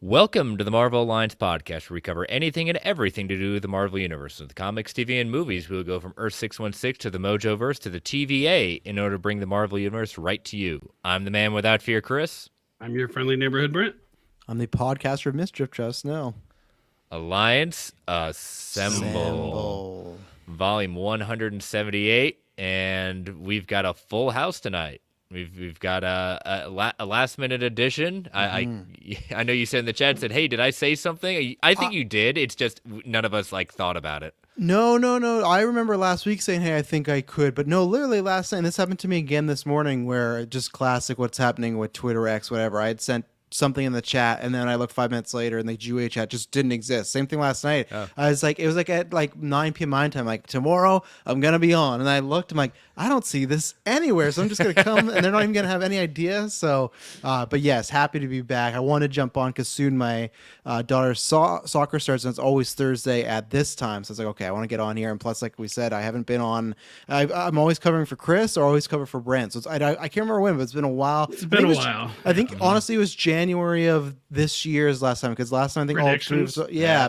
Welcome to the Marvel Alliance podcast, where we cover anything and everything to do with the Marvel Universe. With the comics, TV, and movies, we will go from Earth 616 to the Mojoverse to the TVA in order to bring the Marvel Universe right to you. I'm the man without fear, Chris. I'm your friendly neighborhood Brent. I'm the podcaster of Mischief, Just Snow. Alliance Assemble. Volume 178, and we've got a full house tonight. We've got a last minute edition. I know you said in the chat, said, "Hey, did I say something?" I think you did. It's just none of us thought about it. No. I remember last week saying, "Hey, I think I could," but no, literally last night. And this happened to me again this morning, where just classic. What's happening with Twitter X, whatever. I had sent something in the chat, and then I looked 5 minutes later, and the GUA chat just didn't exist. Same thing last night. Oh. I was like, it was like at 9 p.m. my time. Like, tomorrow I'm gonna be on, and I looked. I'm like, I don't see this anywhere, so I'm just gonna come, and they're not even gonna have any idea. So, but yes, happy to be back. I want to jump on because soon my daughter's soccer starts, and it's always Thursday at this time. So it's like, okay, I want to get on here, and plus, like we said, I haven't been on. I'm always covering for Chris or always cover for Brent. So I can't remember when, but it's been a while. It's been a while. I think honestly, it was January of this year's last time, because last time I think predictions.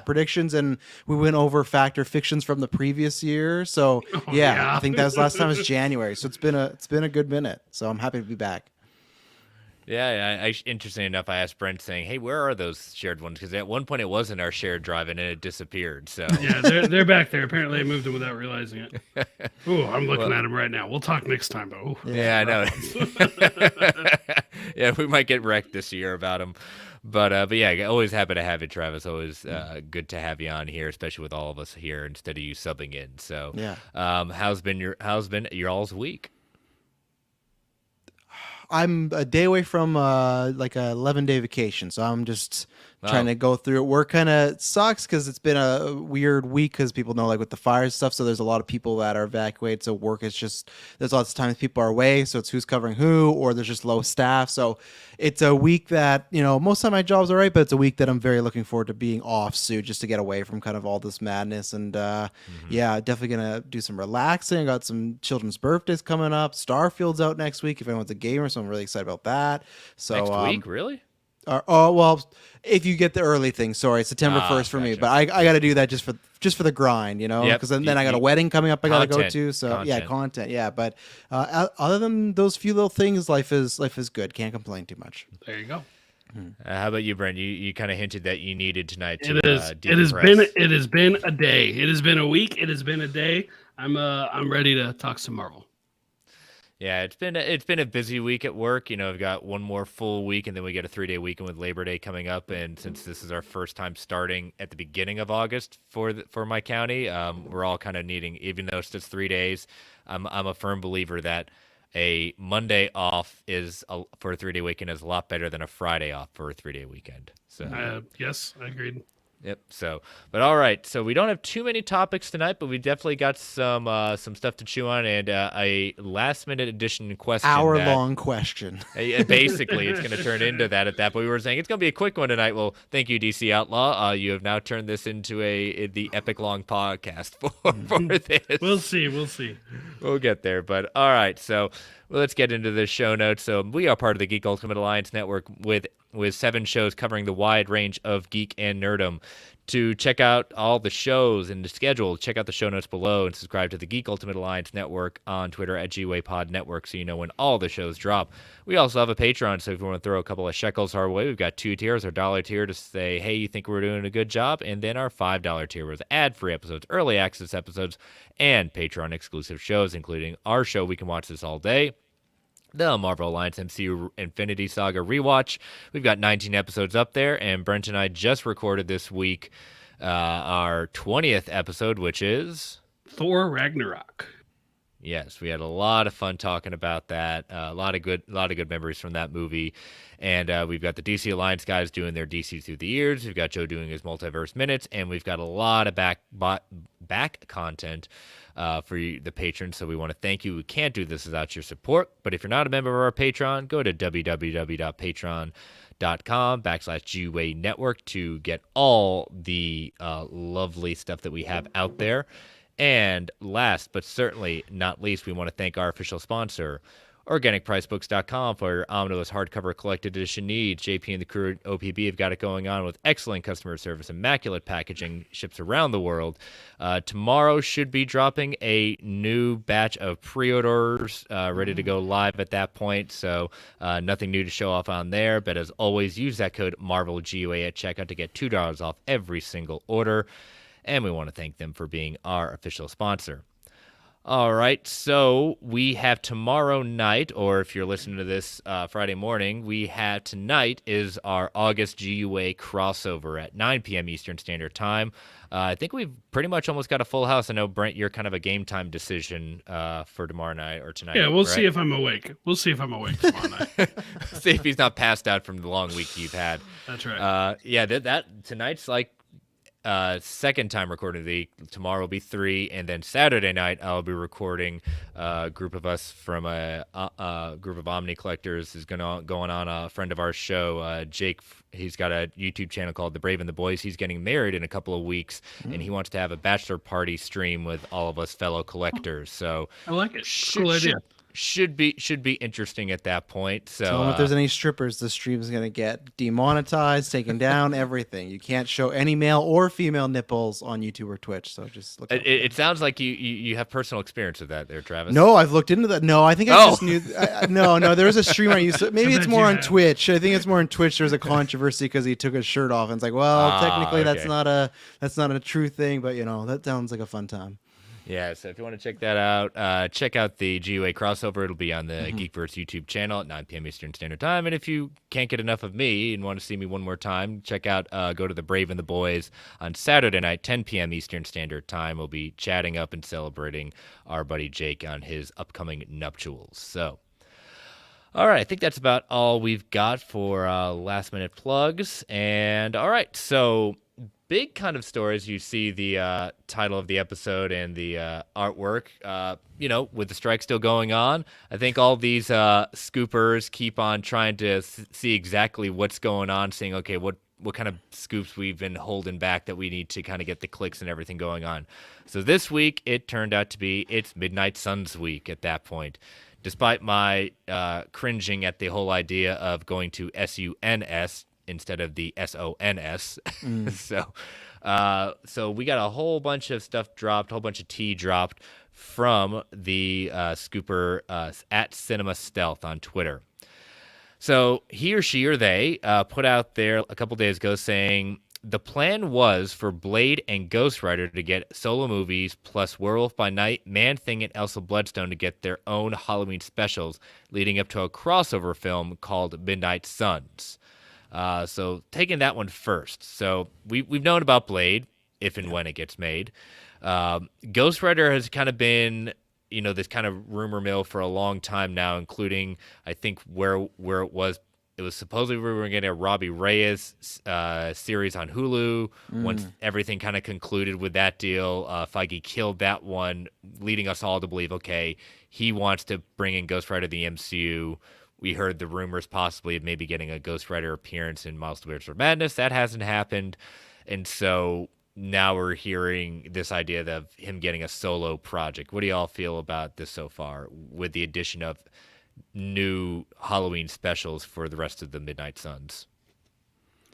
Predictions, and we went over factor fictions from the previous year. So yeah. I think that was last time was January. So it's been a good minute. So I'm happy to be back. Yeah, interesting enough, I asked Brent saying, "Hey, where are those shared ones?" Because at one point it was in our shared drive and it disappeared. So yeah, they're back there. Apparently, I moved them without realizing it. Ooh, I'm looking at them right now. We'll talk next time, though. Yeah, I know. Yeah, we might get wrecked this year about them. But yeah, always happy to have you, Travis. Always good to have you on here, especially with all of us here instead of you subbing in. So yeah, how's been your all's week? I'm a day away from like a 11-day vacation, so I'm just trying to go through it. Work kind of sucks because it's been a weird week because people know, like, with the fires stuff, so there's a lot of people that are evacuated, so work is just, there's lots of times people are away, so it's who's covering who, or there's just low staff. So it's a week that, most of my job's all right, but it's a week that I'm very looking forward to being off soon, just to get away from kind of all this madness. And yeah, definitely gonna do some relaxing. I got some children's birthdays coming up. Starfield's out next week if anyone's a gamer, so I'm really excited about that. So Next week, really? Well, if you get the early thing, sorry, September 1st for me, gotcha. but I got to do that just for the grind, because then I got a wedding coming up I got to go to. So yeah, content, yeah. But other than those few little things, life is good. Can't complain too much. There you go. How about you, Brent? You kind of hinted that you needed tonight to It has been a day. It has been a week. It has been a day. I'm ready to talk some Marvel. Yeah, it's been a busy week at work. We've got one more full week, and then we get a 3-day weekend with Labor Day coming up. And since this is our first time starting at the beginning of August for my county, we're all kind of needing, even though it's just 3 days. I'm a firm believer that a Monday off for a 3-day weekend is a lot better than a Friday off for a 3-day weekend. So yes, I agreed. Yep. So, but all right. So we don't have too many topics tonight, but we definitely got some stuff to chew on, and a last-minute edition question. Hour-long question. Basically, it's going to turn into that at that. But we were saying it's going to be a quick one tonight. Well, thank you, DC Outlaw. You have now turned this into the epic-long podcast for this. We'll see. We'll get there. But all right. So let's get into the show notes. So we are part of the Geek Ultimate Alliance Network with 7 shows covering the wide range of geek and nerdom. To check out all the shows and the schedule, check out the show notes below and subscribe to the Geek Ultimate Alliance Network on Twitter at GWAPod Network so you know when all the shows drop. We also have a Patreon, so if you want to throw a couple of shekels our way, we've got 2 tiers. Our $1 tier to say, hey, you think we're doing a good job, and then our $5 tier with ad-free episodes, early access episodes, and Patreon-exclusive shows, including our show, We Can Watch This All Day, the Marvel Alliance MCU Infinity Saga rewatch. We've got 19 episodes up there, and Brent and I just recorded this week our 20th episode, which is Thor Ragnarok. Yes, we had a lot of fun talking about that. A lot of good memories from that movie. And we've got the DC Alliance guys doing their DC through the years. We've got Joe doing his multiverse minutes, and we've got a lot of back content for you, the patrons. So we want to thank you. We can't do this without your support. But if you're not a member of our Patreon, go to www.patreon.com/GUA Network to get all the lovely stuff that we have out there. And last but certainly not least, we want to thank our official sponsor, OrganicPriceBooks.com for your omnibus hardcover collected edition needs. JP and the crew at OPB have got it going on with excellent customer service, immaculate packaging, ships around the world. Tomorrow should be dropping a new batch of pre-orders ready to go live at that point, so nothing new to show off on there. But as always, use that code MARVELGUA at checkout to get $2 off every single order. And we want to thank them for being our official sponsor. All right, so we have tomorrow night, or if you're listening to this Friday morning, we have tonight is our August GUA crossover at 9 p.m. Eastern Standard Time. I think we've pretty much almost got a full house. I know, Brent, you're kind of a game time decision for tomorrow night or tonight. Yeah, we'll right? see if I'm awake. We'll see if I'm awake tomorrow night. See if he's not passed out from the long week you've had. That's right. Yeah, that tonight's like second time recording the tomorrow will be 3, and then Saturday night I'll be recording a group of us from a group of Omni collectors is going on a friend of our show, Jake. He's got a YouTube channel called The Brave and the Boys. He's getting married in a couple of weeks, and he wants to have a bachelor party stream with all of us fellow collectors. So I like it. Cool idea. Should be interesting at that point. So Tell them if there's any strippers, the stream is going to get demonetized, taken down, everything. You can't show any male or female nipples on YouTube or Twitch. So just look. It sounds like you have personal experience with that there, Travis. No, I've looked into that. No, I think I just knew. No, there was a streamer I used to. Maybe it's more on Twitch. I think it's more on Twitch. There's a controversy because he took his shirt off, and it's like, well, technically okay. that's not a true thing, but that sounds like a fun time. Yeah, so if you want to check that out, check out the GUA crossover. It'll be on the Geekverse YouTube channel at 9 p.m. Eastern Standard Time. And if you can't get enough of me and want to see me one more time, check out go to The Brave and the Boys on Saturday night, 10 p.m. Eastern Standard Time. We'll be chatting up and celebrating our buddy Jake on his upcoming nuptials. So, all right, I think that's about all we've got for last-minute plugs. And, all right, so big kind of stories. You see the title of the episode and the artwork. With the strike still going on, I think all these scoopers keep on trying to see exactly what's going on, saying, okay, what kind of scoops we've been holding back that we need to kind of get the clicks and everything going on. So this week, it turned out to be it's Midnight Suns week at that point. Despite my cringing at the whole idea of going to SUNS instead of the SONS. So we got a whole bunch of stuff dropped, a whole bunch of tea dropped from the scooper at Cinema Stealth on Twitter. So he or she or they put out there a couple days ago saying the plan was for Blade and Ghost Rider to get solo movies plus Werewolf by Night, Man-Thing, and Elsa Bloodstone to get their own Halloween specials, leading up to a crossover film called Midnight Suns. So taking that one first. So we've known about Blade, if and when it gets made. Ghost Rider has kind of been, this kind of rumor mill for a long time now, including, I think, where it was supposedly we were going to get a Robbie Reyes series on Hulu. Once everything kind of concluded with that deal, Feige killed that one, leading us all to believe, okay, he wants to bring in Ghost Rider to the MCU. We heard the rumors possibly of maybe getting a Ghost Rider appearance in Multiverse of Madness. That hasn't happened. And so now we're hearing this idea of him getting a solo project. What do y'all feel about this so far with the addition of new Halloween specials for the rest of the Midnight Suns?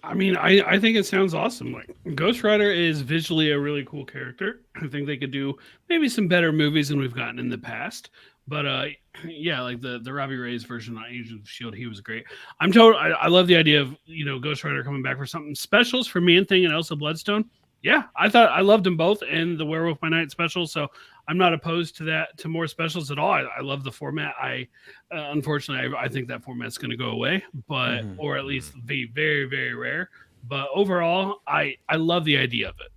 I mean, I think it sounds awesome. Like, Ghost Rider is visually a really cool character. I think they could do maybe some better movies than we've gotten in the past. But yeah, like the Robbie Reyes version on Agents of S.H.I.E.L.D., he was great. I love the idea of, Ghost Rider coming back for something. Specials for Man-Thing and Elsa Bloodstone. Yeah, I loved them both and the Werewolf by Night special. So I'm not opposed to that, to more specials at all. I love the format. Unfortunately, I think that format's going to go away, but or at least be very, very rare. But overall, I love the idea of it.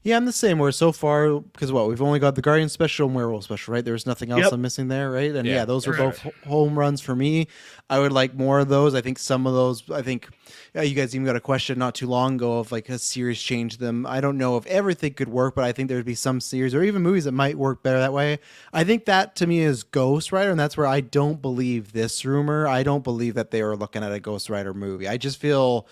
Yeah, I'm the same. Where so far, because we've only got the Guardian special and Werewolf special, right? There's nothing else I'm missing there, right? And yeah those are both home runs for me. I would like more of those. I think some of those, you guys even got a question not too long ago of like a series change them. I don't know if everything could work, but I think there'd be some series or even movies that might work better that way. I think that to me is Ghost Rider, and that's where I don't believe this rumor. I don't believe that they were looking at a Ghost Rider movie. I just feel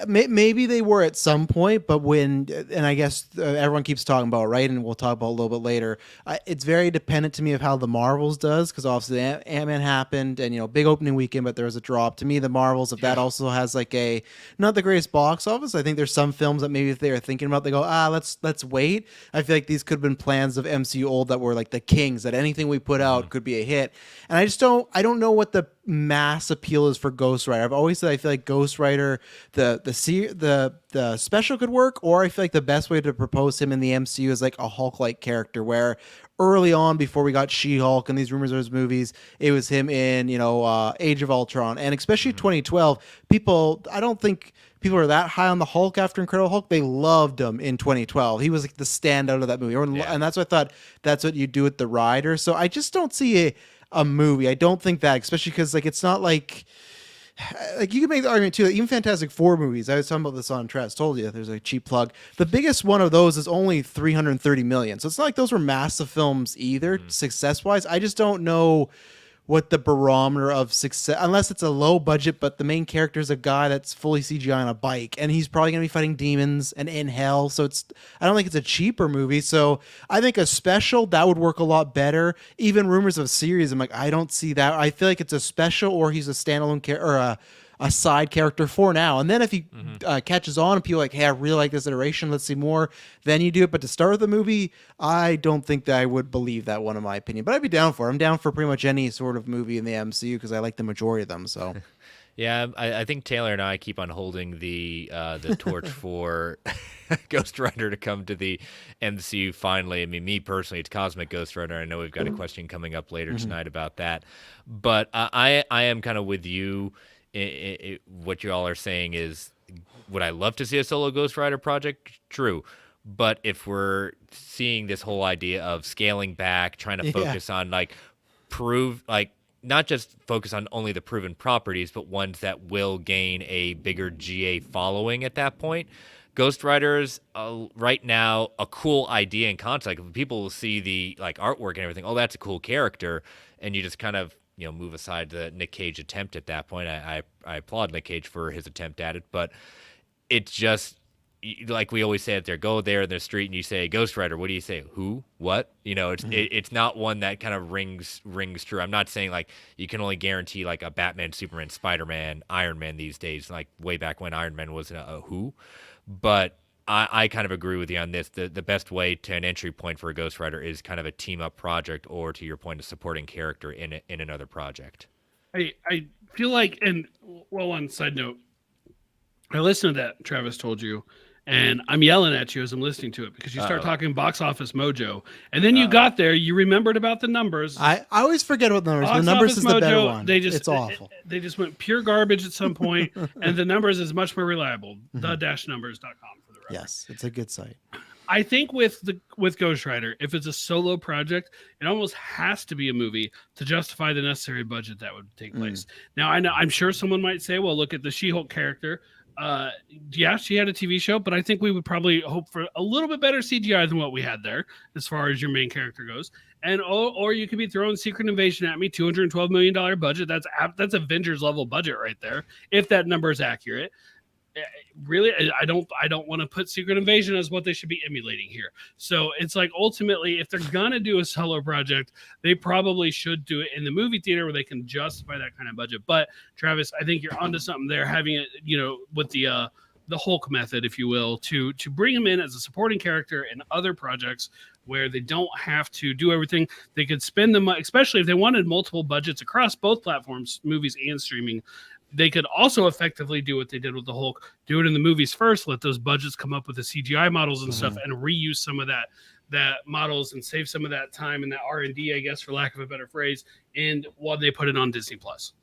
Maybe they were at some point, but and I guess everyone keeps talking about, right, and we'll talk about a little bit later. It's very dependent to me of how the Marvels does, because obviously Ant-Man happened, and big opening weekend, but there was a drop. To me, the Marvels, if that also has like a not the greatest box office, I think there's some films that maybe if they are thinking about, they go, let's wait. I feel like these could have been plans of MCU old that were like the kings, that anything we put out could be a hit, and I don't know what the mass appeal is for Ghost Rider. I've always said I feel like Ghost Rider, the special could work, or I feel like the best way to propose him in the MCU is like a Hulk-like character, where early on, before we got She-Hulk and these rumors of his movies, it was him in Age of Ultron, and especially 2012. I don't think people are that high on the Hulk after Incredible Hulk. They loved him in 2012. He was like the standout of that movie, and that's what I thought. That's what you do with the Rider. So I just don't see a movie. I don't think that, especially because like it's not like you can make the argument too that even Fantastic Four movies. I was talking about this on Tress. Told you there's a cheap plug. The biggest one of those is only 330 million. So it's not like those were massive films either, success wise. I just don't know what the barometer of success, unless it's a low budget, but the main character is a guy that's fully CGI on a bike, and he's probably going to be fighting demons and in hell. So I don't think it's a cheaper movie. So I think a special that would work a lot better. Even rumors of a series, I'm like, I don't see that. I feel like it's a special, or he's a standalone character, or a side character for now. And then if he catches on and people are like, hey, I really like this iteration, let's see more, then you do it. But to start with the movie, I don't think that I would believe that one, in my opinion. But I'd be down for it. I'm down for pretty much any sort of movie in the MCU because I like the majority of them. So Yeah, I think Taylor and I keep on holding the torch for Ghost Rider to come to the MCU finally. I mean, me personally, it's Cosmic Ghost Rider. I know we've got a question coming up later tonight about that, but I am kind of with you. What you all are saying is, would I love to see a solo Ghost Rider project? True. But if we're seeing this whole idea of scaling back, trying to focus on not just focus on only the proven properties, but ones that will gain a bigger GA following at that point. Ghost Rider's right now a cool idea and concept. People will see the artwork and everything. Oh, that's a cool character, and you just kind of move aside the Nick Cage attempt at that point. I applaud Nick Cage for his attempt at it, but it's just like we always say out there, go there in the street and you say Ghost Rider, what do you say? Who? What? It's not one that kind of rings true. I'm not saying like you can only guarantee like a Batman, Superman, Spider-Man, Iron Man these days, like way back when Iron Man was a who, but I kind of agree with you on this. The best way to an entry point for a Ghost Rider is kind of a team up project, or to your point, a supporting character in another project. I feel like, and well, on side note, I listened to that Travis told you, and I'm yelling at you as I'm listening to it because you start talking box office mojo, and then you got there, you remembered about the numbers. I always forget about the numbers. Box the numbers Office is Mojo, the better one. It's awful. They just went pure garbage at some point, and the numbers is much more reliable. The-numbers.com for the record. Yes, it's a good site. I think with Ghost Rider, if it's a solo project, it almost has to be a movie to justify the necessary budget that would take place. Now, I'm sure someone might say, well, look at the She-Hulk character. Yeah, she had a TV show, but I think we would probably hope for a little bit better CGI than what we had there, as far as your main character goes. And or you could be throwing Secret Invasion at me, $212 million budget. That's Avengers level budget right there, if that number is accurate. Really, I don't want to put Secret Invasion as what they should be emulating here. So it's like, ultimately, if they're gonna do a solo project, they probably should do it in the movie theater where they can justify that kind of budget. But Travis, I think you're onto something there, having it, with the Hulk method, if you will, to bring him in as a supporting character in other projects where they don't have to do everything. They could spend the money, especially if they wanted multiple budgets across both platforms, movies and streaming. They could also effectively do what they did with the Hulk, do it in the movies first, let those budgets come up with the CGI models and stuff, and reuse some of that models and save some of that time and that R&D, I guess, for lack of a better phrase, and while they put it on Disney Plus.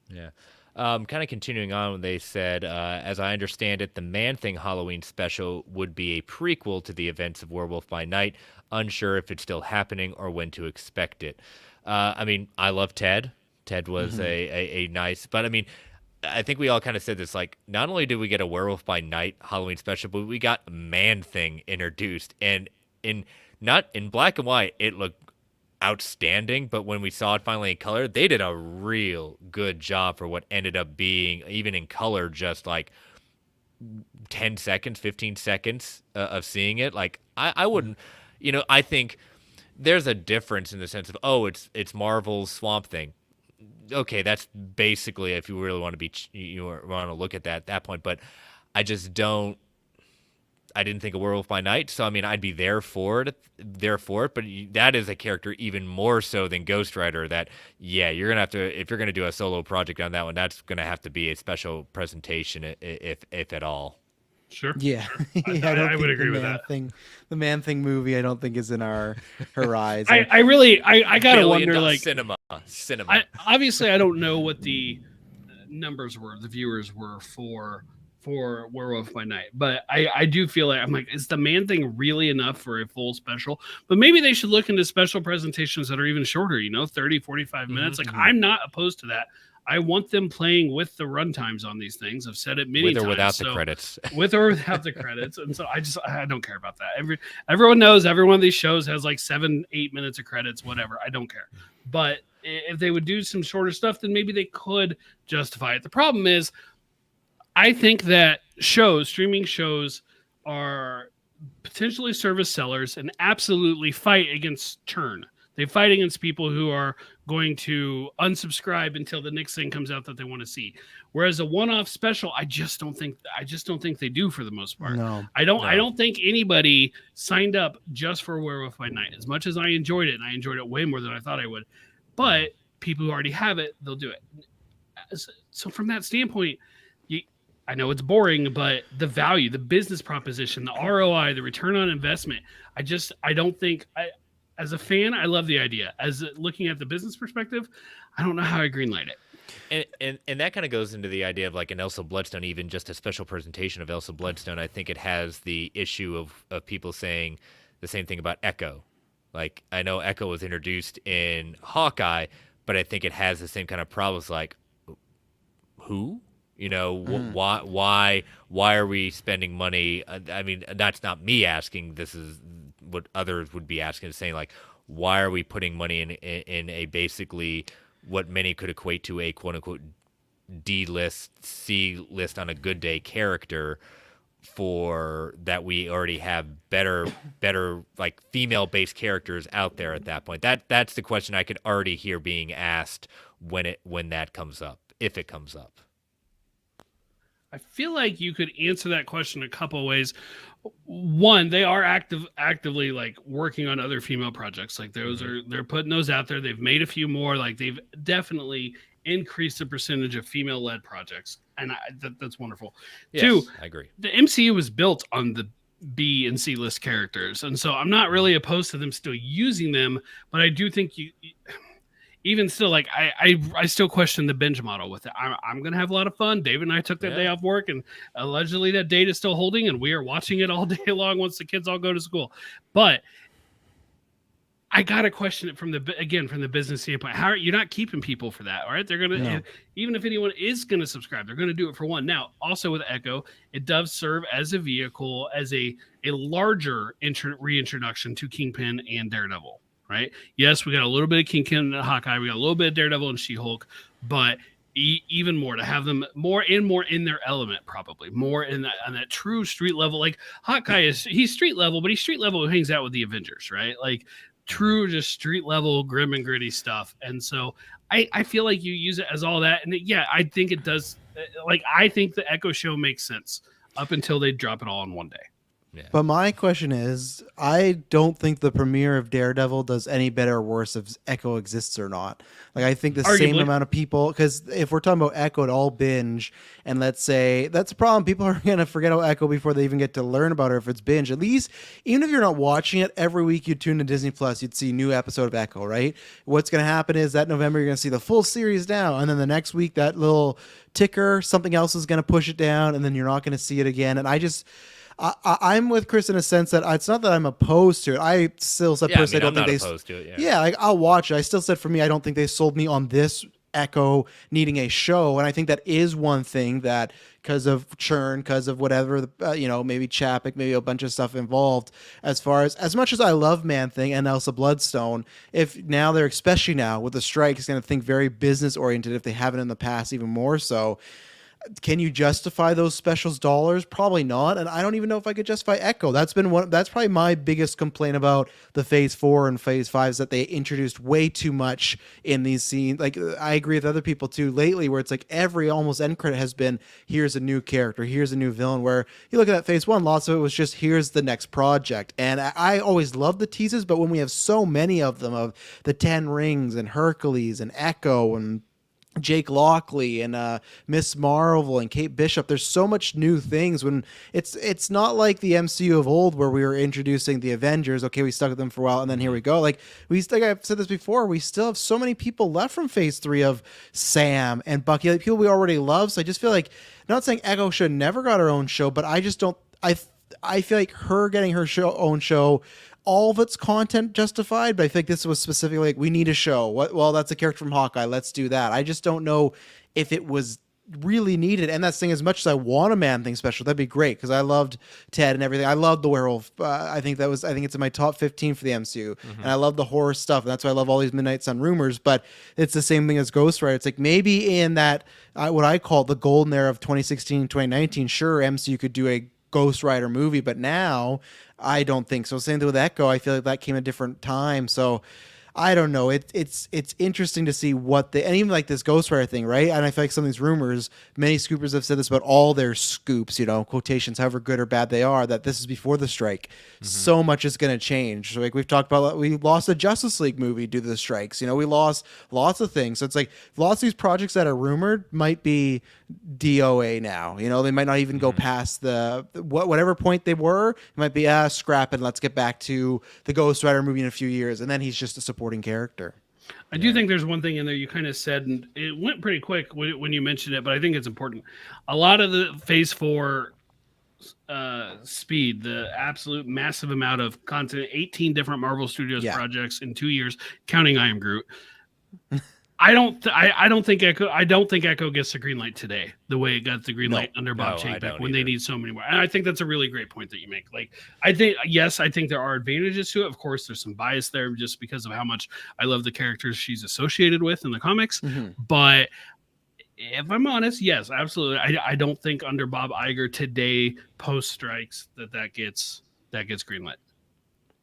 Yeah. Kind of continuing on, they said, as I understand it, the Man-Thing Halloween special would be a prequel to the events of Werewolf by Night. Unsure if it's still happening or when to expect it. I mean, I love Ted. Ted was a nice, but I mean, I think we all kind of said this, like, not only did we get a Werewolf by Night Halloween special, but we got Man-Thing introduced, and not in black and white, it looked outstanding, but when we saw it finally in color, they did a real good job for what ended up being, even in color, just like 10 seconds, 15 seconds of seeing it. Like I wouldn't, I think there's a difference in the sense of, oh, it's Marvel's Swamp Thing. Okay, that's basically, if you really want to want to look at that at that point, but I just don't. I didn't think of Werewolf by Night, so I mean, I'd be there for it. But that is a character even more so than Ghost Rider. That you're gonna have to, if you're gonna do a solo project on that one, that's gonna have to be a special presentation, if at all. Sure. Yeah, Sure. I would agree with that. The Man Thing movie, I don't think is in our horizon. I gotta wonder, like cinema. Obviously, I don't know what the numbers were, the viewers were for Werewolf by Night, but I do feel like, I'm like, is the Man Thing really enough for a full special? But maybe they should look into special presentations that are even shorter, 30, 45 minutes. Like, I'm not opposed to that. I want them playing with the runtimes on these things. I've said it many times. With or without the credits. With or without the credits. And so I don't care about that. Everyone knows every one of these shows has like 7-8 minutes of credits, whatever. I don't care. But if they would do some shorter stuff, then maybe they could justify it. The problem is, I think that streaming shows, are potentially service sellers and absolutely fight against churn. They fight against people who are going to unsubscribe until the next thing comes out that they want to see. Whereas a one-off special, I just don't think they do, for the most part. No. I don't think anybody signed up just for Werewolf by Night. As much as I enjoyed it, and I enjoyed it way more than I thought I would. But people who already have it, they'll do it. So from that standpoint, I know it's boring, but the value, the business proposition, the ROI, the return on investment, I don't think, as a fan, I love the idea. As looking at the business perspective, I don't know how I greenlight it. And that kind of goes into the idea of like an Elsa Bloodstone, even just a special presentation of Elsa Bloodstone. I think it has the issue of people saying the same thing about Echo. Like, I know Echo was introduced in Hawkeye, but I think it has the same kind of problems. Like, who? Why are we spending money? I mean, that's not me asking. This is what others would be asking, saying like, why are we putting money in a basically what many could equate to a quote unquote D-list, C-list on a good day character, for that we already have better like female based characters out there at that point. That's the question I could already hear being asked when that comes up, if it comes up. I feel like you could answer that question a couple of ways. One, they are actively like working on other female projects. Like they're putting those out there. They've made a few more. Like they've definitely increased the percentage of female-led projects, and that's wonderful. Yes, Two, I agree. The MCU was built on the B and C list characters, and so I'm not really opposed to them still using them. But I do think even still, like I still question the binge model with it. I'm gonna have a lot of fun. David and I took that day off work, and allegedly that date is still holding, and we are watching it all day long once the kids all go to school. But I gotta question it from the business standpoint. How are you not keeping people for that? All right, they're gonna even if anyone is gonna subscribe, they're gonna do it for one. Now, also with Echo, it does serve as a vehicle, as a larger reintroduction to Kingpin and Daredevil. Right? Yes, we got a little bit of Kingpin and Hawkeye, we got a little bit of Daredevil and She-Hulk, but even more to have them more in their element, probably more on that true street level. Like Hawkeye he's street level, but he's street level who hangs out with the Avengers, right? Like true, just street level, grim and gritty stuff. And so I feel like you use it as all that, and I think it does. Like I think the Echo show makes sense up until they drop it all in one day. Yeah. But my question is, I don't think the premiere of Daredevil does any better or worse if Echo exists or not. Like, I think the same amount of people, because if we're talking about Echo at all binge, and let's say that's a problem, people are going to forget about Echo before they even get to learn about her if it's binge. At least, even if you're not watching it, every week you tune to Disney Plus, you'd see a new episode of Echo, right? What's going to happen is that November you're going to see the full series now, and then the next week that little ticker, something else is going to push it down, and then you're not going to see it again. And I'm with Chris in a sense that it's not that I'm opposed to it. I still said personally, I don't think opposed to it. Yeah, like, I'll watch it. I still said for me, I don't think they sold me on this Echo needing a show, and I think that is one thing that because of churn, because of whatever, maybe Chapek, maybe a bunch of stuff involved. As much as I love Man Thing and Elsa Bloodstone, if now they're especially now with the strike, is going to think very business oriented if they haven't in the past, even more so. Can you justify those specials dollars? Probably not. And I don't even know if I could justify Echo. That's probably my biggest complaint about the Phase 4 and Phase 5 is that they introduced way too much in these scenes. Like, I agree with other people too lately, where it's like every almost end credit has been, here's a new character, here's a new villain, where you look at that Phase 1, lots of it was just, here's the next project. And I always love the teases, but when we have so many of them, of the 10 Rings and Hercules and Echo and Jake Lockley and Miss Marvel and Kate Bishop, there's so much new things when it's not like the MCU of old where we were introducing the Avengers. Okay, we stuck with them for a while and then here we go. Like I've said this before, we still have so many people left from Phase 3 of Sam and Bucky, like people we already love. So I just feel like, not saying Echo should never got her own show, but I just don't. I feel like her getting her own show, all of its content justified, but I think this was specifically like, we need a show. Well, that's a character from Hawkeye. Let's do that. I just don't know if it was really needed. And that's the thing, as much as I want a Man-Thing special, that'd be great because I loved Ted and everything. I loved the werewolf. I think it's in my top 15 for the MCU. And I love the horror stuff. And that's why I love all these Midnight Sun rumors. But it's the same thing as Ghost Rider. It's like maybe in that, what I call the golden era of 2016, 2019, sure, MCU could do a Ghost Rider movie, but now I don't think so. Same thing with Echo. I feel like that came at a different time. So I don't know. It's interesting to see and even like this Ghost Rider thing, right? And I feel like some of these rumors, many scoopers have said this about all their scoops, quotations, however good or bad they are, that this is before the strike. So much is going to change. So like we've talked about, we lost a Justice League movie due to the strikes. We lost lots of things. So it's like lots of these projects that are rumored might be DOA now. They might not even go past whatever point they were. It might be scrap and let's get back to the Ghost Rider movie in a few years, and then he's just a supporting character. I do think there's one thing in there you kind of said, and it went pretty quick when you mentioned it, but I think it's important. A lot of the Phase 4 speed, the absolute massive amount of content, 18 different Marvel Studios projects in 2 years, counting I Am Groot. I don't think Echo gets the green light today the way it got the green light under Bob Chapek when they need so many more. And I think that's a really great point that you make. Like, I think there are advantages to it. Of course, there's some bias there just because of how much I love the characters she's associated with in the comics. But if I'm honest, yes, absolutely. I don't think under Bob Iger today, post strikes, that gets greenlit.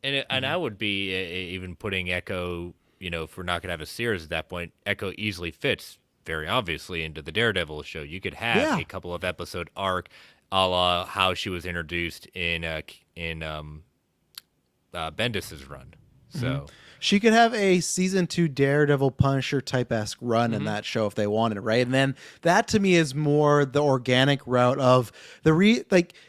And I would be even putting Echo, if we're not going to have a series at that point, Echo easily fits very obviously into the Daredevil show. You could have a couple of episode arc a la how she was introduced in Bendis's run. So she could have a season 2 Daredevil Punisher type-esque run in that show if they wanted, right? And then that to me is more the organic route of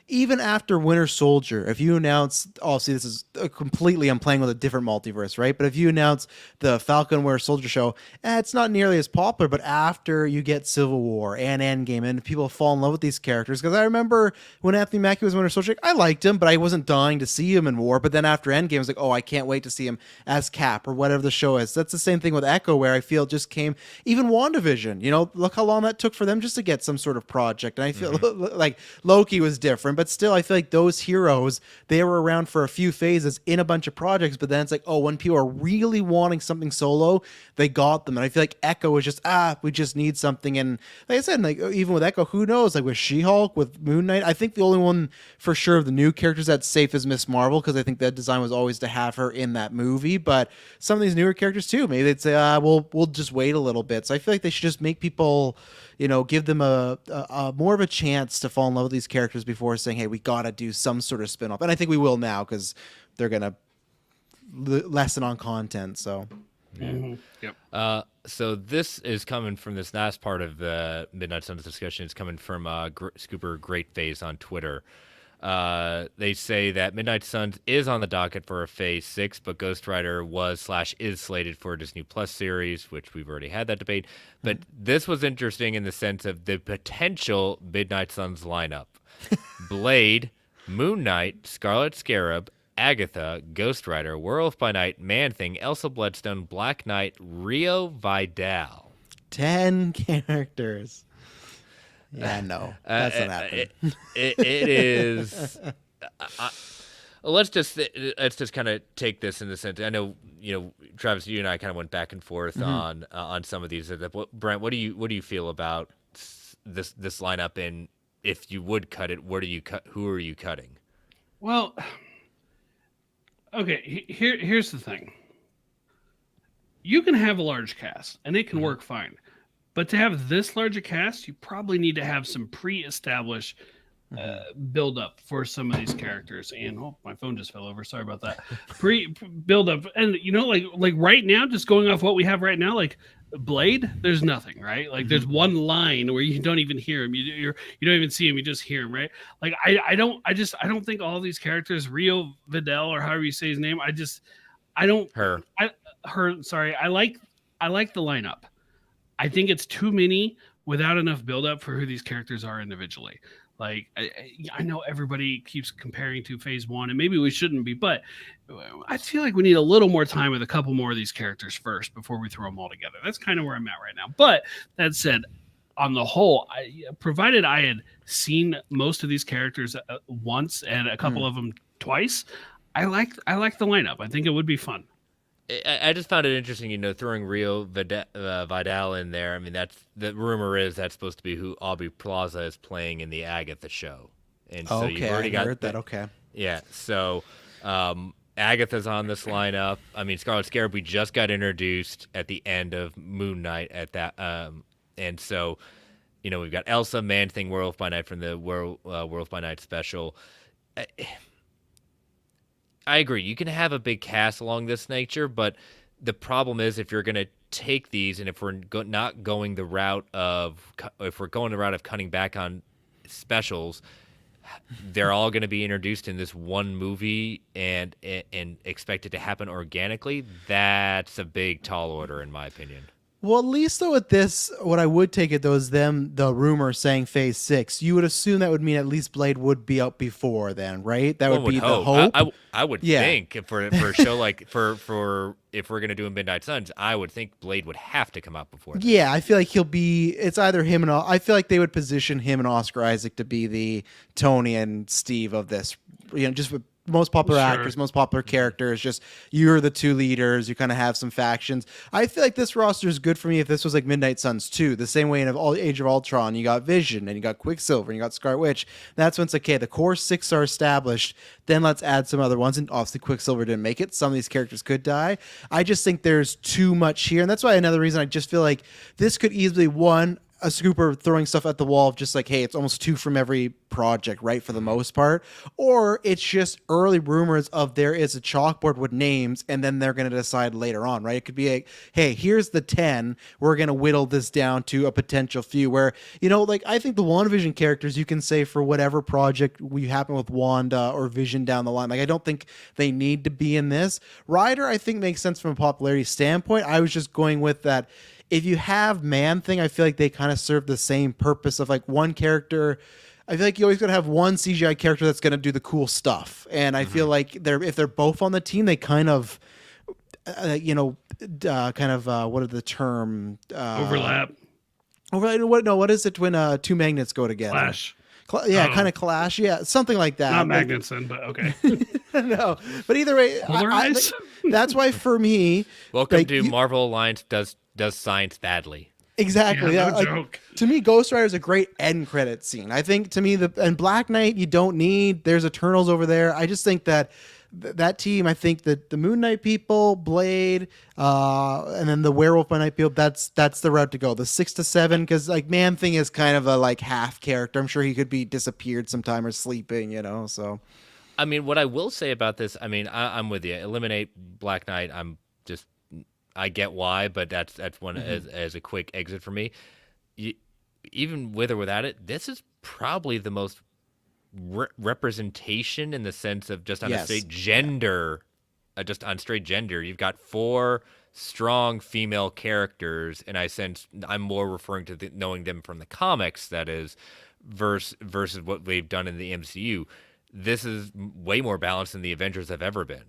even after Winter Soldier, if you announce, see, this is completely, I'm playing with a different multiverse, right? But if you announce the Falcon Winter Soldier show, it's not nearly as popular, but after you get Civil War and Endgame and people fall in love with these characters, because I remember when Anthony Mackie was Winter Soldier, I liked him, but I wasn't dying to see him in War. But then after Endgame, I was like, oh, I can't wait to see him as Cap or whatever the show is. That's the same thing with Echo, where I feel just came, even WandaVision, look how long that took for them just to get some sort of project. And I feel like Loki was different, but still I feel like those heroes, they were around for a few phases in a bunch of projects, but then it's like, oh, when people are really wanting something solo, they got them. And I feel like Echo was just, we just need something. And like I said, like even with Echo, who knows, like with She-Hulk, with Moon Knight, I think the only one for sure of the new characters that's safe is Miss Marvel, because I think that design was always to have her in that movie. But some of these newer characters too, maybe they'd say, we'll just wait a little bit. So I feel like they should just make people, give them a more of a chance to fall in love with these characters before saying, hey, we got to do some sort of spinoff. And I think we will now, because they're going to lessen on content. So, Yep. So this is coming from this last part of the Midnight Suns discussion. It's coming from Scooper Great Phase on Twitter. They say that Midnight Suns is on the docket for a Phase 6, but Ghost Rider is slated for a Disney Plus series, which we've already had that debate. But this was interesting in the sense of the potential Midnight Suns lineup. Blade, Moon Knight, Scarlet Scarab, Agatha, Ghost Rider, Werewolf by Night, Man-Thing, Elsa Bloodstone, Black Knight, Rio Vidal. 10 characters. Yeah, no, that's not happening. It is. Let's just kind of take this in the sense. I know, Travis, you and I kind of went back and forth on some of these. Brent, what do you feel about this lineup, and if you would cut it, where do you cut? Who are you cutting? Well, okay. Here's the thing. You can have a large cast, and it can work fine. But to have this large a cast, you probably need to have some pre-established build up for some of these characters. And my phone just fell over. Sorry about that. Build up, and like right now, just going off what we have right now, like Blade, there's nothing, right? Like there's one line where you don't even hear him. You don't even see him. You just hear him, right? Like I don't think all these characters, Rio Vidal or however you say his name, Sorry, I like the lineup. I think it's too many without enough build-up for who these characters are individually. Like, I know everybody keeps comparing to Phase 1, and maybe we shouldn't be, but I feel like we need a little more time with a couple more of these characters first before we throw them all together. That's kind of where I'm at right now. But that said, on the whole, provided I had seen most of these characters once and a couple of them twice, I like the lineup. I think it would be fun. I just found it interesting, throwing Rio Vidal in there. I mean, the rumor is that's supposed to be who Aubrey Plaza is playing in the Agatha show, and so you've already got that. Okay, yeah. So Agatha's on this lineup. I mean, Scarlet Scarab, we just got introduced at the end of Moon Knight at that, and so we've got Elsa, Man-Thing, Werewolf by Night from the Werewolf by Night special. I agree. You can have a big cast along this nature, but the problem is if you're going to take these, and if we're not going the route of cutting back on specials, they're all going to be introduced in this one movie and expect it to happen organically. That's a big tall order, in my opinion. Well, at least though with this, what I would take it though is the rumor saying Phase 6. You would assume that would mean at least Blade would be out before then, right? That would be the hope. I would think for a show like for if we're gonna do a Midnight Suns, I would think Blade would have to come out before that. Yeah, I feel like it's either him and I feel like they would position him and Oscar Isaac to be the Tony and Steve of this. Just with most popular actors, most popular characters, just you're the two leaders, you kind of have some factions. I feel like this roster is good for me if this was like Midnight Suns 2, the same way in Age of Ultron, you got Vision and you got Quicksilver and you got Scarlet Witch. That's when it's like, okay, the core 6 are established, then let's add some other ones, and obviously Quicksilver didn't make it. Some of these characters could die. I just think there's too much here, and that's why another reason I just feel like this could easily, a scooper throwing stuff at the wall of just like, hey, it's almost 2 from every project, right, for the most part. Or it's just early rumors of there is a chalkboard with names, and then they're going to decide later on, right? It could be like, hey, here's the 10. We're going to whittle this down to a potential few where, like I think the WandaVision characters, you can say for whatever project we happen with Wanda or Vision down the line. Like, I don't think they need to be in this. Ryder, I think, makes sense from a popularity standpoint. I was just going with that. If you have Man-Thing, I feel like they kind of serve the same purpose of like one character. I feel like you always got to have one CGI character that's going to do the cool stuff. And I feel like if they're both on the team, they kind of, what are the term? Overlap. What is it when 2 magnets go together? Clash. Kind of clash. Yeah, something like that. Not magnets then, but okay. No, but either way, that's why for me, welcome to Marvel Alliance does science badly. Exactly. Yeah, no joke. To me, Ghost Rider is a great end credit scene. I think to me, and Black Knight, you don't need. There's Eternals over there. I just think that team. I think that the Moon Knight people, Blade, and then the Werewolf by Night people. That's the route to go. The 6 to 7, because like Man-Thing is kind of a like half character. I'm sure he could be disappeared sometime or sleeping. So. I mean, what I will say about this, I mean, I'm with you. Eliminate Black Knight. I get why, but that's one as a quick exit for me. Even with or without it, this is probably the most representation in the sense of just on a straight gender, You've got 4 strong female characters, and I sense I'm more referring to knowing them from the comics, that is, versus what they've done in the MCU. This is way more balanced than the Avengers have ever been.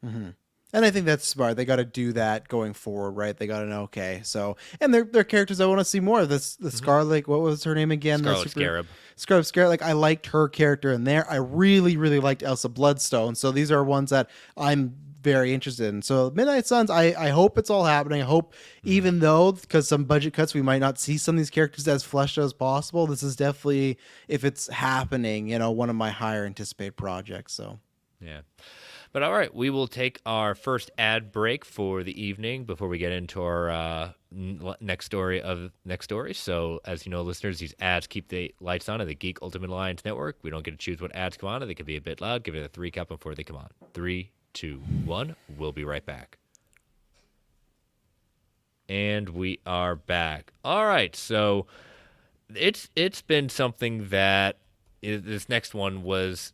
Mm-hmm. And I think that's smart. They got to do that going forward, right? They got to know, okay. So, and they're characters I want to see more of. The Scarlet, what was her name again? Scarlet Scarab. Like, I liked her character in there. I really, really liked Elsa Bloodstone. So these are ones that I'm very interested in. So Midnight Suns, I hope it's all happening. I hope, even though because some budget cuts, we might not see some of these characters as fleshed out as possible. This is definitely, if it's happening, one of my higher anticipated projects. So Yeah. But all right, we will take our first ad break for the evening before we get into our next story of next story. So, as you know, listeners, these ads keep the lights on at the Geek Ultimate Alliance Network. We don't get to choose what ads come on, and they can be a bit loud. Give it a 3 count before they come on. 3, 2, 1. We'll be right back. And we are back. All right, so it's been something that this next one was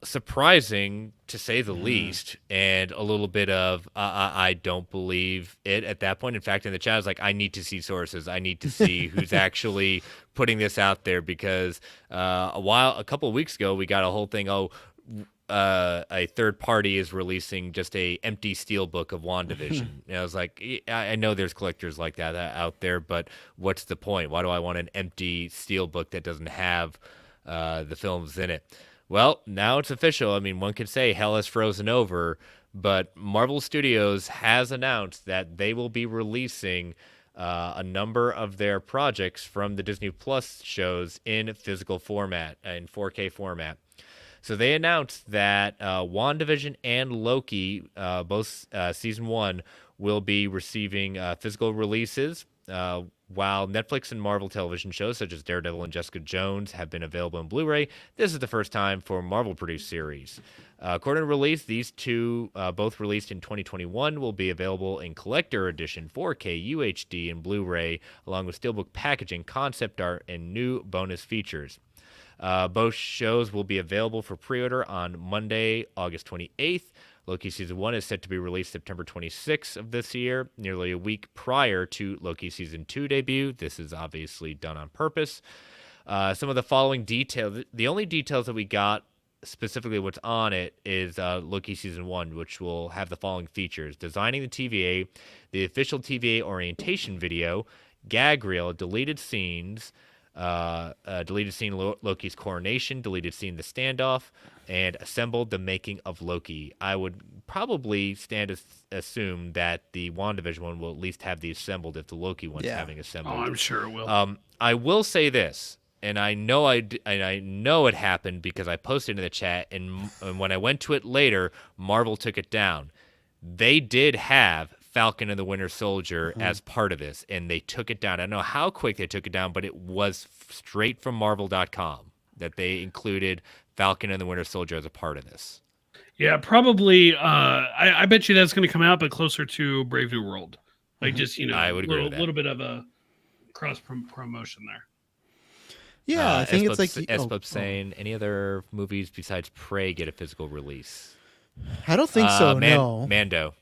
surprising to say the least, and a little bit of I don't believe it at that point. In fact, in the chat, I was like, I need to see sources. I need to see who's actually putting this out there, because a couple of weeks ago, we got a whole thing. A third party is releasing just a empty steelbook of WandaVision. And I was like, I know there's collectors like that out there, but what's the point? Why do I want an empty steelbook that doesn't have the films in it? Well, now it's official. I mean, one could say hell has frozen over, but Marvel Studios has announced that they will be releasing a number of their projects from the Disney Plus shows in physical format, in 4K format. So they announced that WandaVision and Loki, both season 1, will be receiving physical releases, while Netflix and Marvel television shows such as Daredevil and Jessica Jones have been available in Blu-ray. This is the first time for Marvel-produced series. According to release, these two, both released in 2021, will be available in collector edition, 4K, UHD, and Blu-ray, along with steelbook packaging, concept art, and new bonus features. Both shows will be available for pre-order on Monday, August 28th. Loki Season 1 is set to be released September 26th of this year, nearly a week prior to Loki Season 2 debut. This is obviously done on purpose. Some of the following details, the only details that we got specifically what's on it is Loki Season 1, which will have the following features: designing the TVA, the official TVA orientation video, gag reel, deleted scenes, deleted scene Loki's coronation, deleted scene the standoff, and assembled the making of Loki. I would probably assume that the WandaVision one will at least have the assembled if the Loki one's having assembled. Oh, I'm sure it will. I will say this, and I know it happened because I posted in the chat, and when I went to it later, Marvel took it down. They did have Falcon and the Winter Soldier as part of this, and they took it down. I don't know how quick they took it down, but it was straight from Marvel.com that they included Falcon and the Winter Soldier as a part of this. Yeah, probably. I bet you that's going to come out, but closer to Brave New World. Like just, I would agree with that. A little bit of a cross promotion there. Yeah, I think it's like Espub saying, any other movies besides Prey get a physical release? I don't think so. No, Mando.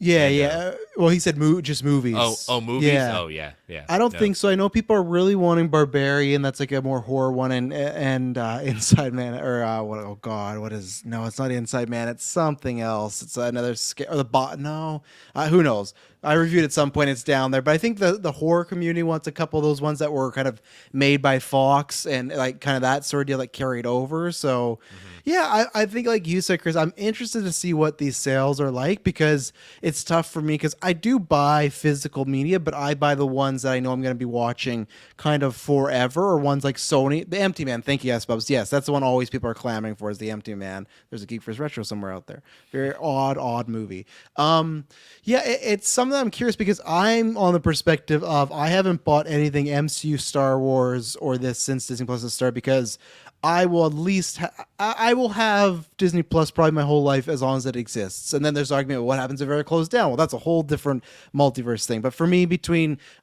Yeah, yeah. Well, he said just movies. Oh, movies. Yeah. Oh, yeah. I don't think so. I know people are really wanting Barbarian. That's like a more horror one, and Inside Man, or what? Oh God, what is? No, it's not Inside Man. It's something else. It's another or the bot. No, who knows? I reviewed at some point. It's down there, but I think the horror community wants a couple of those ones that were kind of made by Fox and like kind of that sort of deal that carried over. So. Yeah, I think like you said, Chris, I'm interested to see what these sales are like, because it's tough for me because I do buy physical media, but I buy the ones that I know I'm going to be watching kind of forever, or ones like Sony. The Empty Man, thank you, Bubs. Yes, that's the one always people are clamoring for, is The Empty Man. There's a Geek First Retro somewhere out there. Very odd movie. It's something that I'm curious, because I'm on the perspective of I haven't bought anything MCU, Star Wars, or this since Disney Plus has started, because I will at least I will have Disney Plus probably my whole life as long as it exists. And then there's argument, well, what happens if it closed down? Well, that's a whole different multiverse thing. But for me,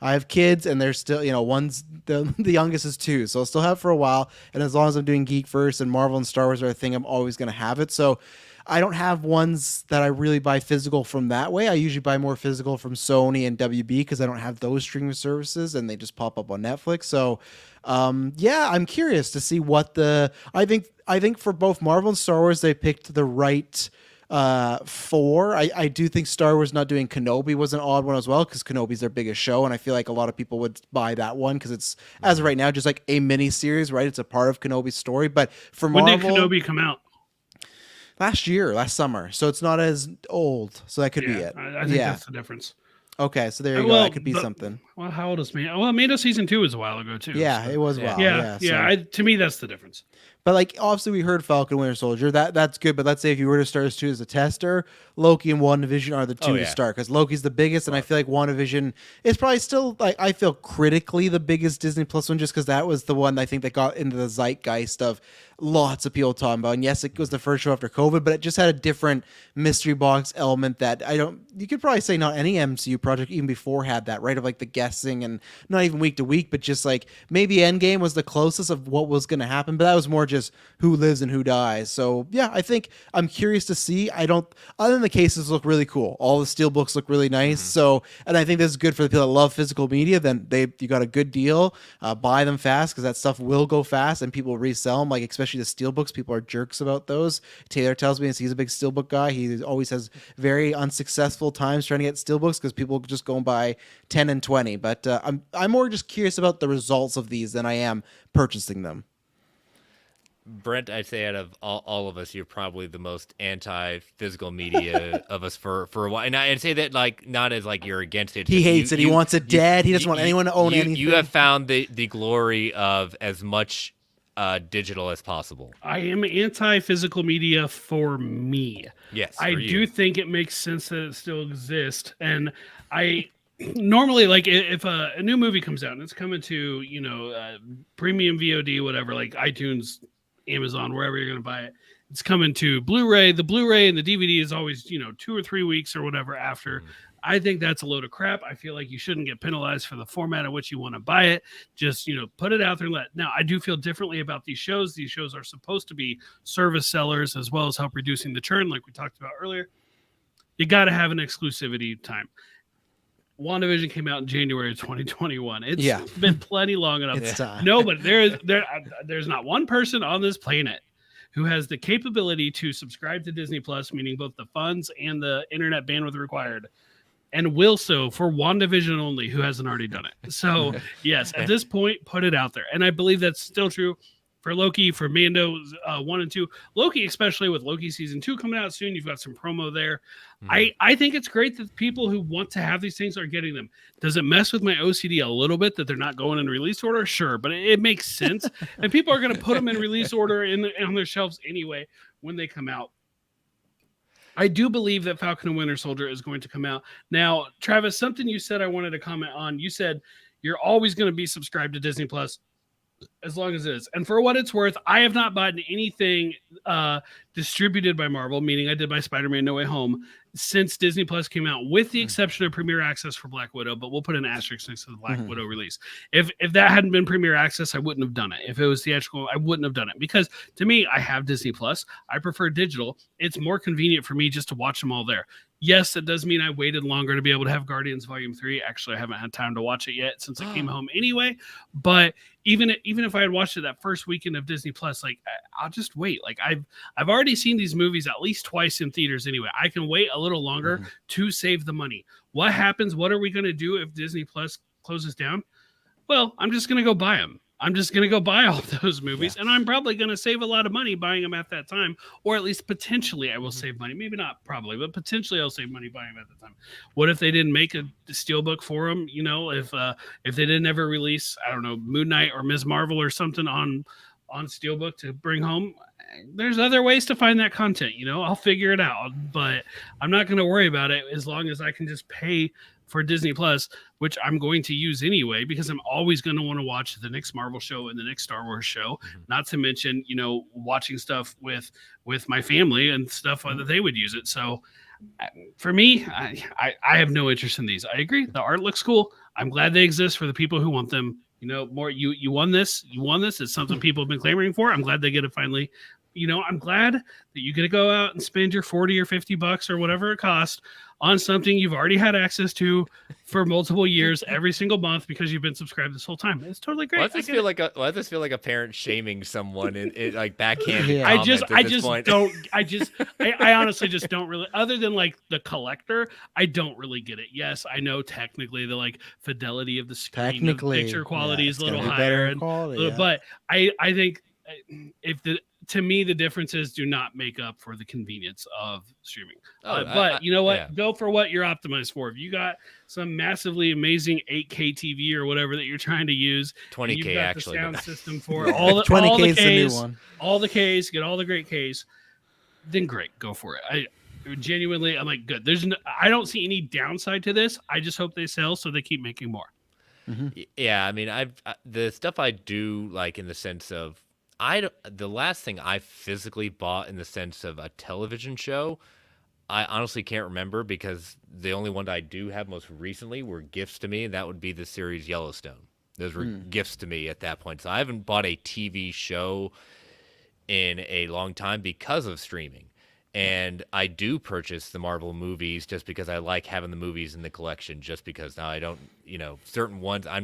I have kids, and they're still, one's the youngest is 2, so I'll still have it for a while. And as long as I'm doing Geek First and Marvel and Star Wars are a thing, I'm always going to have it. So I don't have ones that I really buy physical from that way. I usually buy more physical from Sony and WB because I don't have those streaming services, and they just pop up on Netflix. So, I'm curious to see what I think for both Marvel and Star Wars, they picked the right 4. I do think Star Wars not doing Kenobi was an odd one as well, because Kenobi's their biggest show, and I feel like a lot of people would buy that one because it's, as of right now, just like a mini series, right? It's a part of Kenobi's story. But for Marvel, when did Kenobi come out? last summer. So it's not as old. So that could be it. I think that's the difference. Okay, so there you go. That could be something. Well, how old is Mando? Well, Mando season 2 was a while ago too. Yeah, so. it was a while. Yeah. So. To me, that's the difference. But like obviously we heard Falcon Winter Soldier. That's good. But let's say if you were to start as two as a tester, Loki and WandaVision are the two to start because Loki's the biggest, and I feel like WandaVision is probably still like I feel critically the biggest Disney Plus one just because that was the one I think that got into the zeitgeist of lots of people talking about. And yes, it was the first show after COVID, but it just had a different mystery box element that you could probably say not any MCU project even before had that, right? Of like the guessing and not even week to week, but just like maybe Endgame was the closest of what was going to happen, but that was more just who lives and who dies. So yeah, I think I'm curious to see. Other than the cases look really cool. All the steel books look really nice. So, and I think this is good for the people that love physical media. Then you got a good deal. Buy them fast because that stuff will go fast and people resell them. Like especially the steel books, people are jerks about those. Taylor tells me he's a big steelbook guy. He always has very unsuccessful times trying to get steelbooks because people just go and buy 10 and 20. But I'm more just curious about the results of these than I am purchasing them. Brent, I'd say out of all of us, you're probably the most anti-physical media of us for a while. And I'd say that like not as like you're against it. He hates it. He wants it dead. He doesn't want anyone to own anything. You have found the glory of as much digital as possible. I am anti-physical media for me. Yes, I do think it makes sense that it still exists, and I normally like if a new movie comes out and it's coming to premium VOD, whatever, like iTunes, Amazon, wherever you're going to buy it. It's coming to Blu-ray. The Blu-ray and the DVD is always 2 or 3 weeks or whatever after. I think that's a load of crap. I feel like you shouldn't get penalized for the format in which you want to buy it. Just, put it out there and now I do feel differently about these shows. These shows are supposed to be service sellers as well as help reducing the churn like we talked about earlier. You got to have an exclusivity time. WandaVision came out in January of 2021. It's been plenty long enough. It's time. No, but there's not one person on this planet who has the capability to subscribe to Disney Plus, meaning both the funds and the internet bandwidth required, and will so for WandaVision only, who hasn't already done it. So, yes, at this point, put it out there. And I believe that's still true for Loki, for Mando 1 and 2. Loki, especially with Loki season 2 coming out soon. You've got some promo there. I think it's great that people who want to have these things are getting them. Does it mess with my OCD a little bit that they're not going in release order? Sure, but it makes sense. And people are going to put them in release order on their shelves anyway when they come out. I do believe that Falcon and Winter Soldier is going to come out. Now, Travis, something you said I wanted to comment on. You said you're always going to be subscribed to Disney Plus as long as it is. And for what it's worth, I have not bought anything distributed by Marvel, meaning I did buy Spider-Man No Way Home, since Disney Plus came out, with the exception of Premier Access for Black Widow, but we'll put an asterisk next to the Black Widow release. If that hadn't been Premier Access, I wouldn't have done it. If it was theatrical, I wouldn't have done it. Because to me, I have Disney Plus. I prefer digital. It's more convenient for me just to watch them all there. Yes, that does mean I waited longer to be able to have Guardians Volume 3. Actually, I haven't had time to watch it yet since I came home anyway. But even if I had watched it that first weekend of Disney Plus, like I'll just wait. Like I've already seen these movies at least twice in theaters anyway. I can wait a little longer to save the money. What happens? What are we going to do if Disney Plus closes down? Well, I'm just going to go buy them. I'm just going to go buy all those movies, and I'm probably going to save a lot of money buying them at that time, or at least potentially I will save money. Maybe not probably, but potentially I'll save money buying them at the time. What if they didn't make a steelbook for them? If they didn't ever release, I don't know, Moon Knight or Ms. Marvel or something on steelbook to bring home? There's other ways to find that content. I'll figure it out, but I'm not going to worry about it as long as I can just pay for Disney Plus, which I'm going to use anyway, because I'm always going to want to watch the next Marvel show and the next Star Wars show, not to mention, watching stuff with my family and stuff that they would use it. So for me, I have no interest in these. I agree. The art looks cool. I'm glad they exist for the people who want them. More you won this. It's something people have been clamoring for. I'm glad they get it finally. I'm glad that you get to go out and spend your $40 or $50 or whatever it costs on something you've already had access to for multiple years every single month because you've been subscribed this whole time. It's totally great. Why does this feel like a parent shaming someone in like backhanded I honestly just don't really, other than like the collector, I don't really get it. Yes, I know technically the like fidelity of the screen, the picture quality is a little higher, but I think if to me, the differences do not make up for the convenience of streaming. Oh, But you know what? yeah. Go for what you're optimized for. If you got some massively amazing 8K TV or whatever that you're trying to use, and 20K you've got actually, the sound but- system for all the 20K is the new Ks, one. all the Ks, get all the great Ks, then great, go for it. I genuinely, I'm like, good. I don't see any downside to this. I just hope they sell so they keep making more. Yeah, I mean, the stuff I do like in the sense of the last thing I physically bought in the sense of a television show, I honestly can't remember because the only one that I do have most recently were gifts to me, and that would be the series Yellowstone. Those were gifts to me at that point. So I haven't bought a TV show in a long time because of streaming. And I do purchase the Marvel movies just because I like having the movies in the collection, just because now I don't, certain ones, I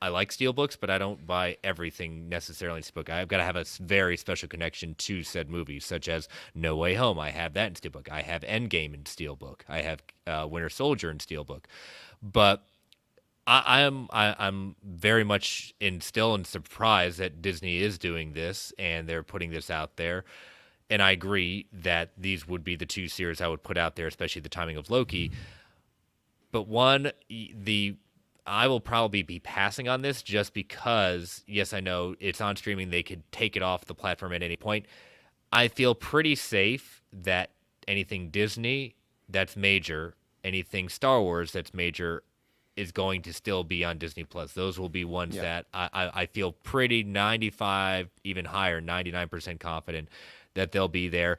like steelbooks, but I don't buy everything necessarily in steelbook. I've got to have a very special connection to said movies, such as No Way Home. I have that in steelbook. I have Endgame in steelbook. I have Winter Soldier in steelbook. But I'm very much still in surprise that Disney is doing this and they're putting this out there. And I agree that these would be the two series I would put out there, especially the timing of Loki. But I will probably be passing on this just because, yes, I know it's on streaming. They could take it off the platform at any point. I feel pretty safe that anything Disney that's major, anything Star Wars that's major, is going to still be on Disney Plus. Those will be ones that I feel pretty 95, even higher, 99% confident that they'll be there.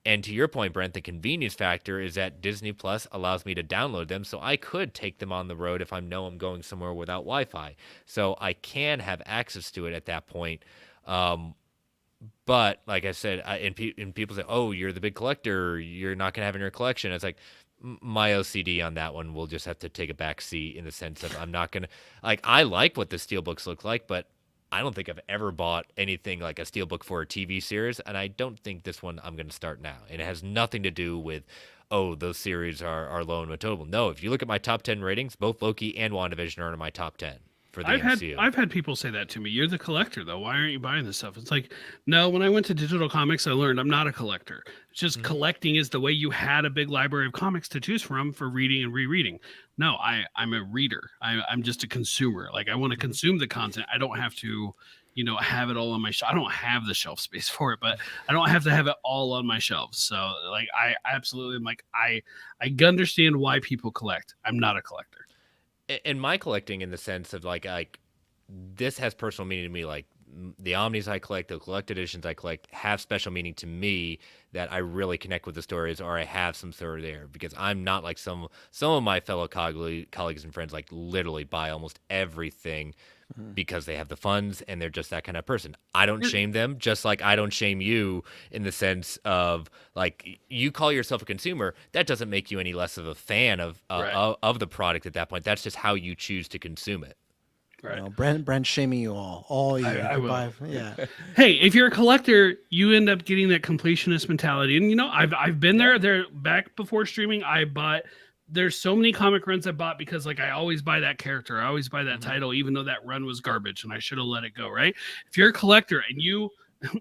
And to your point, Brent, the convenience factor is that Disney Plus allows me to download them, so I could take them on the road if I know I'm going somewhere without Wi-Fi. So I can have access to it at that point. But like I said, and people say, "Oh, you're the big collector. You're not going to have it in your collection." It's like my OCD on that one will just have to take a back seat in the sense of I'm not going to I like what the steelbooks look like, but I don't think I've ever bought anything like a steelbook for a TV series, and I don't think this one I'm going to start now. And it has nothing to do with, those series are low and notable. No, if you look at my top 10 ratings, both Loki and WandaVision are in my top 10 for the MCU. I've had people say that to me. You're the collector, though. Why aren't you buying this stuff? It's like, no, when I went to digital comics, I learned I'm not a collector. It's just collecting is the way you had a big library of comics to choose from for reading and rereading. No, I'm a reader. I'm just a consumer. Like, I want to consume the content. I don't have to, have it all on my shelf. I don't have the shelf space for it, but I don't have to have it all on my shelves. So, like, I absolutely am like, I understand why people collect. I'm not a collector. And my collecting in the sense of like this has personal meaning to me. Like the omnis I collect, the collected editions I collect have special meaning to me that I really connect with the stories, or I have some sort of there, because I'm not like some of my fellow colleagues and friends, like literally buy almost everything because they have the funds and they're just that kind of person. I don't shame them, just like I don't shame you in the sense of like you call yourself a consumer. That doesn't make you any less of a fan of the product at that point. That's just how you choose to consume it. Right. Brent shaming you all you. I will. Yeah. Hey, if you're a collector, you end up getting that completionist mentality. And I've been there. There back before streaming, there's so many comic runs I bought because like I always buy that character. I always buy that title, even though that run was garbage and I should have let it go, right? If you're a collector and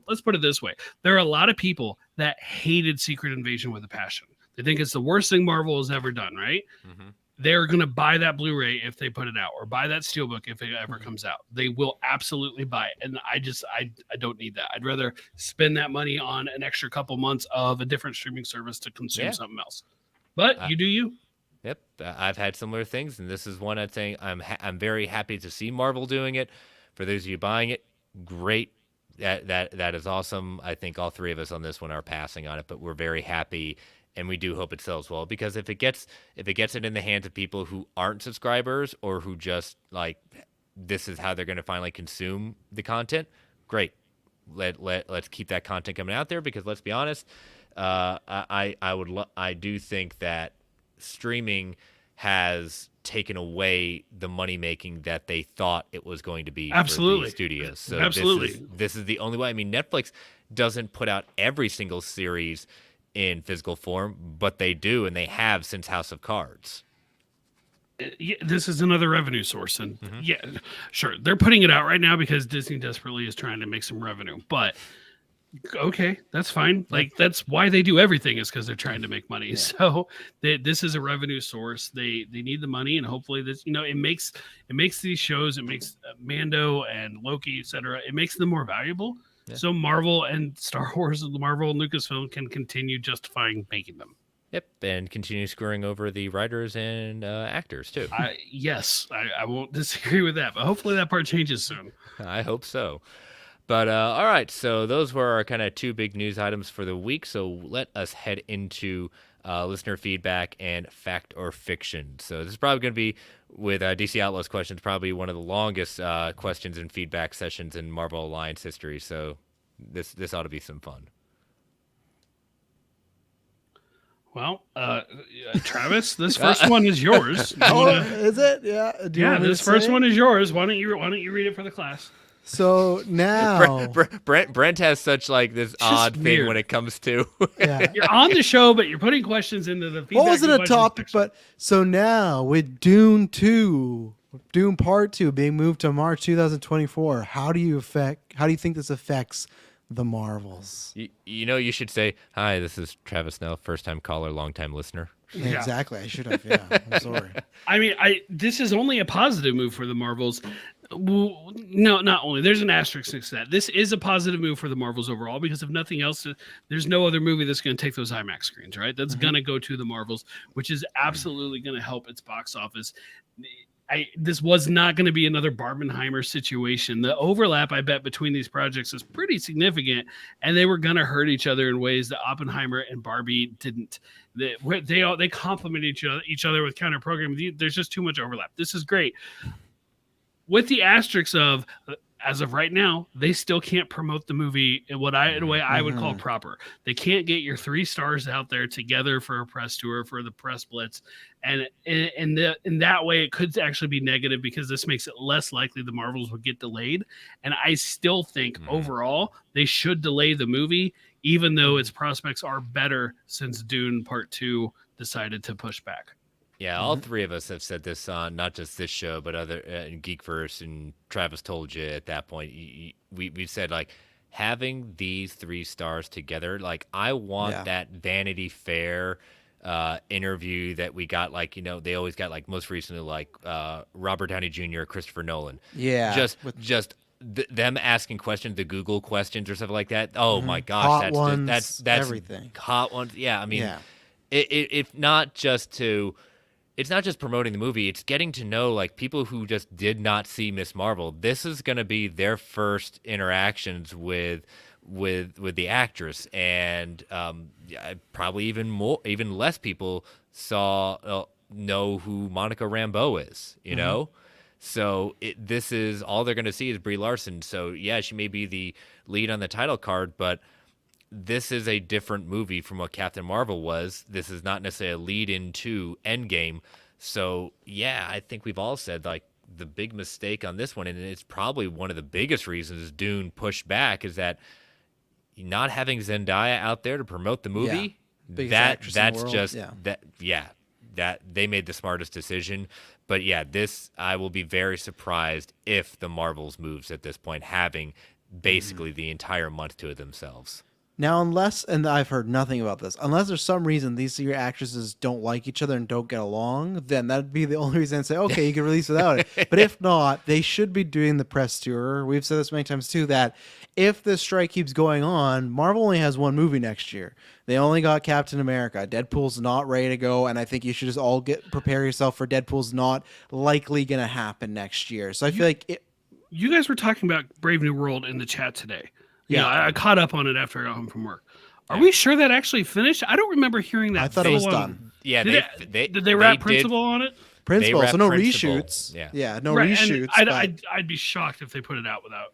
let's put it this way. There are a lot of people that hated Secret Invasion with a passion. They think it's the worst thing Marvel has ever done, right? Mm-hmm. They're going to buy that Blu-ray if they put it out, or buy that Steelbook if it ever comes out. They will absolutely buy it. And I don't need that. I'd rather spend that money on an extra couple months of a different streaming service to consume something else. But you do you. Yep, I've had similar things, and this is one I'd say I'm very happy to see Marvel doing it. For those of you buying it, great. That is awesome. I think all three of us on this one are passing on it, but we're very happy. And we do hope it sells well, because if it gets it in the hands of people who aren't subscribers or who just like this is how they're going to finally consume the content, great. Let's keep that content coming out there, because let's be honest, I do think that streaming has taken away the money making that they thought it was going to be for the studios. So absolutely, this is the only way. I mean, Netflix doesn't put out every single series in physical form, but they do, and they have since House of Cards. Yeah, this is another revenue source, and yeah, sure, they're putting it out right now because Disney desperately is trying to make some revenue. But Okay, that's fine. Like that's why they do everything is because they're trying to make money. So this is a revenue source. They need the money, and hopefully this it makes these shows, it makes Mando and Loki, etc. It makes them more valuable. Yeah. So Marvel and Star Wars and Marvel and Lucasfilm can continue justifying making them. Yep, and continue screwing over the writers and actors too. Yes, I won't disagree with that, but hopefully that part changes soon. I hope so. But all right, so those were our kind of two big news items for the week. So let us head into listener feedback and fact or fiction. So this is probably going to be, with DC Outlaws questions, probably one of the longest questions and feedback sessions in Marvel Alliance history. So this ought to be some fun. Well, Travis, this first one is yours. Is it? Yeah. Do you want me This to first say one it? is yours. Why don't you read it for the class? So now, Brent has such like this odd thing weird. when it comes to. yeah. You're on the show, but you're putting questions into the feedback. What was it and a questions topic? section. But so now with Dune 2, Dune Part 2 being moved to March 2024, how do you think this affects the Marvels? You should say, "Hi, this is Travis Snell, first time caller, long time listener." Yeah. Exactly. I should have. Yeah. I'm sorry. I mean, this is only a positive move for the Marvels. Well, no, not only. There's an asterisk next to that. This is a positive move for the Marvels overall because if nothing else, there's no other movie that's going to take those IMAX screens, right? That's going to go to the Marvels, which is absolutely going to help its box office. This was not going to be another Barbenheimer situation. The overlap, I bet, between these projects is pretty significant, and they were going to hurt each other in ways that Oppenheimer and Barbie didn't. They complement each other with counter programming. There's just too much overlap. This is great. With the asterisks of, as of right now, they still can't promote the movie in a way I would call proper. They can't get your 3 stars out there together for a press tour, for the press blitz. And in that way, it could actually be negative because this makes it less likely the Marvels will get delayed. And I still think overall, they should delay the movie, even though its prospects are better since Dune Part 2 decided to push back. Yeah, all three of us have said this on not just this show, but other Geekverse, and Travis told you at that point. We said like having these 3 stars together. Like I want that Vanity Fair interview that we got. Like they always got like most recently like Robert Downey Jr., Christopher Nolan. Yeah. Just them asking questions, the Google questions or something like that. Oh my gosh, that's everything. Hot ones. Yeah, I mean, it's not just promoting the movie. It's getting to know like people who just did not see Miss Marvel. This is going to be their first interactions with the actress, and probably even less people know who Monica Rambeau is. You know, so this is all they're going to see is Brie Larson. So yeah, she may be the lead on the title card, but this is a different movie from what Captain Marvel was. This is not necessarily a lead into Endgame. So, yeah, I think we've all said, like, the big mistake on this one, and it's probably one of the biggest reasons Dune pushed back, is that not having Zendaya out there to promote the movie, Biggest actress in the that's world. just, that they made the smartest decision. But, yeah, I will be very surprised if the Marvels moves at this point, having basically the entire month to themselves. Now, and I've heard nothing about this, unless there's some reason these 3 actresses don't like each other and don't get along, then that'd be the only reason I'd say, okay, you can release without it. But if not, they should be doing the press tour. We've said this many times too, that if this strike keeps going on, Marvel only has 1 movie next year. They only got Captain America. Deadpool's not ready to go, and I think you should just all prepare yourself for Deadpool's not likely going to happen next year. So I feel like you guys were talking about Brave New World in the chat today. Yeah. I caught up on it after I got home from work. Are we sure that actually finished? I don't remember hearing that. I thought it was done. Yeah, did they wrap Principal on it? Principal, so no Principal. reshoots. No Right, reshoots. and but I'd be shocked if they put it out without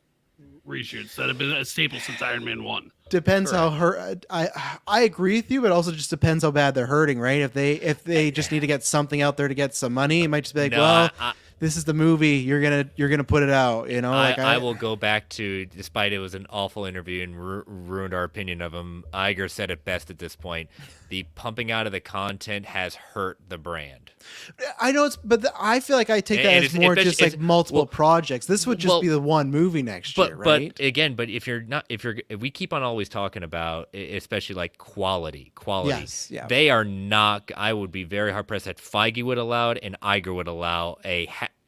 reshoots. That have been a staple since Iron Man 1. Depends how hurt. I agree with you, but also just depends how bad they're hurting, right? If they just need to get something out there to get some money, it might just be like, this is the movie, you're gonna put it out. I will go back to, despite it was an awful interview and ruined our opinion of him, Iger said it best at this point. The pumping out of the content has hurt the brand. I know I feel like I take that as more just like multiple projects. This would just be the one movie next year, right? But again, if we keep on always talking about, especially like quality, yes, yeah. They are not. I would be very hard pressed that Feige would allow it and Iger would allow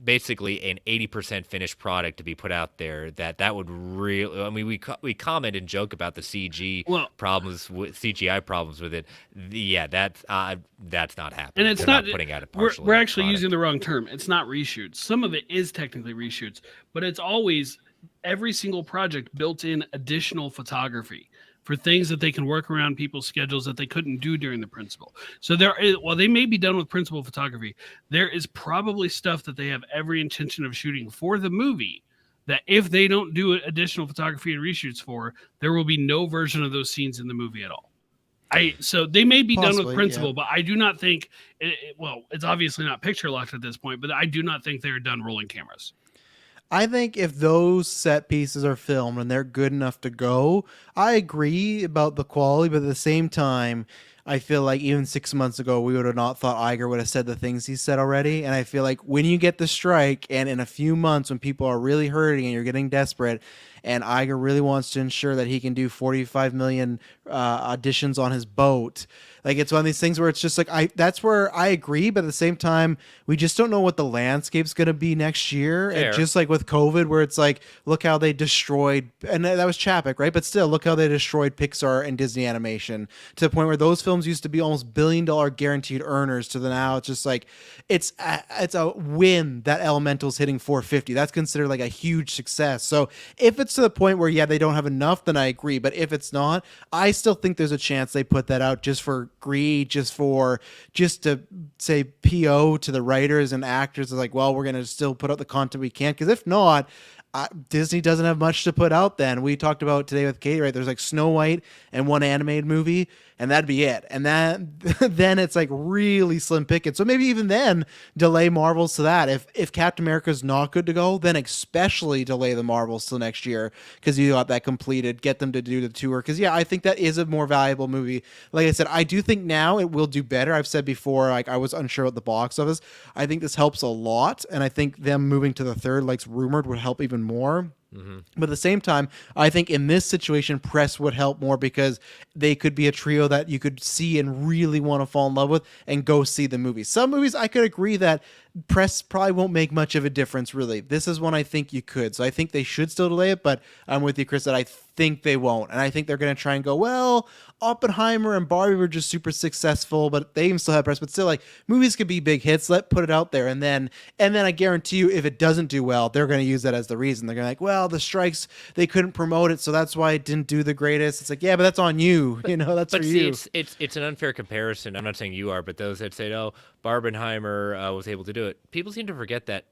basically an 80% finished product to be put out there. That would really. I mean, we comment and joke about the CGI problems with it. That's not happening. And it's They're not putting out a partial. We're actually using the wrong term. It's not reshoots. Some of it is technically reshoots, but it's always every single project built in additional photography for things that they can work around people's schedules that they couldn't do during the principal. So while they may be done with principal photography, there is probably stuff that they have every intention of shooting for the movie that if they don't do additional photography and reshoots for, there will be no version of those scenes in the movie at all. So they may be done with principal, but I do not think it's obviously not picture locked at this point, but I do not think they're done rolling cameras. I think if those set pieces are filmed and they're good enough to go, I agree about the quality, but at the same time, I feel like even 6 months ago, we would have not thought Iger would have said the things he said already. And I feel like when you get the strike and in a few months when people are really hurting and you're getting desperate and Iger really wants to ensure that he can do 45 million auditions on his boat, like it's one of these things where it's just like, that's where I agree. But at the same time, we just don't know what the landscape's going to be next year. And just like with COVID, where it's like, look how they destroyed, and that was Chapek, right? But still, look how they destroyed Pixar and Disney animation to the point where those films used to be almost $1 billion guaranteed earners to the now it's just like, it's a win that Elemental's hitting 450. That's considered like a huge success. So if it's to the point where, they don't have enough, then I agree. But if it's not, I still think there's a chance they put that out just for greed, just to say PO to the writers and actors. Is like, well, we're going to still put out the content we can. Because if not, Disney doesn't have much to put out then. We talked about today with Katie, right? There's like Snow White and one animated movie, and that'd be it. And then it's like really slim pickings. So maybe even then delay Marvels to that. If Captain America's not good to go, then especially delay the Marvels till next year because you got that completed. Get them to do the tour. Because I think that is a more valuable movie. Like I said, I do think now it will do better. I've said before, like I was unsure about the box office. I think this helps a lot, and I think them moving to the third, like rumored, would help even more. Mm-hmm. But at the same time, I think in this situation, press would help more because they could be a trio that you could see and really want to fall in love with and go see the movie. Some movies I could agree that press probably won't make much of a difference, really. This is one I think you could. So I think they should still delay it, but I'm with you, Chris, that I think they won't. And I think they're going to try and go, well, Oppenheimer and Barbie were just super successful, but they even still have press. But still, like, movies could be big hits. Put it out there. And then I guarantee you, if it doesn't do well, they're going to use that as the reason. They're going to like, well, the strikes, they couldn't promote it, so that's why it didn't do the greatest. It's like, yeah, but that's on you. That's for you. It's an unfair comparison. I'm not saying you are, but those that say, oh, Barbenheimer was able to do it. People seem to forget that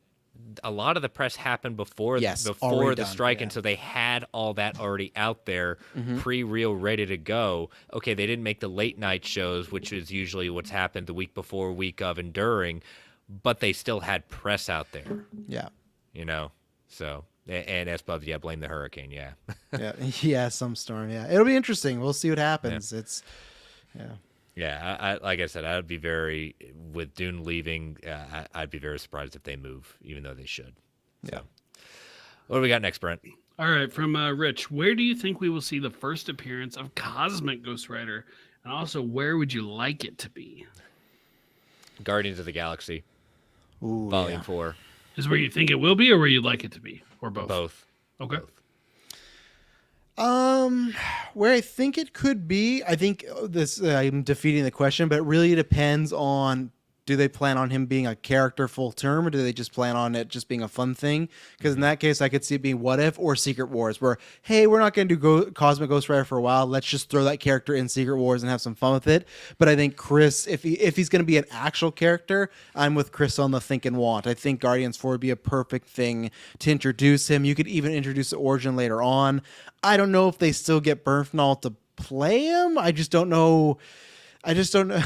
a lot of the press happened before the strike, and so they had all that already out there, pre-reel, ready to go. Okay, they didn't make the late night shows, which is usually what's happened the week before, week of, and during, but they still had press out there. Yeah. So, and as Bubs, blame the hurricane, yeah, some storm, It'll be interesting. We'll see what happens. Yeah, like I said, I'd be with Dune leaving, I'd be very surprised if they move, even though they should. So, what do we got next, Brent? All right, from Rich, where do you think we will see the first appearance of Cosmic Ghost Rider? And also, where would you like it to be? Guardians of the Galaxy, Volume 4. Is where you think it will be, or where you'd like it to be, or both? Both. Okay. Both. Where I think it could be, I think this, I'm defeating the question, but it really depends on, do they plan on him being a character full term, or do they just plan on it just being a fun thing? Because in that case, I could see it being What If or Secret Wars, where, hey, we're not going to do Cosmic Ghost Rider for a while. Let's just throw that character in Secret Wars and have some fun with it. But I think Chris, if he's going to be an actual character, I'm with Chris on the think and want. I think Guardians 4 would be a perfect thing to introduce him. You could even introduce the origin later on. I don't know if they still get Bernthal to play him. I just don't know. I just don't know.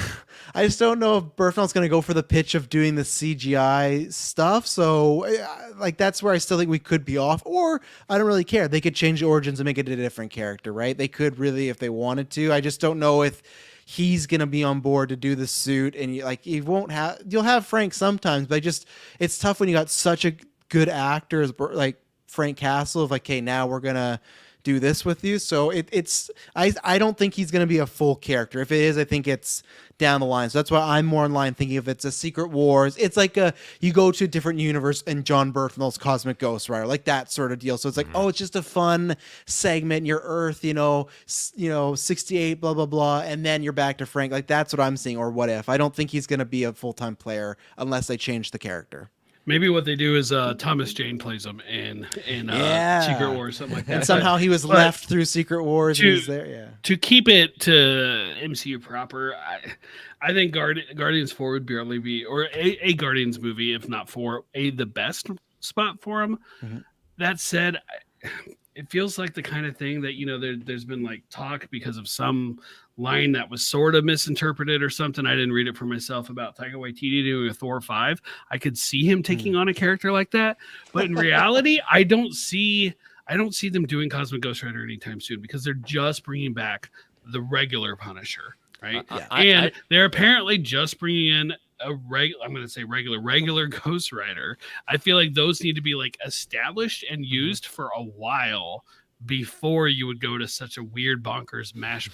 I just don't know if Burfnell's going to go for the pitch of doing the CGI stuff. So, like, that's where I still think we could be off. Or I don't really care. They could change the origins and make it a different character, right? They could really, if they wanted to. I just don't know if he's going to be on board to do the suit. And you'll have Frank sometimes, but it's tough when you got such a good actor as like Frank Castle. Of like, okay, now we're gonna do this with you. So I don't think he's going to be a full character. If it is, I think it's down the line. So that's why I'm more in line thinking if it's a Secret Wars. It's like you go to a different universe and John Bernthal's Cosmic Ghost Rider, like that sort of deal. So it's like, oh, it's just a fun segment. Your Earth, 68, blah, blah, blah. And then you're back to Frank. Like that's what I'm seeing. Or what if? I don't think he's going to be a full-time player unless they change the character. Maybe what they do is Thomas Jane plays him in Secret Wars, something like that. And somehow he was left through Secret Wars and he's there. Yeah. To keep it to MCU proper, I think Guardians 4 would barely be, or a Guardians movie, if not the best spot for him. Mm-hmm. That said, it feels like the kind of thing that, there's been like talk because of some line that was sort of misinterpreted or something. I didn't read it for myself about Taika Waititi doing a Thor 5. I could see him taking on a character like that, but in reality, I don't see them doing Cosmic Ghost Rider anytime soon because they're just bringing back the regular Punisher, right? They're apparently just bringing in regular Ghost Rider. I feel like those need to be like established and used for a while before you would go to such a weird bonkers mashup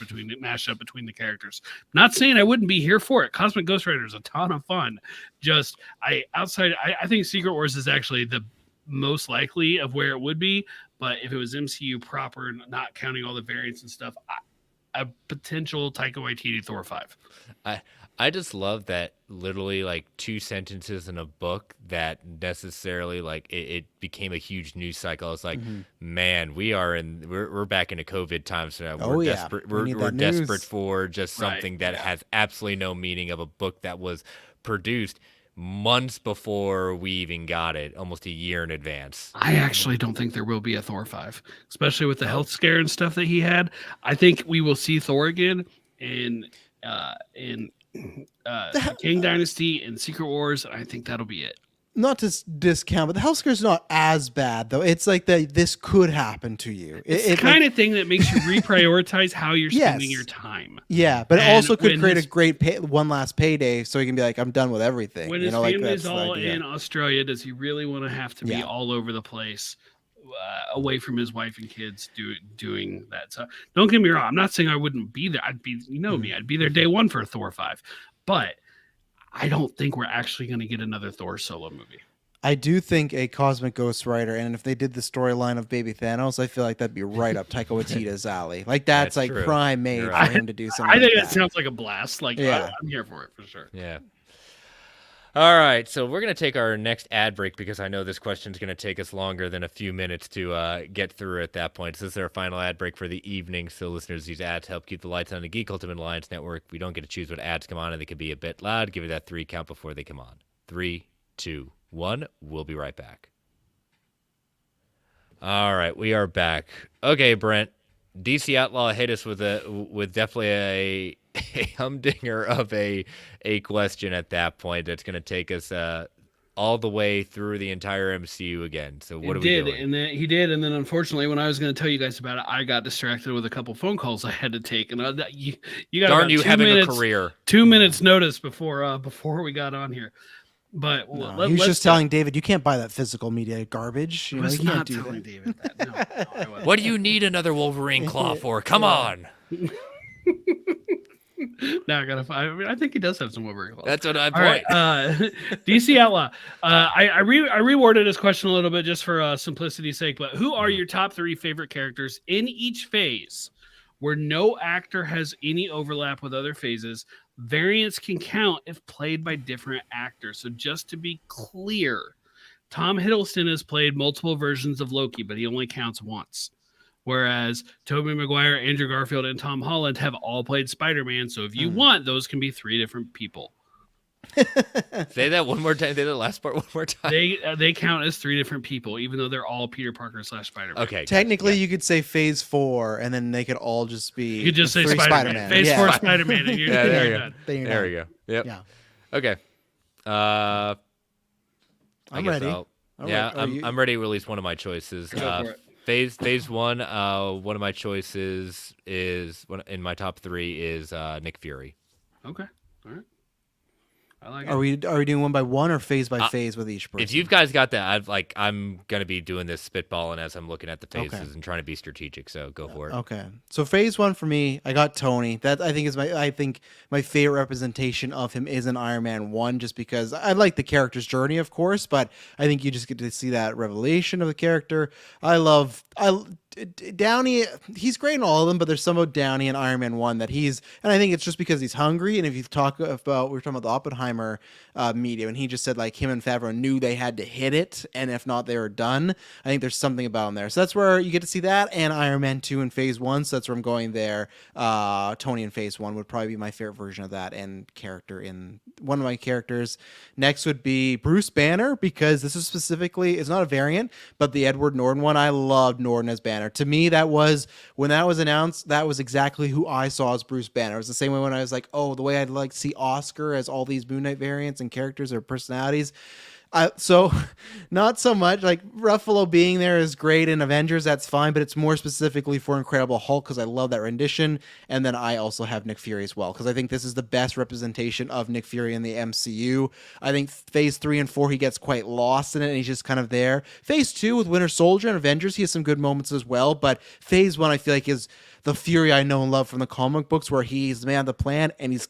between the characters. Not saying I wouldn't be here for it. Cosmic Ghost Rider is a ton of fun. I think Secret Wars is actually the most likely of where it would be, but if it was MCU proper, not counting all the variants and stuff, a potential Taika Waititi Thor 5. I just love that literally like 2 sentences in a book that necessarily like it became a huge news cycle. It's like, man, we're back into COVID times now. We're desperate. We're desperate for just something that has absolutely no meaning of a book that was produced months before we even got it, almost a year in advance. I actually don't think there will be a Thor 5, especially with the health scare and stuff that he had. I think we will see Thor again in King Dynasty and Secret Wars. I think that'll be it. Not to discount, but the health scare's not as bad though. It's like this could happen to you. It's the kind of thing that makes you reprioritize how you're spending your time. Yeah, but it also could create a great one last payday, so he can be like, I'm done with everything. When his family's all in Australia, does he really want to have to be all over the place? Away from his wife and kids doing that. So don't get me wrong. I'm not saying I wouldn't be there. I'd be there day one for a Thor 5, but I don't think we're actually going to get another Thor solo movie. I do think a Cosmic Ghost Rider, and if they did the storyline of Baby Thanos, I feel like that'd be right up Taika Waititi's alley. Like that's like true. Prime made for him to do something. I think that sounds like a blast. Like I'm here for it for sure. Yeah. All right, so we're going to take our next ad break because I know this question is going to take us longer than a few minutes to get through at that point. So this is our final ad break for the evening. So listeners, these ads help keep the lights on the Geek Ultimate Alliance Network. We don't get to choose what ads come on, and they can be a bit loud. Give it that 3 count before they come on. 3, 2, 1. We'll be right back. All right, we are back. Okay, Brent. DC Outlaw hit us with definitely a humdinger of a question at that point that's going to take us all the way through the entire MCU again. So what are we doing? And then he did, and then unfortunately, when I was going to tell you guys about it, I got distracted with a couple phone calls I had to take, and you got darn you having minutes, a career. 2 minutes notice before we got on here. But he was just telling David, you can't buy that physical media garbage. I was not telling David that. No, what do you need another Wolverine claw for? Come on. Now I gotta find. I think he does have some Wolverine claws. That's what I'm right, DC Outlaw. I reworded his question a little bit just for simplicity's sake. But who are your top 3 favorite characters in each phase, where no actor has any overlap with other phases? Variants can count if played by different actors. So just to be clear, Tom Hiddleston has played multiple versions of Loki, but he only counts once. Whereas Tobey Maguire, Andrew Garfield, and Tom Holland have all played Spider-Man. So if you want, those can be 3 different people. Say that one more time. Say the last part one more time. They count as 3 different people, even though they're all Peter Parker / Spider-Man. Okay. Technically, gotcha. you could say Phase 4, and then they could all just be. You could just say three Spider-Man. Phase 4 Spider-Man. And you're, Yeah, there you're you go. done. Then you're There done. we go. Yep. Yeah. Okay. I I'm guess ready. I'll- All yeah, right. Are you- I'm ready to release one of my choices. Go for it. Phase 1. One of my choices is in my top 3 is Nick Fury. Okay. All right. I like Are it. we doing one by one or phase by phase with each person? If you guys got that, I'm gonna be doing this spitballing as I'm looking at the phases Okay. and trying to be strategic. So go for it. Okay. So phase 1 for me, I got Tony. That I think my favorite representation of him is in Iron Man 1, just because I like the character's journey, of course, but I think you just get to see that revelation of the character. Downey, he's great in all of them, but there's some about Downey in Iron Man 1 that and I think it's just because he's hungry. And if you talk about, we were talking about the Oppenheimer media, and he just said like him and Favreau knew they had to hit it, and if not, they were done. I think there's something about him there. So that's where you get to see that, and Iron Man 2 in phase 1. So that's where I'm going there. Tony in phase 1 would probably be my favorite version of that, and character in one of my characters. Next would be Bruce Banner, because this is specifically, it's not a variant, but the Edward Norton one. I loved Norton as Banner. To me, that was, when that was announced, that was exactly who I saw as Bruce Banner. It was the same way when I was like, oh, the way I'd like to see Oscar as all these Moon Knight variants and characters or personalities. So not so much like Ruffalo being there is great in Avengers, that's fine, but it's more specifically for Incredible Hulk because I love that rendition. And then I also have Nick Fury as well, because I think this is the best representation of Nick Fury in the MCU. I think phase 3 and 4 he gets quite lost in it and he's just kind of there. Phase 2 with Winter Soldier and Avengers, he has some good moments as well, but phase 1 I feel like is the Fury I know and love from the comic books, where he's the man of the plan and he's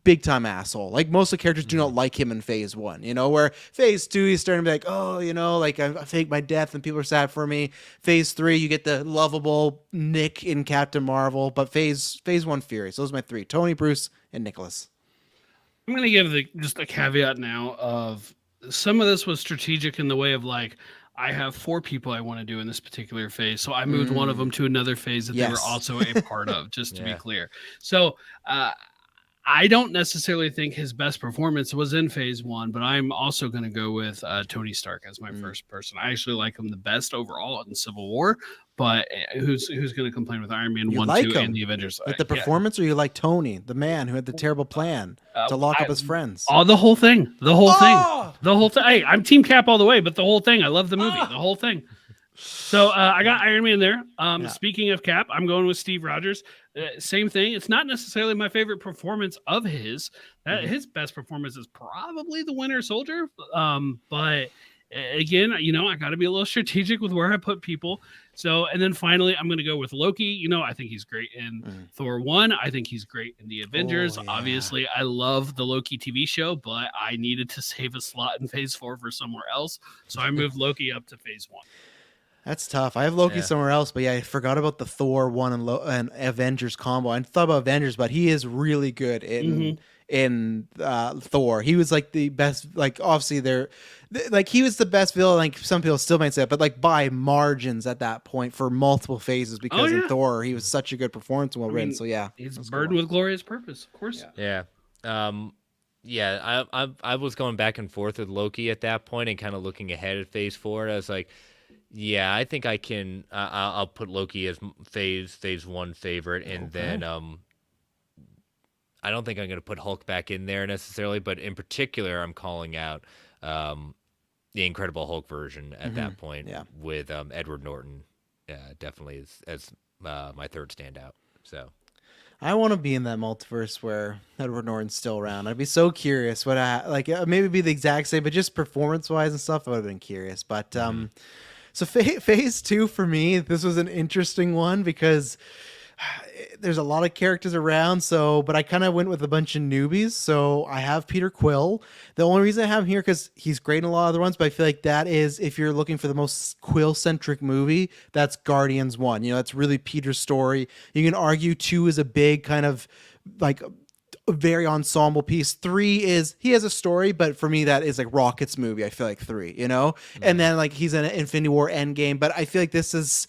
big time asshole. Like most of the characters do not like him in phase 1, where phase 2 he's starting to be like, oh, like I faked my death and people are sad for me. Phase 3 you get the lovable Nick in Captain Marvel, but phase 1 Fury. So those are my 3: Tony, Bruce, and Nicholas. I'm going to give just a caveat now of some of this was strategic in the way of like, I have 4 people I want to do in this particular phase. So I moved one of them to another phase that they were Yes. also a part of, just to be Yeah. clear. So, I don't necessarily think his best performance was in phase 1, but I'm also going to go with Tony Stark as my first person. I actually like him the best overall in Civil War, but who's going to complain with Iron Man You 1, like 2, him? and the Avengers? Like the Yeah. performance, or you like Tony, the man who had the terrible plan to lock up his friends? Oh, the whole thing. The whole Oh! thing. The whole thing. Hey, I'm Team Cap all the way, but the whole thing. I love the movie. The whole thing. So I got Iron Man there. Speaking of Cap, I'm going with Steve Rogers. Same thing. It's not necessarily my favorite performance of his. His best performance is probably the Winter Soldier. But again, I got to be a little strategic with where I put people. So, and then finally, I'm going to go with Loki. I think he's great in Thor 1. I think he's great in the Avengers. Oh, yeah. Obviously, I love the Loki TV show, but I needed to save a slot in phase 4 for somewhere else. So I moved Loki up to phase 1. That's tough. I have Loki Yeah. somewhere else, but yeah, I forgot about the Thor 1 and Avengers combo. I thought about Avengers, but he is really good in Thor. He was like the best. Like obviously he was the best villain. Like some people still might say it, but like by margins at that point for multiple phases, because in yeah. Thor he was such a good performance and well written. So yeah, He's that's a good burdened one. with glorious purpose, of course. Yeah. I was going back and forth with Loki at that point and kind of looking ahead at phase 4. I was like, yeah, I think I can. I'll put Loki as phase 1 favorite, and then I don't think I'm going to put Hulk back in there necessarily, but in particular, I'm calling out the Incredible Hulk version at that point with Edward Norton. Definitely as my third standout. So. I want to be in that multiverse where Edward Norton's still around. I'd be so curious what maybe be the exact same, but just performance wise and stuff, I would have been curious. But so phase 2 for me, this was an interesting one because there's a lot of characters around. But I kind of went with a bunch of newbies. So I have Peter Quill. The only reason I have him here because he's great in a lot of other ones, but I feel like that is, if you're looking for the most Quill centric movie, that's Guardians 1. That's really Peter's story. You can argue 2 is a big kind of like a very ensemble piece. 3 is, he has a story, but for me that is like Rocket's movie. I feel like 3, and then like he's in Infinity War Endgame, but I feel like this is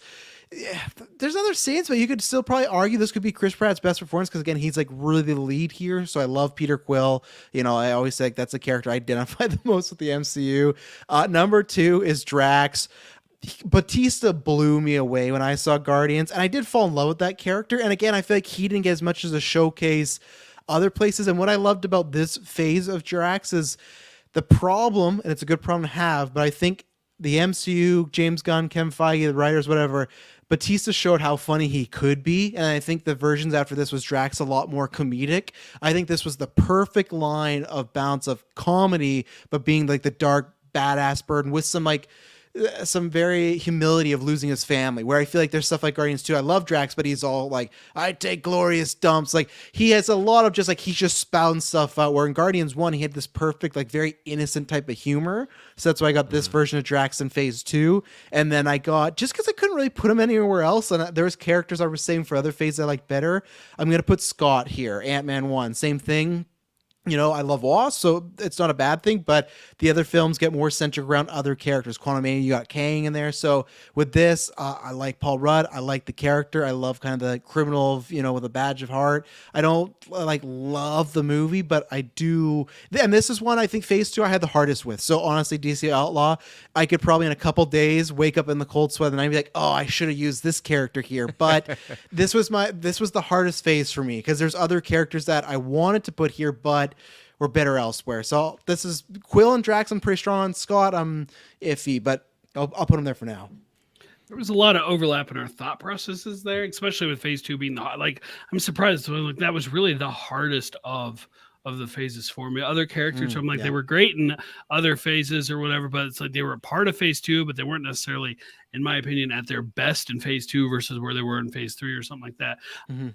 Yeah, there's other scenes, but you could still probably argue this could be Chris Pratt's best performance because again, he's like really the lead here. So I love Peter Quill. You know, I always say like, that's the character I identify the most with the MCU. Number 2 is Drax. Batista blew me away when I saw Guardians, and I did fall in love with that character. And again, I feel like he didn't get as much as a showcase other places. And what I loved about this phase of Drax is the problem, and it's a good problem to have, but I think the MCU, James Gunn, Kevin Feige, the writers, whatever, Batista showed how funny he could be, and I think the versions after this was Drax a lot more comedic. I think this was the perfect line of balance of comedy, but being like the dark badass burden with some like some very humility of losing his family, where I feel like there's stuff like Guardians 2. I love Drax, but he's all like, I take glorious dumps. Like he has a lot of just like, he's just spouting stuff out, where in Guardians 1, he had this perfect, like very innocent type of humor. So that's why I got this version of Drax in phase 2. And then I got, just because I couldn't really put him anywhere else, and there was characters I was saying for other phases I liked better, I'm going to put Scott here, Ant-Man 1. Same thing. You know, I love Wasp, so it's not a bad thing, but the other films get more centered around other characters. Quantumania, you got Kang in there. So with this, I like Paul Rudd. I like the character. I love kind of the criminal, of, you know, with a badge of heart. I don't like love the movie, but I do. And this is one I think phase 2 I had the hardest with. So honestly, DC Outlaw, I could probably in a couple days wake up in the cold sweat and I'd be like, oh, I should have used this character here. But this was the hardest phase for me because there's other characters that I wanted to put here, but were better elsewhere. So this is Quill and Drax. I'm pretty strong on. Scott, I'm iffy, but I'll put him there for now. There was a lot of overlap in our thought processes there, especially with phase 2 being like, I'm surprised. Like that was really the hardest of the phases for me. Other characters, I'm like, they were great in other phases or whatever, but it's like they were a part of phase 2, but they weren't necessarily, in my opinion, at their best in phase 2 versus where they were in phase 3 or something like that. Mm-hmm.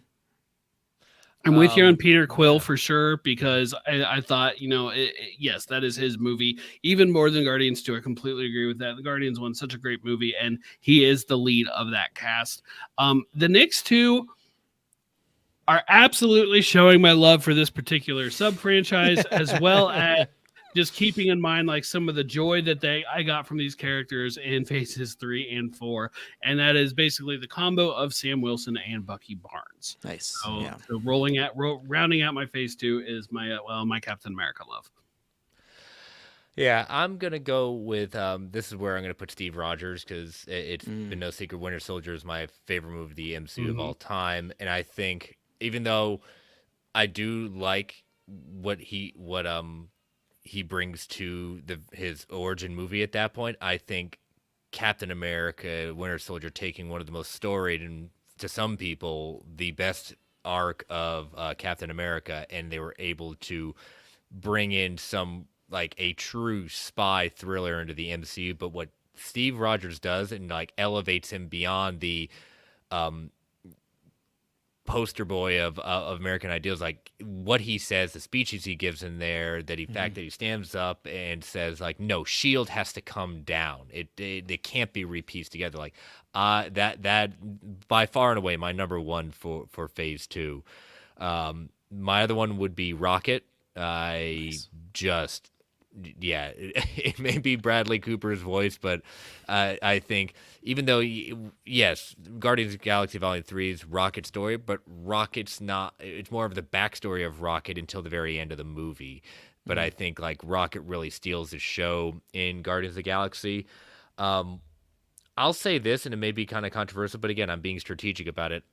I'm with you on Peter Quill for sure, because I thought, you know, yes, that is his movie, even more than Guardians 2. I completely agree with that. The Guardians 1, such a great movie, and he is the lead of that cast. The next two are absolutely showing my love for this particular sub-franchise, as well as just keeping in mind like some of the joy that I got from these characters in phases 3 and 4, and that is basically the combo of Sam Wilson and Bucky Barnes. Nice. So rounding out my phase 2 is my Captain America love. Yeah, I'm gonna go with this is where I'm gonna put Steve Rogers, because it's been no secret Winter Soldier is my favorite movie of the MCU of all time, and I think even though I do like what he brings to his origin movie at that point, I think Captain America, Winter Soldier, taking one of the most storied and to some people the best arc of Captain America, and they were able to bring in some like a true spy thriller into the MCU. But what Steve Rogers does and like elevates him beyond the poster boy of American Ideals, like what he says, the speeches he gives in there, that fact that he stands up and says like, no, SHIELD has to come down. It can't be repieced together. Like that by far and away my number one for phase 2. My other one would be Rocket. It may be Bradley Cooper's voice, but I think even though, yes, Guardians of the Galaxy Volume 3 is Rocket's story, but Rocket's not, it's more of the backstory of Rocket until the very end of the movie. But I think like Rocket really steals the show in Guardians of the Galaxy. I'll say this, and it may be kind of controversial, but again, I'm being strategic about it.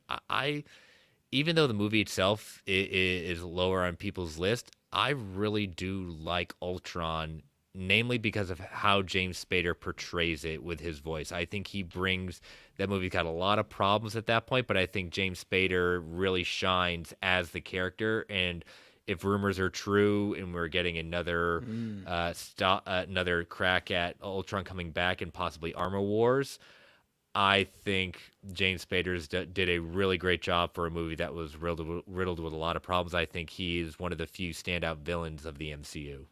Even though the movie itself is lower on people's list, I really do like Ultron, namely because of how James Spader portrays it with his voice. I think he brings, that movie got a lot of problems at that point, but I think James Spader really shines as the character. And if rumors are true and we're getting another another crack at Ultron coming back and possibly Armor Wars, I think James Spader did a really great job for a movie that was riddled with a lot of problems. I think he is one of the few standout villains of the MCU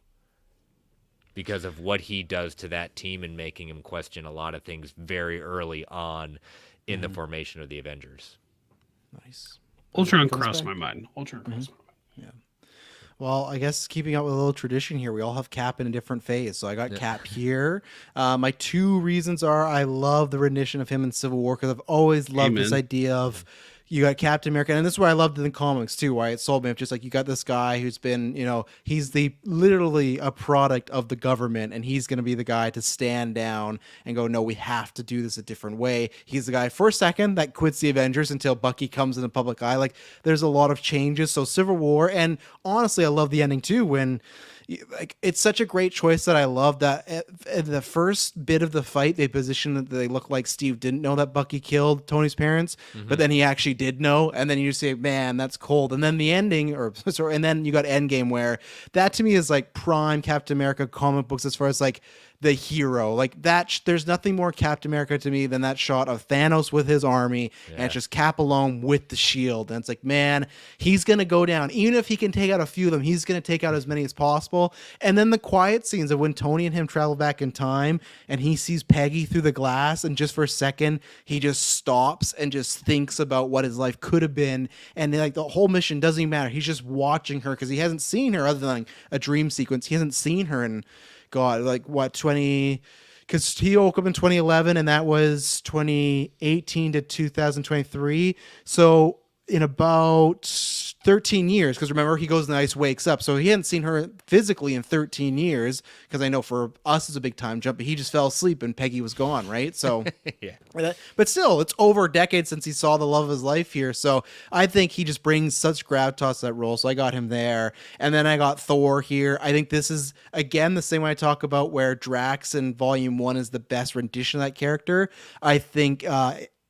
because of what he does to that team and making him question a lot of things very early on in the formation of the Avengers. Nice. Ultron crossed my mind. Yeah. Well, I guess keeping up with a little tradition here, we all have Cap in a different phase. So I got Cap here. My two reasons are I love the rendition of him in Civil War because I've always loved this idea of you got Captain America, and this is what I loved in the comics too, why it sold me. It's just like you got this guy who's been, he's literally a product of the government, and he's going to be the guy to stand down and go, no, we have to do this a different way. He's the guy for a second that quits the Avengers until Bucky comes in the public eye. Like there's a lot of changes. So Civil War, and honestly, I love the ending too when. Like it's such a great choice that I love that at the first bit of the fight they position that they look like Steve didn't know that Bucky killed Tony's parents, but then he actually did know, and then you say, man, that's cold. And then the ending, and then you got Endgame, where that to me is like prime Captain America comic books as far as like the hero, like that. There's nothing more Captain America to me than that shot of Thanos with his army, and it's just Cap alone with the shield, and it's like, man, he's gonna go down. Even if he can take out a few of them, he's gonna take out as many as possible. And then the quiet scenes of when Tony and him travel back in time, and he sees Peggy through the glass, and just for a second he just stops and just thinks about what his life could have been, and like the whole mission doesn't even matter. He's just watching her because he hasn't seen her other than like a dream sequence. He hasn't seen her in God, like what, 20, because he woke up in 2011 and that was 2018 to 2023. So in about 13 years, because remember, he goes in the ice, wakes up. So he hadn't seen her physically in 13 years, because I know for us it's a big time jump, but he just fell asleep and Peggy was gone, right? So, but still, it's over a decade since he saw the love of his life here. So I think he just brings such gravitas to that role. So I got him there. And then I got Thor here. I think this is, again, the same way I talk about where Drax in Volume 1 is the best rendition of that character. I think,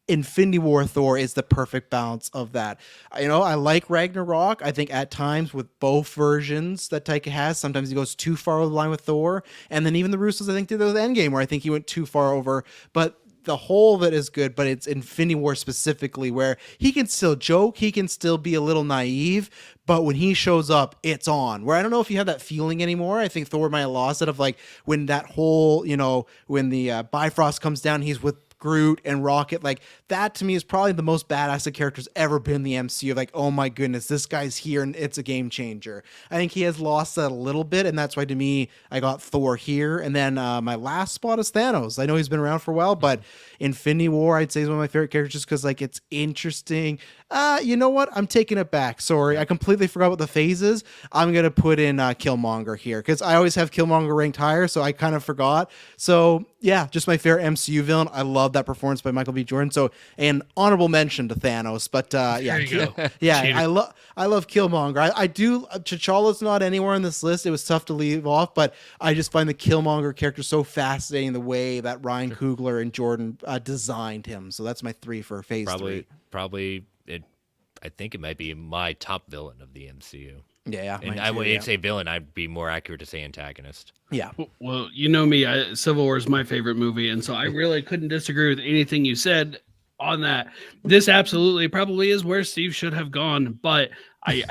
Infinity War Thor is the perfect balance of that. I like Ragnarok. I think at times with both versions that Taika has, sometimes he goes too far over the line with Thor. And then even the Russos, I think, did with Endgame, where I think he went too far over. But the whole of it is good, but it's Infinity War specifically where he can still joke, he can still be a little naive, but when he shows up, it's on. Where I don't know if you have that feeling anymore. I think Thor might have lost it of like when that whole, when the Bifrost comes down, he's with Groot and Rocket, like that to me is probably the most badass the character's ever been in the MCU. Like, oh my goodness, this guy's here and it's a game changer. I think he has lost that a little bit, and that's why to me I got Thor here. And then my last spot is Thanos. I know he's been around for a while, but Infinity War I'd say is one of my favorite characters just because like it's interesting. You know what? I'm taking it back. Sorry, I completely forgot what the phase is. I'm gonna put in Killmonger here because I always have Killmonger ranked higher, so I kind of forgot. So yeah, just my favorite MCU villain. I love that performance by Michael B. Jordan. So an honorable mention to Thanos, but I love Killmonger. I do. T'Challa's not anywhere on this list. It was tough to leave off, but I just find the Killmonger character so fascinating. The way that Ryan Coogler and Jordan designed him. So that's my 3 for phase 3. Probably. I think it might be my top villain of the MCU. Yeah, and I wouldn't say villain. I'd be more accurate to say antagonist. Yeah. Well, you know me. Civil War is my favorite movie, and so I really couldn't disagree with anything you said on that. This absolutely probably is where Steve should have gone, but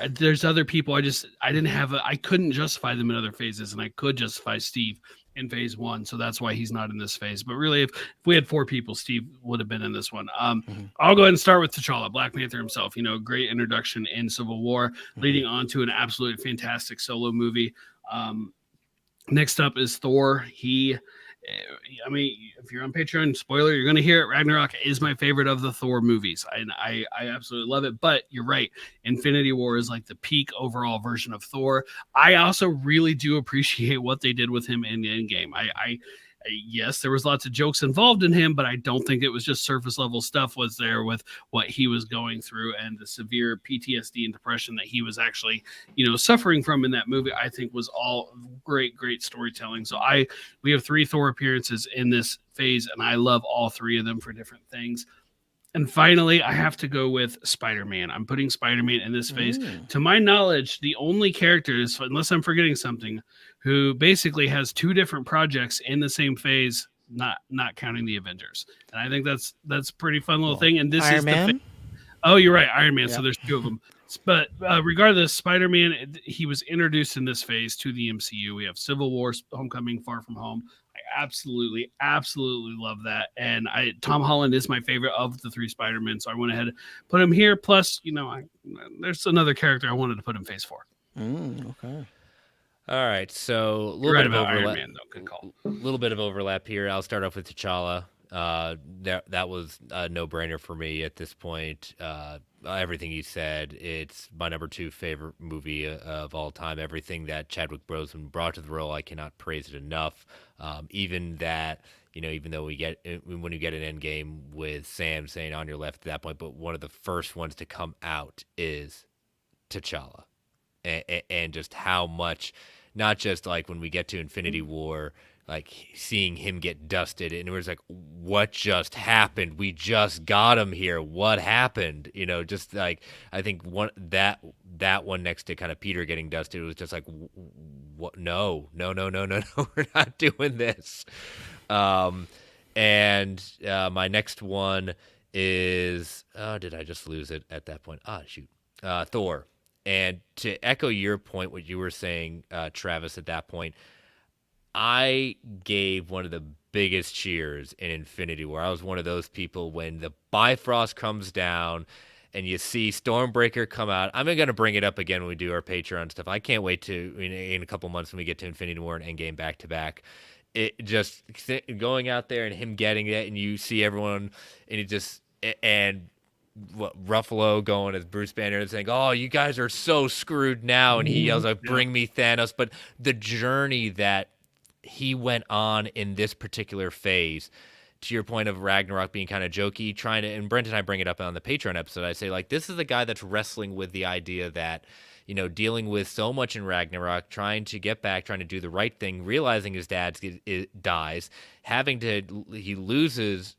there's other people. I couldn't justify them in other phases, and I could justify Steve in phase 1, so that's why he's not in this phase. But really, if we had 4 people, Steve would have been in this one. I'll go ahead and start with T'Challa, Black Panther himself. Great introduction in Civil War, leading on to an absolutely fantastic solo movie. Next up is Thor. If you're on Patreon, spoiler, you're going to hear it. Ragnarok is my favorite of the Thor movies. And I absolutely love it. But you're right. Infinity War is like the peak overall version of Thor. I also really do appreciate what they did with him in Endgame. Yes, there was lots of jokes involved in him, but I don't think it was just surface level stuff was there with what he was going through and the severe PTSD and depression that he was actually, suffering from in that movie. I think was all great storytelling. So we have 3 Thor appearances in this phase, and I love all 3 of them for different things. And finally, I have to go with Spider-Man. I'm putting Spider-Man in this phase. To my knowledge, the only characters, unless I'm forgetting something, who basically has 2 different projects in the same phase, not counting the Avengers. And I think that's a pretty fun little thing. And this Iron is Man? Oh, you're right, Iron Man. Yep. So there's 2 of them. But regardless, Spider-Man, he was introduced in this phase to the MCU. We have Civil War, Homecoming, Far From Home. I absolutely love that. And Tom Holland is my favorite of the 3 Spider-Men. So I went ahead and put him here. Plus, there's another character I wanted to put in phase 4. Okay. All right, so a You're little right bit of about Iron overlap. Man, though. Good call. Little bit of overlap here. I'll start off with T'Challa. That was a no-brainer for me at this point. Everything you said, it's my number 2 favorite movie of all time. Everything that Chadwick Boseman brought to the role, I cannot praise it enough. Even that, even though when you get an end game with Sam saying on your left at that point, but one of the first ones to come out is T'Challa, and just how much, not just like when we get to Infinity War, like seeing him get dusted, and it was like, what just happened? We just got him here. What happened? Just like, I think that one next to kind of Peter getting dusted, it was just like, what? No, we're not doing this. And my next one is, did I just lose it at that point? Shoot. Thor. And to echo your point, what you were saying, Travis, at that point, I gave one of the biggest cheers in Infinity War. I was one of those people when the Bifrost comes down and you see Stormbreaker come out. I'm going to bring it up again when we do our Patreon stuff. I can't wait to, in a couple months when we get to Infinity War and Endgame back to back. It just going out there and him getting it, and you see everyone, and it just, and Ruffalo going as Bruce Banner and saying, "Oh, you guys are so screwed now," and he yells like, "Bring me Thanos." But the journey that he went on in this particular phase, to your point of Ragnarok being kind of jokey, and Brent and I bring it up on the Patreon episode, I say, like, this is the guy that's wrestling with the idea that, dealing with so much in Ragnarok, trying to get back, trying to do the right thing, realizing his dad dies, he loses,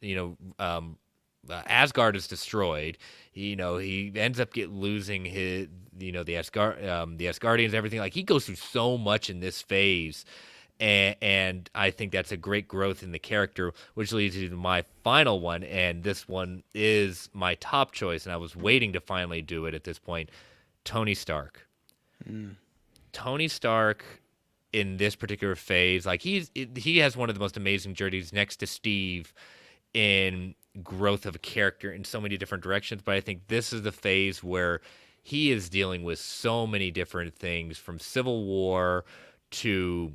Asgard is destroyed. He ends up losing his, the Asgardians, everything. Like, he goes through so much in this phase, and I think that's a great growth in the character, which leads to my final one, and this one is my top choice, and I was waiting to finally do it at this point. Tony Stark. Tony Stark in this particular phase, like, he has one of the most amazing journeys next to Steve in growth of a character in so many different directions, but I think this is the phase where he is dealing with so many different things, from Civil War to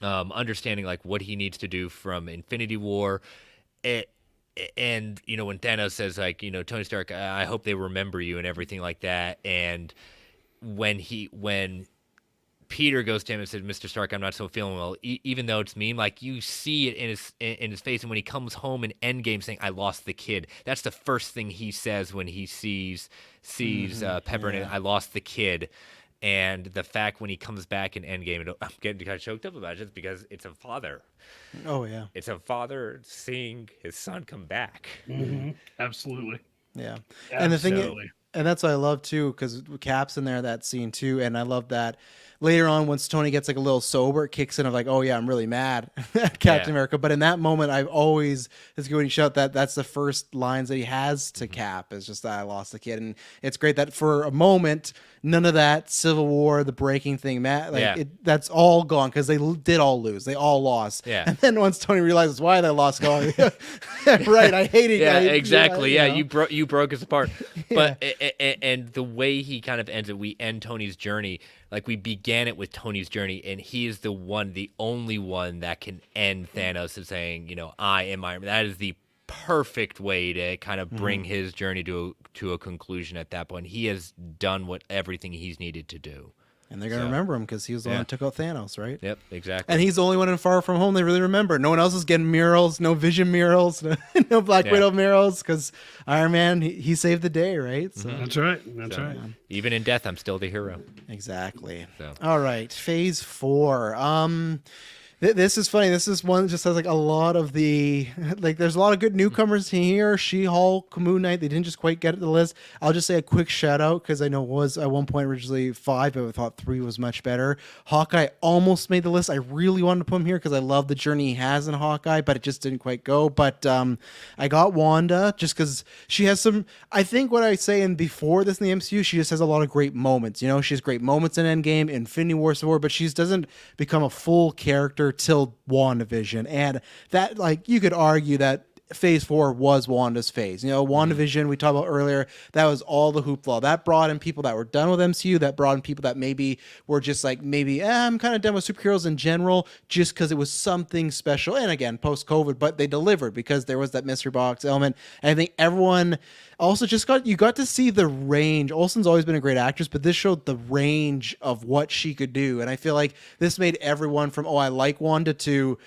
understanding like what he needs to do from Infinity War. And when Thanos says, like, Tony Stark, I hope they remember you, and everything like that, and when Peter goes to him and says, "Mr. Stark, I'm not so feeling well," even though it's mean, like, you see it in his face. And when he comes home in Endgame saying, "I lost the kid," that's the first thing he says when he sees Pepper, and "I lost the kid." And the fact when he comes back in Endgame, and I'm getting kind of choked up about it just because it's a father. Oh yeah, it's a father seeing his son come back. Absolutely. Yeah. Absolutely. And the thing, and that's what I love too, because Cap's in there, that scene too, and I love that later on, once Tony gets like a little sober, it kicks in of like, oh yeah, I'm really mad at Captain America. But in that moment, I've always, it's good when you shout that's the first lines that he has to Cap, is just that, "I lost the kid." And it's great that for a moment, none of that Civil War, the breaking thing, that's all gone, because they did all lose. They all lost. Yeah. And then once Tony realizes why they lost, going, right, I hate it. Yeah, exactly. Yeah, you broke us apart. Yeah. But and the way he kind of ends it, we end Tony's journey. Like, we began it with Tony's journey, and he is the only one that can end Thanos and saying, "I am Iron Man." That is the perfect way to kind of bring his journey to a conclusion at that point. He has done everything he's needed to do. And they're going to remember him because he was the one that took out Thanos, right? Yep, exactly. And he's the only one in Far From Home they really remember. No one else is getting murals, no Vision murals, no Black Widow murals, because Iron Man, he saved the day, right? So, That's right. That's right. Even in death, I'm still the hero. Exactly. So. All right, Phase 4. This is funny. This is one that just has like a lot of the, like, there's a lot of good newcomers here. She-Hulk, Moon Knight, they didn't just quite get the list. I'll just say a quick shout out, because I know it was at one point originally 5, but I thought 3 was much better. Hawkeye almost made the list. I really wanted to put him here because I love the journey he has in Hawkeye, but it just didn't quite go. But I got Wanda just because she has some, I think what I say in before this in the MCU, she just has a lot of great moments. She has great moments in Endgame, Infinity War, Civil War, but she doesn't become a full character till WandaVision. And that, like, you could argue that phase 4 was Wanda's phase. You know, WandaVision, we talked about earlier, that was all the hoopla. That brought in people that were done with MCU, that brought in people that maybe were just like, I'm kind of done with superheroes in general, just because it was something special. And again, post-COVID, but they delivered because there was that mystery box element. And I think everyone also just got to see the range. Olsen's always been a great actress, but this showed the range of what she could do. And I feel like this made everyone from, I like Wanda, to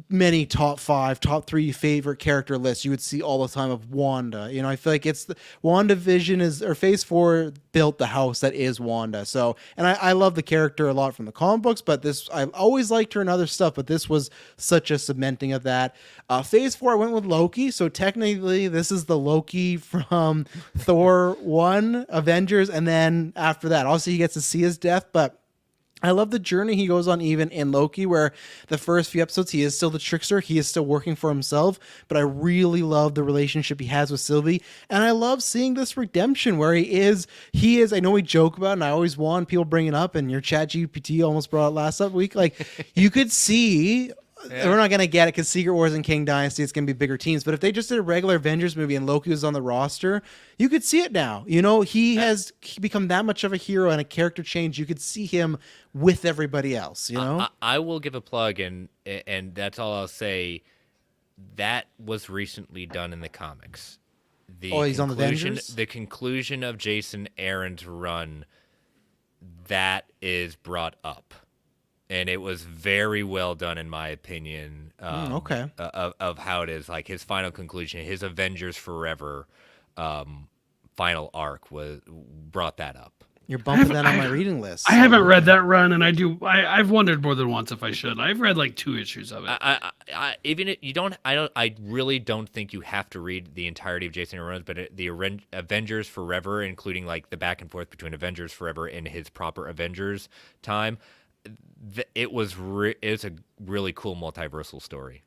many top 5, top 3 favorite character lists you would see all the time of Wanda. You know, I feel like it's the WandaVision or phase 4 built the house that is Wanda. So, and I love the character a lot from the comic books, but this, I always liked her in other stuff, but this was such a cementing of that. Phase 4, I went with Loki. So technically this is the Loki from Thor 1, Avengers. And then after that, obviously he gets to see his death, but I love the journey he goes on even in Loki, where the first few episodes, he is still the trickster. He is still working for himself. But I really love the relationship he has with Sylvie. And I love seeing this redemption where he is, I know we joke about it, and I always want people bring it up, and your chat GPT almost brought it last week. Like, you could see... Yeah. We're not going to get it because Secret Wars and King Dynasty, it's going to be bigger teams. But if they just did a regular Avengers movie and Loki was on the roster, you could see it now. You know, he become that much of a hero and a character change. You could see him with everybody else, you know? I will give a plug, and that's all I'll say. That was recently done in the comics. He's on the Avengers? The conclusion of Jason Aaron's run, that is brought up. And it was very well done, in my opinion. Okay. Of how it is, like his final conclusion, his Avengers Forever final arc brought that up. You're bumping that on my reading list. I haven't read that run, and I've wondered more than once if I should. I've read like 2 issues of it. I really don't think you have to read the entirety of Jason Aaron's, but the Avengers Forever, including like the back and forth between Avengers Forever and his proper Avengers time. It's a really cool multiversal story.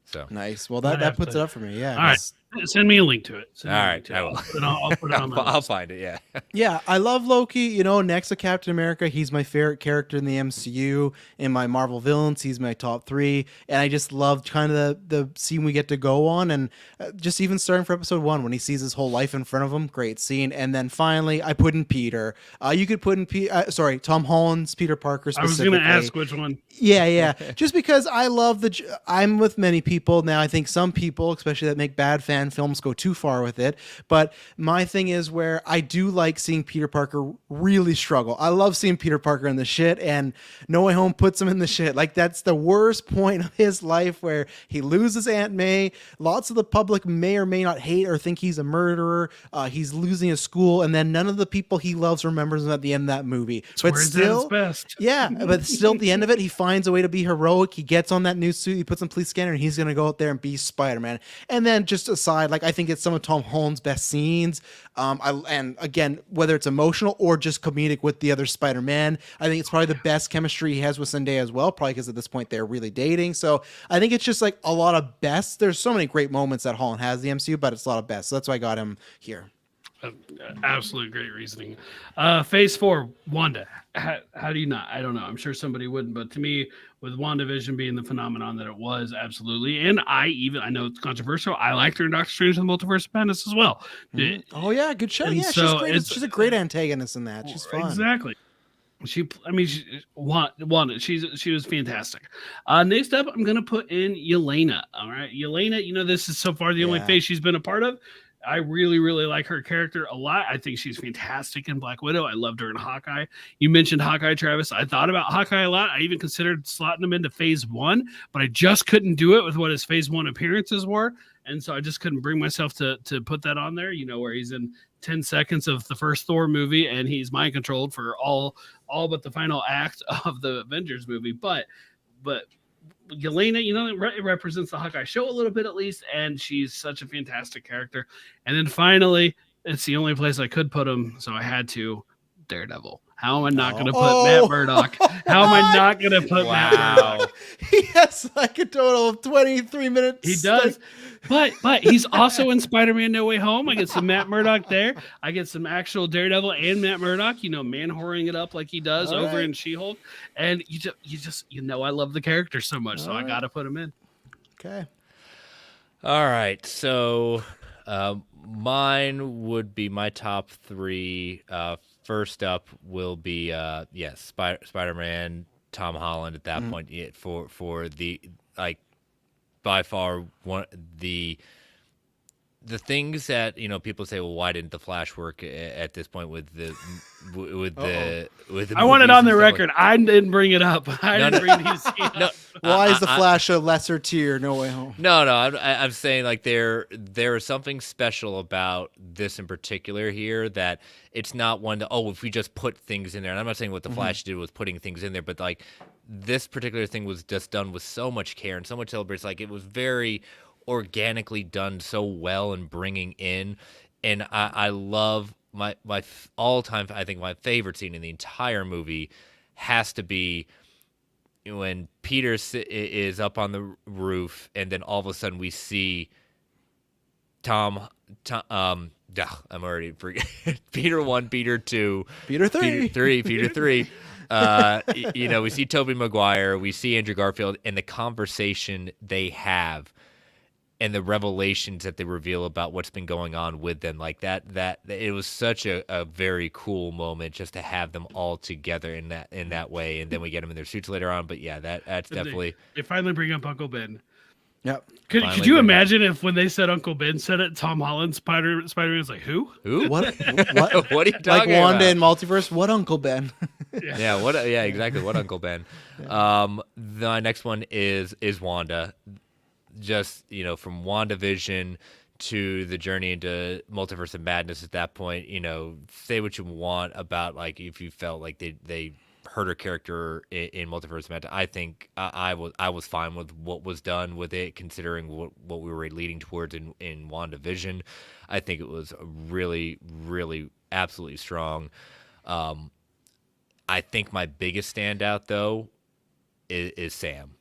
So nice. Well, that puts it up for me. Yeah. All right. Send me a link to it. All right. I will. I'll put it on my I'll find it. Yeah. Yeah. I love Loki. You know, next to Captain America, he's my favorite character in the MCU. In my Marvel villains, he's my top 3. And I just loved kind of the scene we get to go on. And just even starting for episode 1, when he sees his whole life in front of him, great scene. And then finally, I put in Peter. You could put in Tom Holland's Peter Parker specifically. I was going to ask which one. Yeah. Just because I love I'm with many people now. I think some people, especially that make bad fan films, go too far with it. But my thing is where I do like seeing Peter Parker really struggle. I love seeing Peter Parker in the shit, and No Way Home puts him in the shit. Like, that's the worst point of his life, where he loses Aunt May. Lots of the public may or may not hate or think he's a murderer. He's losing his school, and then none of the people he loves remembers him at the end of that movie. But still, best. Yeah, but still at the end of it, he finds a way to be heroic. He gets on that new suit, he puts on police scanner, and he's going to go out there and be Spider-Man. And then just aside, like, I think it's some of Tom Holland's best scenes. And again, whether it's emotional or just comedic with the other Spider-Man, I think it's probably the best chemistry he has with Zendaya as well, probably because at this point they're really dating. So I think it's just like a lot of best. There's so many great moments that Holland has in the MCU, but it's a lot of best. So that's why I got him here. Absolute great reasoning. Phase 4, Wanda. How do you not? I don't know. I'm sure somebody wouldn't, but to me, with WandaVision being the phenomenon that it was, absolutely. And I know it's controversial. I liked her in Doctor Strange and the Multiverse of Madness as well. Mm-hmm. Oh yeah, good show. Yeah, so she's great. She's a great antagonist in that. She's fun. Exactly. Wanda. She was fantastic. Next up, I'm gonna put in Yelena. All right, Yelena. This is so far the only phase she's been a part of. I really, really like her character a lot. I think she's fantastic in Black Widow. I loved her in Hawkeye. You mentioned Hawkeye, Travis. I thought about Hawkeye a lot. I even considered slotting him into phase 1, but I just couldn't do it with what his phase 1 appearances were. And so I just couldn't bring myself to put that on there, where he's in 10 seconds of the first Thor movie and he's mind controlled for all but the final act of the Avengers movie. But Yelena, it represents the Hawkeye show a little bit at least, and she's such a fantastic character. And then finally, it's the only place I could put him, so I had to, Daredevil. How am I not going to put Matt Murdock? How am I not going to put Matt Murdock? He has like a total of 23 minutes. He does. But he's also in Spider-Man No Way Home. I get some Matt Murdock there. I get some actual Daredevil and Matt Murdock, man-whoring it up like he does over in She-Hulk. And you just I love the character so much, so I got to put him in. Okay. All right, so mine would be my top three. First up will be yes, Spider-Man, Tom Holland. At that point, for the like by far one the things that people say, well, why didn't the Flash work at this point with the I want it movies on and the stuff record. I didn't bring it up. I No, didn't bring these up. No, Why is the Flash a lesser tier? No Way Home. No, I'm saying like there is something special about this in particular here that it's not one that if we just put things in there. And I'm not saying what the Flash did was putting things in there, but like this particular thing was just done with so much care and so much celebration. Like it was very organically done so well and bringing in, and I love my all time. I think my favorite scene in the entire movie has to be when Peter is up on the roof, and then all of a sudden we see Tom I'm already forgetting. Peter 1, Peter 2, Peter 3. Peter 3. We see Tobey Maguire, we see Andrew Garfield, and the conversation they have and the revelations that they reveal about what's been going on with them, like that it was such a very cool moment just to have them all together in that way. And then we get them in their suits later on. But yeah, that's definitely they finally bring up Uncle Ben. Yep. Could you imagine if when they said Uncle Ben said it, Tom Holland Spider-Man was like, who? What? What? What are you talking Like Wanda about? in Multiverse? What Uncle Ben? Yeah, exactly. What Uncle Ben? The next one is Wanda. Just, from WandaVision to the journey into Multiverse of Madness at that point, say what you want about, like, if you felt like they hurt her character in Multiverse of Madness. I think I was fine with what was done with it, considering what we were leading towards in WandaVision. I think it was really, really absolutely strong. I think my biggest standout, though, is Sam.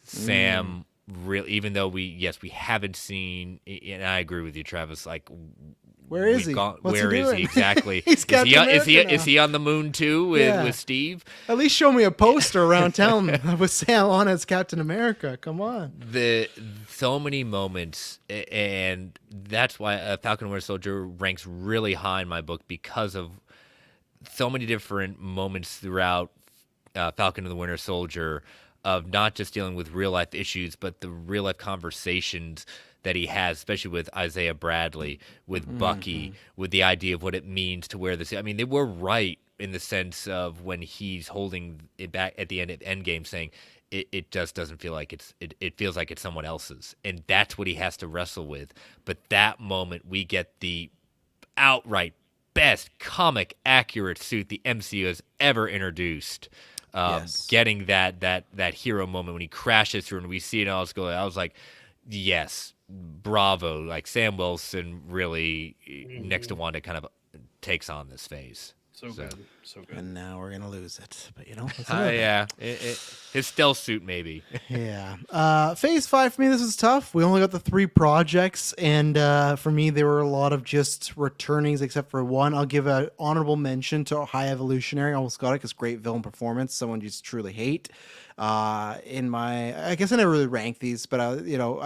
Sam... Real, even though we haven't seen, and I agree with you, Travis. Like, where is he? Where is he exactly? He's Captain America now. Is he on the moon too with Steve? At least show me a poster around town with Sam on as Captain America. Come on. So many moments, and that's why Falcon and Winter Soldier ranks really high in my book, because of so many different moments throughout Falcon and the Winter Soldier, of not just dealing with real life issues, but the real life conversations that he has, especially with Isaiah Bradley, with Bucky, with the idea of what it means to wear this. I mean, they were right in the sense of when he's holding it back at the end of Endgame, saying it just doesn't feel like it feels like it's someone else's, and that's what he has to wrestle with. But that moment, we get the outright best comic accurate suit the MCU has ever introduced. Getting that hero moment when he crashes through and we see it all go. I was like, yes, bravo. Like Sam Wilson really next to Wanda kind of takes on this phase. So good. And now we're gonna lose it, but yeah, his stealth suit maybe. Yeah. Phase 5 for me, this was tough. We only got the 3 projects, and for me, there were a lot of just returnings, except for one. I'll give an honorable mention to High Evolutionary. I almost got it because great villain performance. Someone you just truly hate. I guess I never really ranked these, but I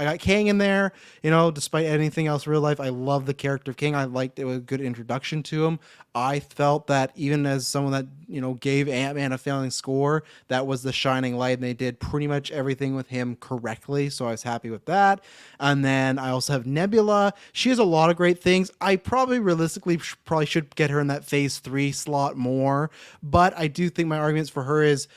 got Kang in there. Despite anything else in real life, I love the character of Kang. I liked it was a good introduction to him. I felt that even as someone that gave Ant-Man a failing score, that was the shining light, and they did pretty much everything with him correctly. So I was happy with that. And then I also have Nebula. She has a lot of great things. I probably realistically should get her in that Phase 3 slot more, but I do think my arguments for her is,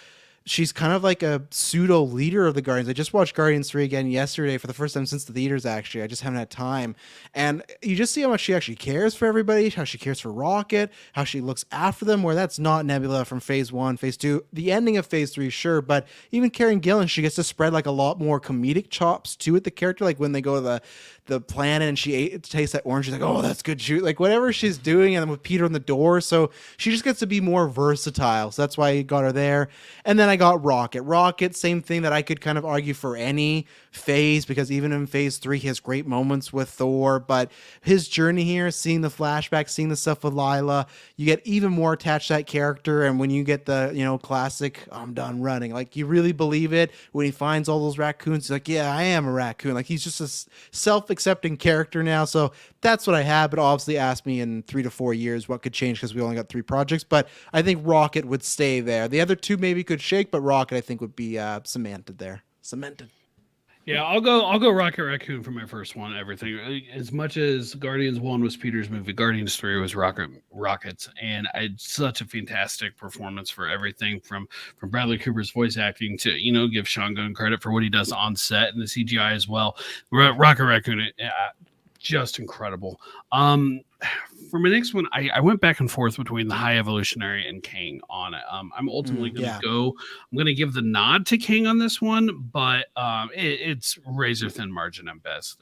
she's kind of like a pseudo leader of the Guardians. I just watched Guardians 3 again yesterday for the first time since the theaters, actually. I just haven't had time. And you just see how much she actually cares for everybody, how she cares for Rocket, how she looks after them, where that's not Nebula from Phase 1, Phase 2. The ending of Phase 3, sure, but even Karen Gillan, she gets to spread like a lot more comedic chops to it, the character, like when they go to the planet and she tastes that orange, she's like, oh, that's good shoot. Like whatever she's doing, and then with Peter on the door. So she just gets to be more versatile. So that's why I got her there. And then I got Rocket. Rocket, same thing that I could kind of argue for any phase, because even in phase 3 he has great moments with Thor, but his journey here, seeing the flashbacks, seeing the stuff with Lila, you get even more attached to that character. And when you get the, you know, classic "I'm done running," like you really believe it when he finds all those raccoons. He's like, yeah, I am a raccoon. Like he's just a self-accepting character now. So that's what I have. But obviously ask me in 3 to 4 years what could change, because we only got 3 projects. But I think Rocket would stay there. The other 2 maybe could shake, but Rocket I think would be cemented there. Cemented. Yeah, I'll go Rocket Raccoon for my first one. Everything, as much as Guardians 1 was Peter's movie, Guardians 3 was Rocket's, and it's such a fantastic performance for everything from Bradley Cooper's voice acting to, you know, give Sean Gunn credit for what he does on set and the CGI as well. Rocket Raccoon, just incredible. For my next one, I went back and forth between the High Evolutionary and Kang on it. I'm ultimately going to I'm going to give the nod to Kang on this one, but it's razor thin margin at best.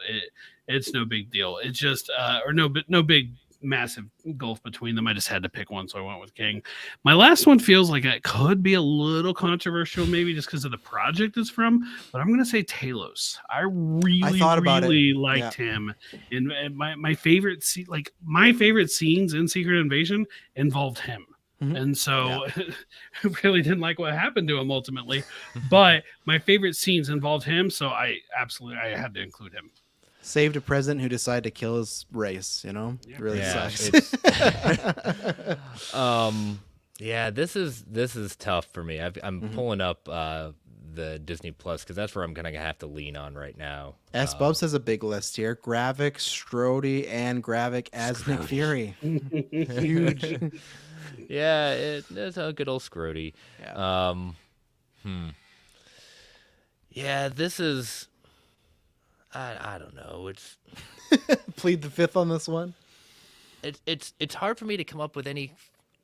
It's no big deal. It's just no big massive gulf between them. I just had to pick one, so I went with Kang. My last one feels like it could be a little controversial, maybe just because of the project it's from, but I'm gonna say Talos. I really liked him, and my favorite scenes in Secret Invasion involved him. And so really didn't like what happened to him ultimately, but my favorite scenes involved him, so I had to include him. Saved a president who decided to kill his race, you know? It really sucks. This is tough for me. I'm pulling up the Disney Plus, because that's where I'm gonna have to lean on right now. Bubs has a big list here. Gravik, Strode, and Gravik as Nick Fury. Huge. Yeah, it's a good old Scrody. Yeah. Yeah, this is... I don't know. It's plead the fifth on this one. It's hard for me to come up with any.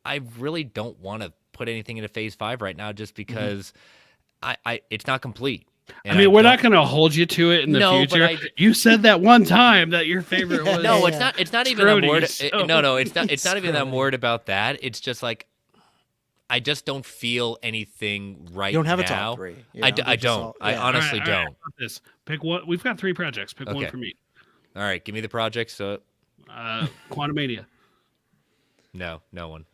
I really don't want to put anything into Phase 5 right now, just because it's not complete. And I mean, we're not going to hold you to it in the future. You said that one time that your favorite was. No, it's not. It's not even. It's not even that I'm worried about that. It's just like, I just don't feel anything right now. You don't have a top 3. I don't. I honestly don't. This. Pick one. We've got 3 projects. Pick one for me. All right, give me the projects. So, Quantumania. No one.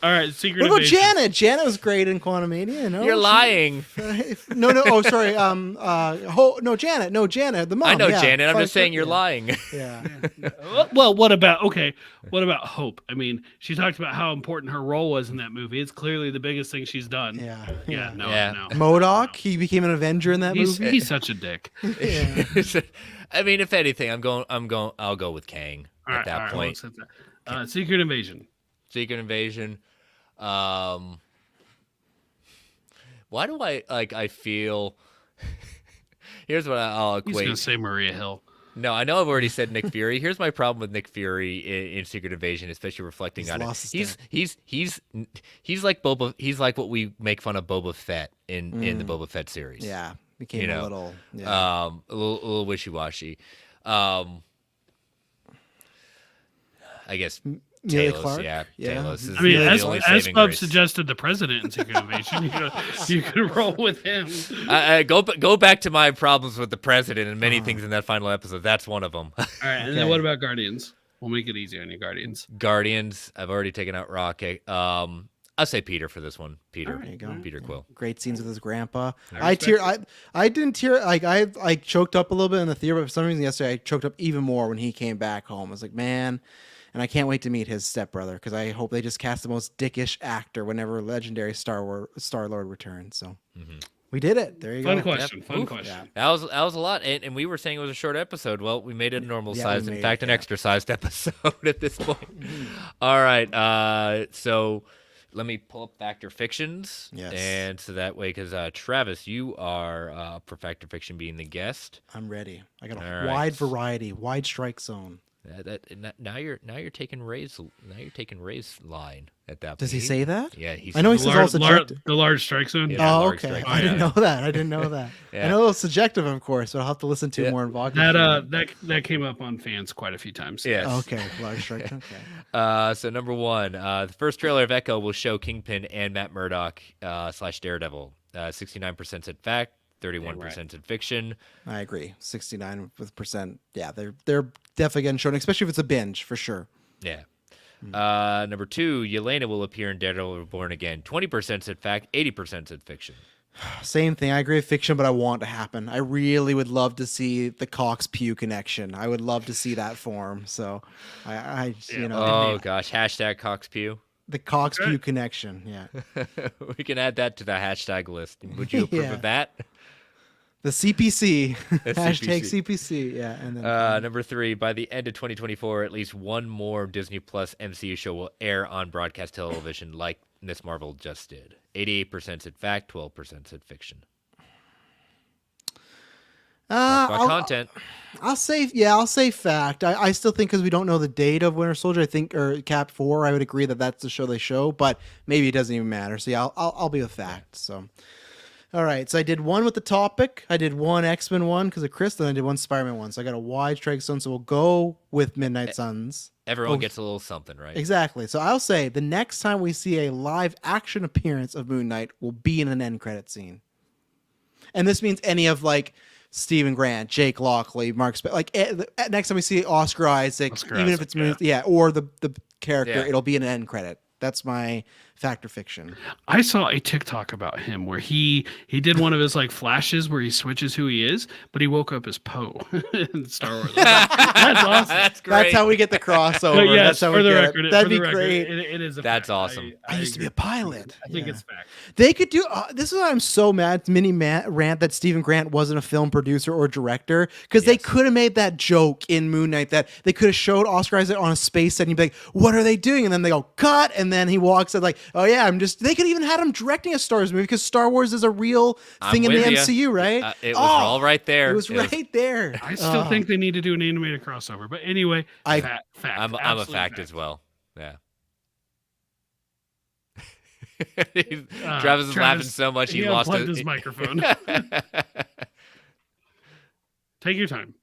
All right, Secret What about Invasion. Janet? Janet was great in Quantumania. No, you're lying. No. Oh, sorry. Janet. No, Janet. The mom. I know Janet. I'm just saying you're lying. Yeah. Well, what about Hope? I mean, she talked about how important her role was in that movie. It's clearly the biggest thing she's done. Yeah. No. MODOK. He became an Avenger in that movie. He's such a dick. I mean, if anything, I'll go with Kang at that point. Secret Invasion. Secret Invasion. Why do I feel? Here's what I'll equate. He's gonna say Maria Hill. No, I know I've already said Nick Fury. Here's my problem with Nick Fury in Secret Invasion, especially reflecting on it. He's like Boba. He's like what we make fun of Boba Fett in the Boba Fett series. Yeah, became a little a little wishy-washy. I guess. Talos, Talos. I mean, as Bub suggested, the president in Secret Invasion, you could roll with him. Go back to my problems with the president and many things in that final episode. That's one of them. All right, and then what about Guardians? We'll make it easier on you, Guardians. Guardians. I've already taken out Rocket. I'll say Peter for this one. Peter. There you go. Peter Quill. Great scenes with his grandpa. I didn't tear. Like I choked up a little bit in the theater, but for some reason yesterday I choked up even more when he came back home. I was like, man. And I can't wait to meet his stepbrother, because I hope they just cast the most dickish actor whenever legendary Star-Lord returns. So we did it. There you go. Fun question. Yeah. That was a lot, and we were saying it was a short episode. Well, we made it a normal size. In fact, an extra sized episode at this point. All right. So let me pull up Fact or Fictions. Yes. And so that way, because Travis, you are for Fact or Fiction being the guest. I'm ready. I got a wide variety, wide strike zone. Now you're taking Ray's line at that point. Does he say that? Yeah, I know he says all subjective. The large strike zone. Yeah, oh, okay. I didn't know that. Yeah. I know it's subjective, of course, but I'll have to listen to more in Vodka. That came up on fans quite a few times. Yes. Okay, large strike. Okay. So number one, the first trailer of Echo will show Kingpin and Matt Murdock / Daredevil. 69% said fact, 31% said fiction. I agree. 69%. Yeah, they're definitely getting shown, especially if it's a binge for sure. Yeah. Number 2, Yelena will appear in Daredevil Reborn again. 20% said fact, 80% said fiction. Same thing. I agree with fiction, but I want it to happen. I really would love to see the Cox Pew connection. I would love to see that form. So, Oh gosh, hashtag Cox Pew. The Cox Pew connection. Yeah, we can add that to the hashtag list. Would you approve of that? The CPC. The Hashtag CPC. Yeah. And then number 3, by the end of 2024, at least one more Disney Plus MCU show will air on broadcast television like Miss Marvel just did. 88% said fact, 12% said fiction. Content. I'll say fact. I still think because we don't know the date of Winter Soldier, I think, or Cap 4, I would agree that that's the show they show, but maybe it doesn't even matter. So yeah, I'll be with fact. So. All right, so I did one with the topic. I did one X-Men one because of Chris, then I did one Spider-Man one. So I got a wide strike zone. So we'll go with Midnight Suns. Everyone gets a little something, right? Exactly. So I'll say the next time we see a live action appearance of Moon Knight will be in an end credit scene. And this means any of like Stephen Grant, Jake Lockley, Mark next time we see Oscar Isaac, if it's or the character, it'll be an end credit. That's my fact or fiction. I saw a TikTok about him where he did one of his like flashes where he switches who he is, but he woke up as Poe in Star Wars. That's awesome. That's great. That's how we get the crossover. Yes, that's how for the record, That'd be great. It is. That's awesome. I used to be a pilot. I think it's fact. They could do. This is why I'm so mad. Rant that Stephen Grant wasn't a film producer or director because they could have made that joke in Moon Knight that they could have showed Oscar Isaac on a space set and you'd be like, "What are they doing?" And then they go cut, and then he walks and like, "Oh yeah, I'm just." They could even had him directing a Star Wars movie because Star Wars is a real thing in the MCU, right? It was all right there. It was right there. I still think they need to do an animated crossover, but anyway, fact. I'm a fact as well. Yeah. Travis is laughing so much he lost his microphone. Take your time.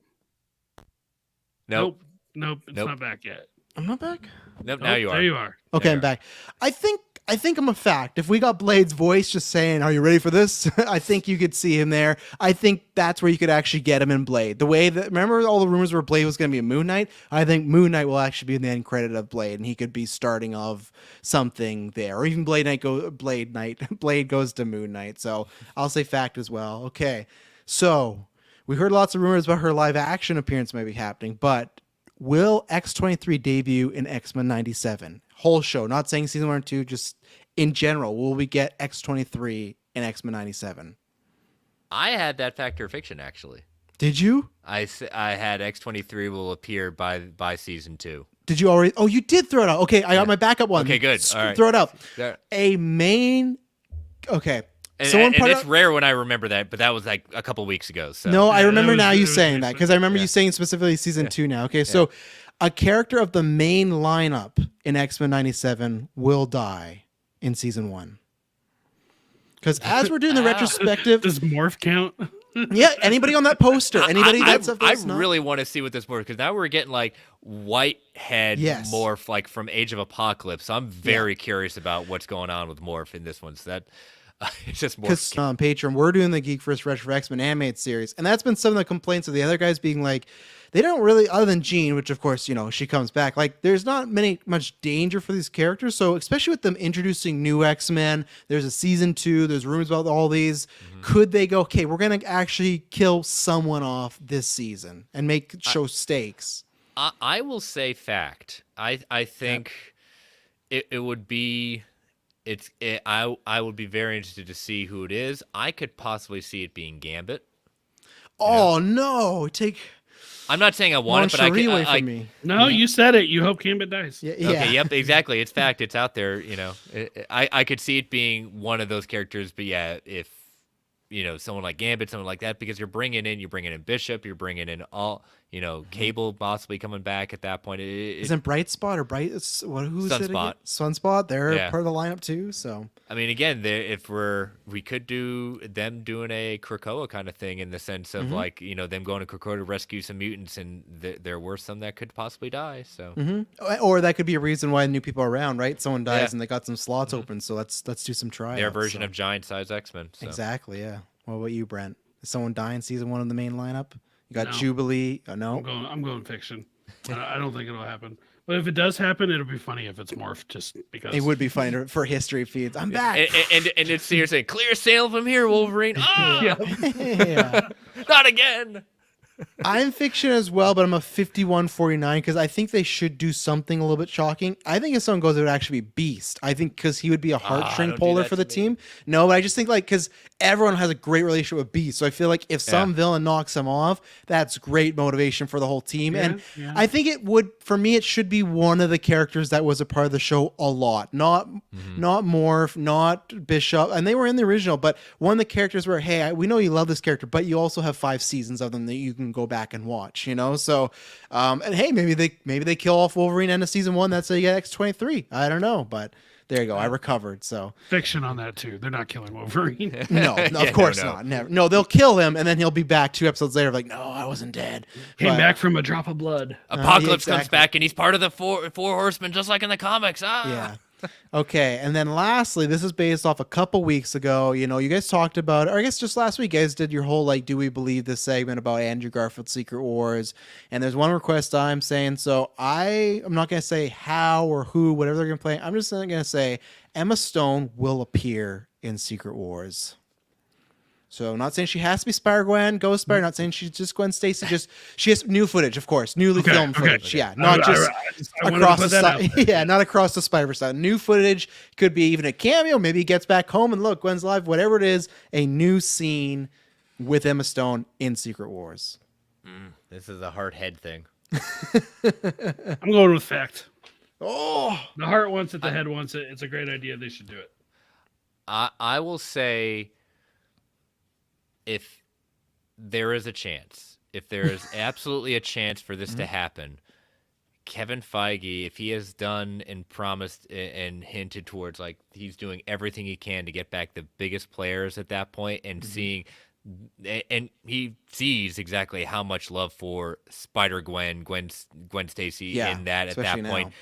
Nope. It's not back yet. I'm not back? Nope, now you are. There you are. Okay, I'm back. I think I'm a fact. If we got Blade's voice just saying, "Are you ready for this?" I think you could see him there. I think that's where you could actually get him in Blade. The way that, remember all the rumors where Blade was going to be a Moon Knight? I think Moon Knight will actually be in the end credit of Blade, and he could be starting of something there. Or even Blade goes to Moon Knight. So I'll say fact as well. Okay, so we heard lots of rumors about her live action appearance might be happening, but will X-23 debut in X-Men 97? Whole show, not saying season 1 or 2, just in general. Will we get X-23 in X-Men 97? I had that fact or fiction, actually. Did you? I had X-23 will appear by season 2. Did you already? Oh, you did throw it out. Okay, I got my backup one. Okay, good. All right. Throw it out. There. A main... Okay. And it's rare when I remember that, but that was like a couple weeks ago. So. No, I remember now you saying that because I remember you saying specifically season 2 now. Okay, so a character of the main lineup in X-Men 97 will die in season 1. Because as we're doing the retrospective... Does Morph count? Yeah, anybody on that poster. Anybody I really want to see what this Morph, because now we're getting like Whitehead Morph like from Age of Apocalypse. So I'm very curious about what's going on with Morph in this one. So that... it's just more because Patreon, we're doing the Geek First Retro X-Men animated series, and that's been some of the complaints of the other guys being like, they don't really, other than Jean, which of course she comes back. Like, there's not much danger for these characters. So especially with them introducing new X-Men, there's a season 2. There's rumors about all these. Mm-hmm. Could they go? Okay, we're gonna actually kill someone off this season and make show stakes. I will say fact. I think it would be. I would be very interested to see who it is. I could possibly see it being Gambit. Oh no! I'm not saying I want it, but I could. Away from me. No, you said it. You hope Gambit dies. Yeah. Okay. Yep. Exactly. It's fact. It's out there. I could see it being one of those characters. But yeah, if someone like Gambit, someone like that, because you're bringing in Bishop, you're bringing in Cable possibly coming back at that point. Isn't Bright Spot or who's it again? Sunspot. Sunspot, they're Yeah. part of the lineup too. So I mean, again, if we could do them doing a Krakoa kind of thing in the sense of like, them going to Krakoa to rescue some mutants, and there were some that could possibly die. So, or that could be a reason why new people are around, right? Someone dies Yeah. and they got some slots open, so let's do some tryouts. their version so. of giant size X-Men. So. Exactly, yeah. What about you, Brent? Is someone die in season 1 of the main lineup? You got No. Jubilee. Oh, no. I'm going fiction. I don't think it'll happen. But if it does happen, it'll be funny if it's Morph, just because It would be funny for history feeds. I'm back. And it's seriously clear sail from here, Wolverine. Ah, Yeah. not again. I'm fiction as well, but I'm a 51-49 because I think they should do something a little bit shocking. I think if someone goes, it would actually be Beast. I think because he would be a heartstring don't do puller that for the to me. team. No, but I just think because everyone has a great relationship with Beast. So I feel like if some villain knocks him off, that's great motivation for the whole team. And I think it would, for me, it should be one of the characters that was a part of the show a lot. Not Morph, not Bishop. And they were in the original, but one of the characters where, hey, we know you love this character, but you also have 5 seasons of them that you can go back and watch, So, and hey, maybe they kill off Wolverine end of season 1. That's how you get X-23. I don't know, but there you go. I recovered. So fiction on that too. They're not killing Wolverine. no, of course not. Never. No, they'll kill him, and then he'll be back 2 episodes later. Like, no, I wasn't dead. Came But- back from a drop of blood. Apocalypse yeah, comes exactly. back, and he's part of the four horsemen, just like in the comics. Yeah. Okay, and then lastly, this is based off a couple weeks ago. You guys talked about, or I guess just last week, you guys did your whole do we believe this segment about Andrew Garfield's Secret Wars, and there's one request I'm saying. So I'm not gonna say how or who, whatever they're gonna play. I'm just gonna say Emma Stone will appear in Secret Wars. So I'm not saying she has to be Spider-Gwen, Ghost Spider. Not saying she's just Gwen Stacy. Just she has new footage, of course, newly filmed footage. Yeah, not just I wanted to across put the that out side. there. Yeah, not across the Spider-Verse side. New footage could be even a cameo. Maybe he gets back home and look, Gwen's alive. Whatever it is, a new scene with Emma Stone in Secret Wars. This is a hard head thing. I'm going with fact. Oh, The heart wants it, the head wants it. It's a great idea. They should do it. I will say, if there is a chance, if there is absolutely a chance for this to happen, Kevin Feige, if he has done and promised and hinted towards he's doing everything he can to get back the biggest players at that point and seeing, and he sees exactly how much love for Spider-Gwen, Gwen Stacy in that at that especially point. now.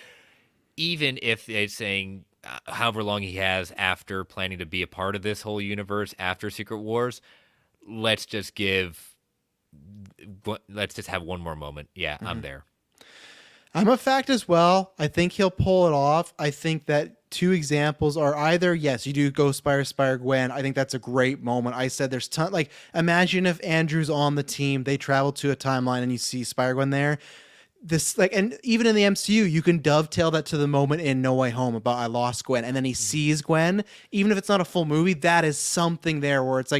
Even if they're saying however long he has after planning to be a part of this whole universe after Secret Wars, let's just have one more moment. Yeah, I'm there. I'm a fact as well. I think he'll pull it off. I think that 2 examples are either, yes, you do Ghost Spider-Gwen. I think that's a great moment. I said there's imagine if Andrew's on the team, they travel to a timeline and you see Spider-Gwen there. This and even in the MCU, you can dovetail that to the moment in No Way Home about I lost Gwen, and then he sees Gwen. Even if it's not a full movie, that is something there where it's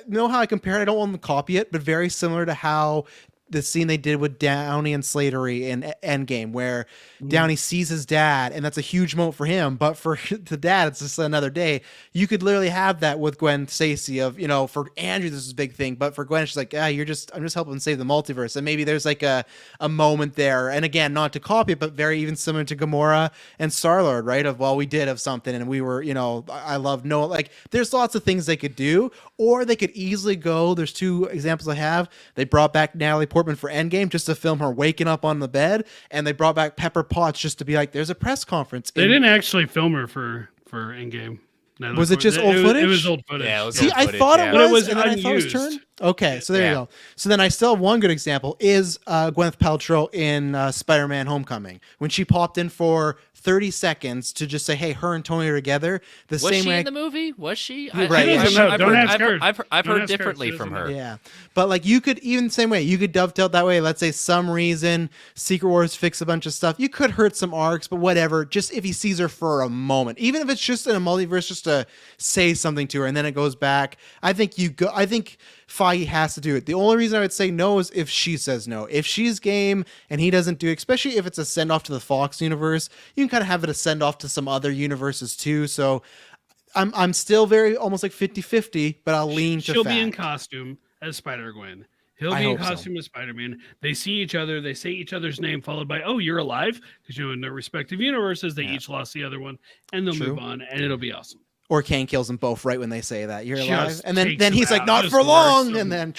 know how I compare it? I don't want to copy it, but very similar to how the scene they did with Downey and Slattery in Endgame, where Downey sees his dad, and that's a huge moment for him. But for the dad, it's just another day. You could literally have that with Gwen Stacy of, for Andrew, this is a big thing. But for Gwen, she's like, I'm just helping save the multiverse. And maybe there's a moment there. And again, not to copy it, but very even similar to Gamora and Star-Lord, right? We did have something and we were, I love Noah. There's lots of things they could do, or they could easily go. There's 2 examples I have. They brought back Natalie Portman for Endgame just to film her waking up on the bed, and they brought back Pepper Potts just to be there's a press conference. They didn't actually film her for Endgame. Was it just old footage? It was old footage. Yeah, it was See, old I footage, thought yeah. it But it was, was and then I thought it was unused. turned. Okay, so there Yeah. you go. So then I still have one good example is Gwyneth Paltrow in Spider-Man: Homecoming when she popped in for 30 seconds to just say, "Hey, her and Tony are together." The Was same she way. in the movie? Was she? Right, yeah. Don't ask her. I've Don't heard ask her. differently She from doesn't her. know. Yeah, but you could even the same way you could dovetail it that way. Let's say some reason Secret Wars fix a bunch of stuff. You could hurt some arcs, but whatever. Just if he sees her for a moment, even if it's just in a multiverse, just to say something to her, and then it goes back. I think Feige has to do it. The only reason I would say no is if she says no. If she's game and he doesn't do it, especially if it's a send off to the Fox universe, you can kind of have it a send off to some other universes too. So I'm still very almost 50-50, but I'll lean to She'll fact. be in costume as Spider-Gwen. He'll I be in hope so. costume as Spider-Man. They see each other. They say each other's name, followed by, "Oh, you're alive," because in their respective universes, they Yeah. each lost the other one, and they'll True. move on, and it'll be awesome. Or Kang kills them both right when they say that you're alive, Just and then takes 'em he's like, out, "Not just for long," works 'em. and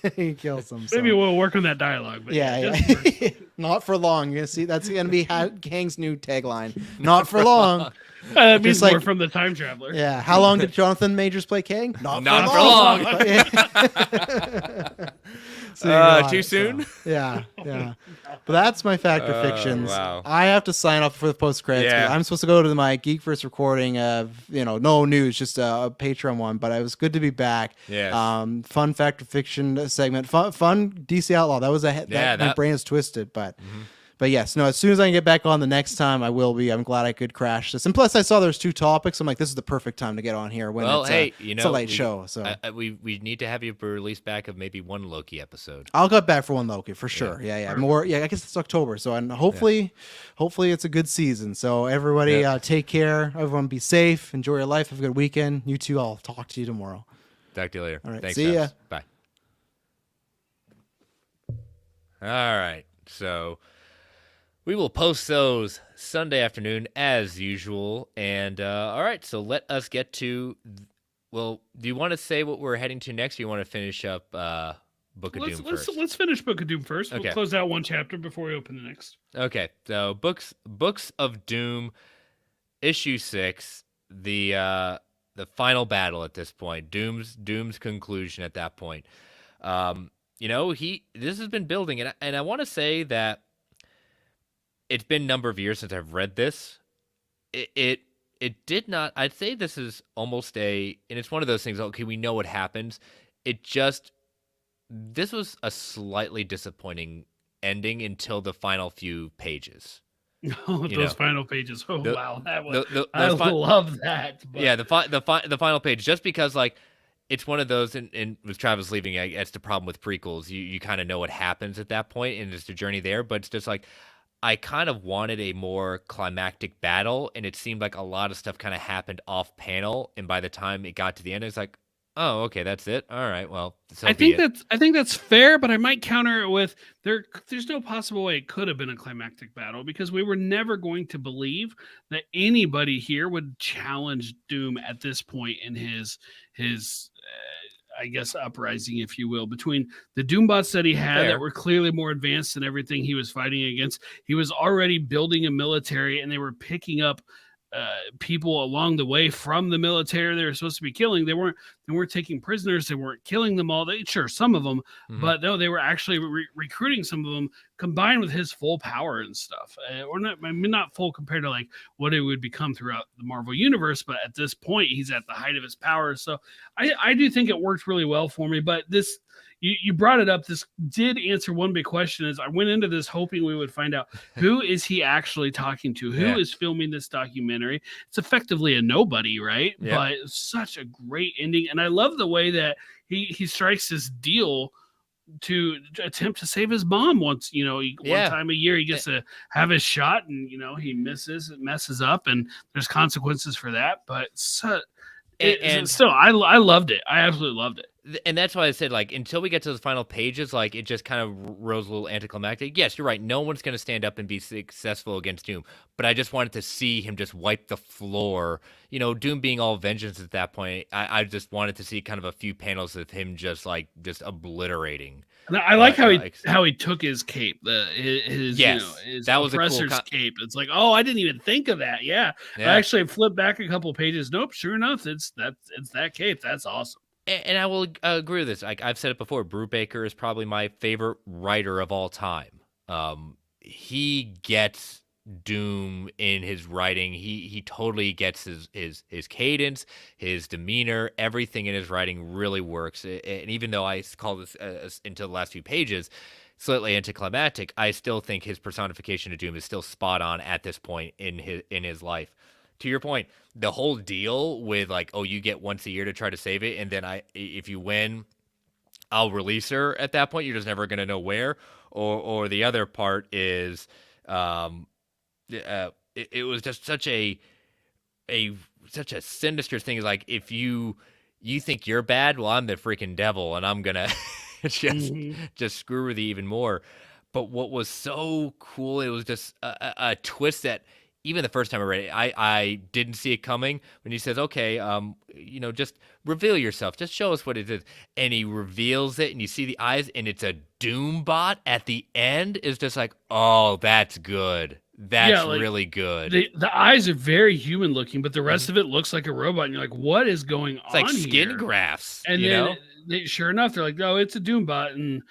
then he kills them. So. Maybe we'll work on that dialogue. But Yeah, just works 'em. yeah. Not for long. You're gonna see that's gonna be Kang's new tagline. Not for long. That means Just like- more from the time traveler. Yeah. How long did Jonathan Majors play Kang? Not for long. So you know, Too so, soon? yeah, yeah. But that's my fact or fictions. Wow. I have to sign up for the post credits. Yeah. I'm supposed to go to my Geekverse recording of no news, just a Patreon one. But it was good to be back. Yes. Fun fact or fiction segment. Fun DC Outlaw. That was my brain is twisted, but. But yes, no, as soon as I can get back on the next time, I will be. I'm glad I could crash this. And plus, I saw there's 2 topics. I'm like, this is the perfect time to get on here when it's a late show. So we need to have you release back of maybe one Loki episode. I'll get back for one Loki for sure. Yeah. More. Yeah, I guess it's October. So and hopefully it's a good season. So everybody, take care. Everyone be safe. Enjoy your life. Have a good weekend. You too. I'll talk to you tomorrow. Talk to you later. All right, Thanks, see ya. Travis. Bye. All right. So we will post those Sunday afternoon as usual. And all right, so let us get to. Well, do you want to say what we're heading to next? Or you want to finish up Book of Doom first? Let's finish Book of Doom first. Okay. We'll close out one chapter before we open the next. Okay, so Books of Doom, issue 6, the final battle at this point, Doom's conclusion at that point. This has been building, and I want to say that it's been a number of years since I've read this. It did not. I'd say this is almost and it's one of those things. Okay, we know what happens. This was a slightly disappointing ending until the final few pages. Those final pages. Oh wow, that was. I love that. But... Yeah, the final page, just because it's one of those, and with Travis leaving, that's the problem with prequels. You kind of know what happens at that point, and it's the journey there. But it's just I kind of wanted a more climactic battle, and it seemed like a lot of stuff kind of happened off panel. And by the time it got to the end, it's like, oh, okay, that's it. All right, well, I think that's fair, but I might counter it with there's no possible way it could have been a climactic battle, because we were never going to believe that anybody here would challenge Doom at this point in his I guess uprising, if you will, between the Doombots that he had that were clearly more advanced than everything he was fighting against. He was already building a military, and they were picking up people along the way from the military they were supposed to be killing. They weren't taking prisoners. They weren't killing them all. Sure, some of them, but no, they were actually recruiting some of them, combined with his full power and stuff. Or not, I mean, not full compared to what it would become throughout the Marvel universe, but at this point, he's at the height of his powers. So I do think it worked really well for me. But this, you brought it up. This did answer one big question. Is I went into this hoping we would find out who is he actually talking to? Who is filming this documentary? It's effectively a nobody, right? Yeah. But such a great ending. And I love the way that he strikes this deal to attempt to save his mom once, one time a year he gets to have his shot, and he messes up, and there's consequences for that. But still, I loved it. I absolutely loved it. And that's why I said, until we get to the final pages, it just kind of rose a little anticlimactic. Yes, you're right. No one's going to stand up and be successful against Doom. But I just wanted to see him just wipe the floor. Doom being all vengeance at that point, I just wanted to see kind of a few panels of him just obliterating. And I like how he took his cape, his that was oppressor's a cool cape. It's like, oh, I didn't even think of that. Yeah. I actually flipped back a couple pages. Nope, sure enough, it's that cape. That's awesome. And I will agree with this. I've said it before. Brubaker is probably my favorite writer of all time. He gets Doom in his writing. He totally gets his cadence, his demeanor. Everything in his writing really works. And even though I call this into the last few pages slightly anticlimactic, I still think his personification of Doom is still spot on at this point in his life. To your point, the whole deal with you get once a year to try to save it, and then if you win, I'll release her at that point. You're just never gonna know where. Or the other part is, it was just such a sinister thing. If you think you're bad, well, I'm the freaking devil, and I'm gonna just Mhm. just screw with you even more. But what was so cool, it was just a twist that even the first time I read it, I didn't see it coming. When he says, "Okay, just reveal yourself, just show us what it is," and he reveals it, and you see the eyes, and it's a Doom bot at the end. Is just like, oh, that's good. Yeah, That's like really good. the eyes are very human looking, but the Mhm. rest of it looks like a robot, and you're like, "What is going It's like on skin here?" grafts, And you then know? sure enough, they're like, "Oh, it's a Doombot," and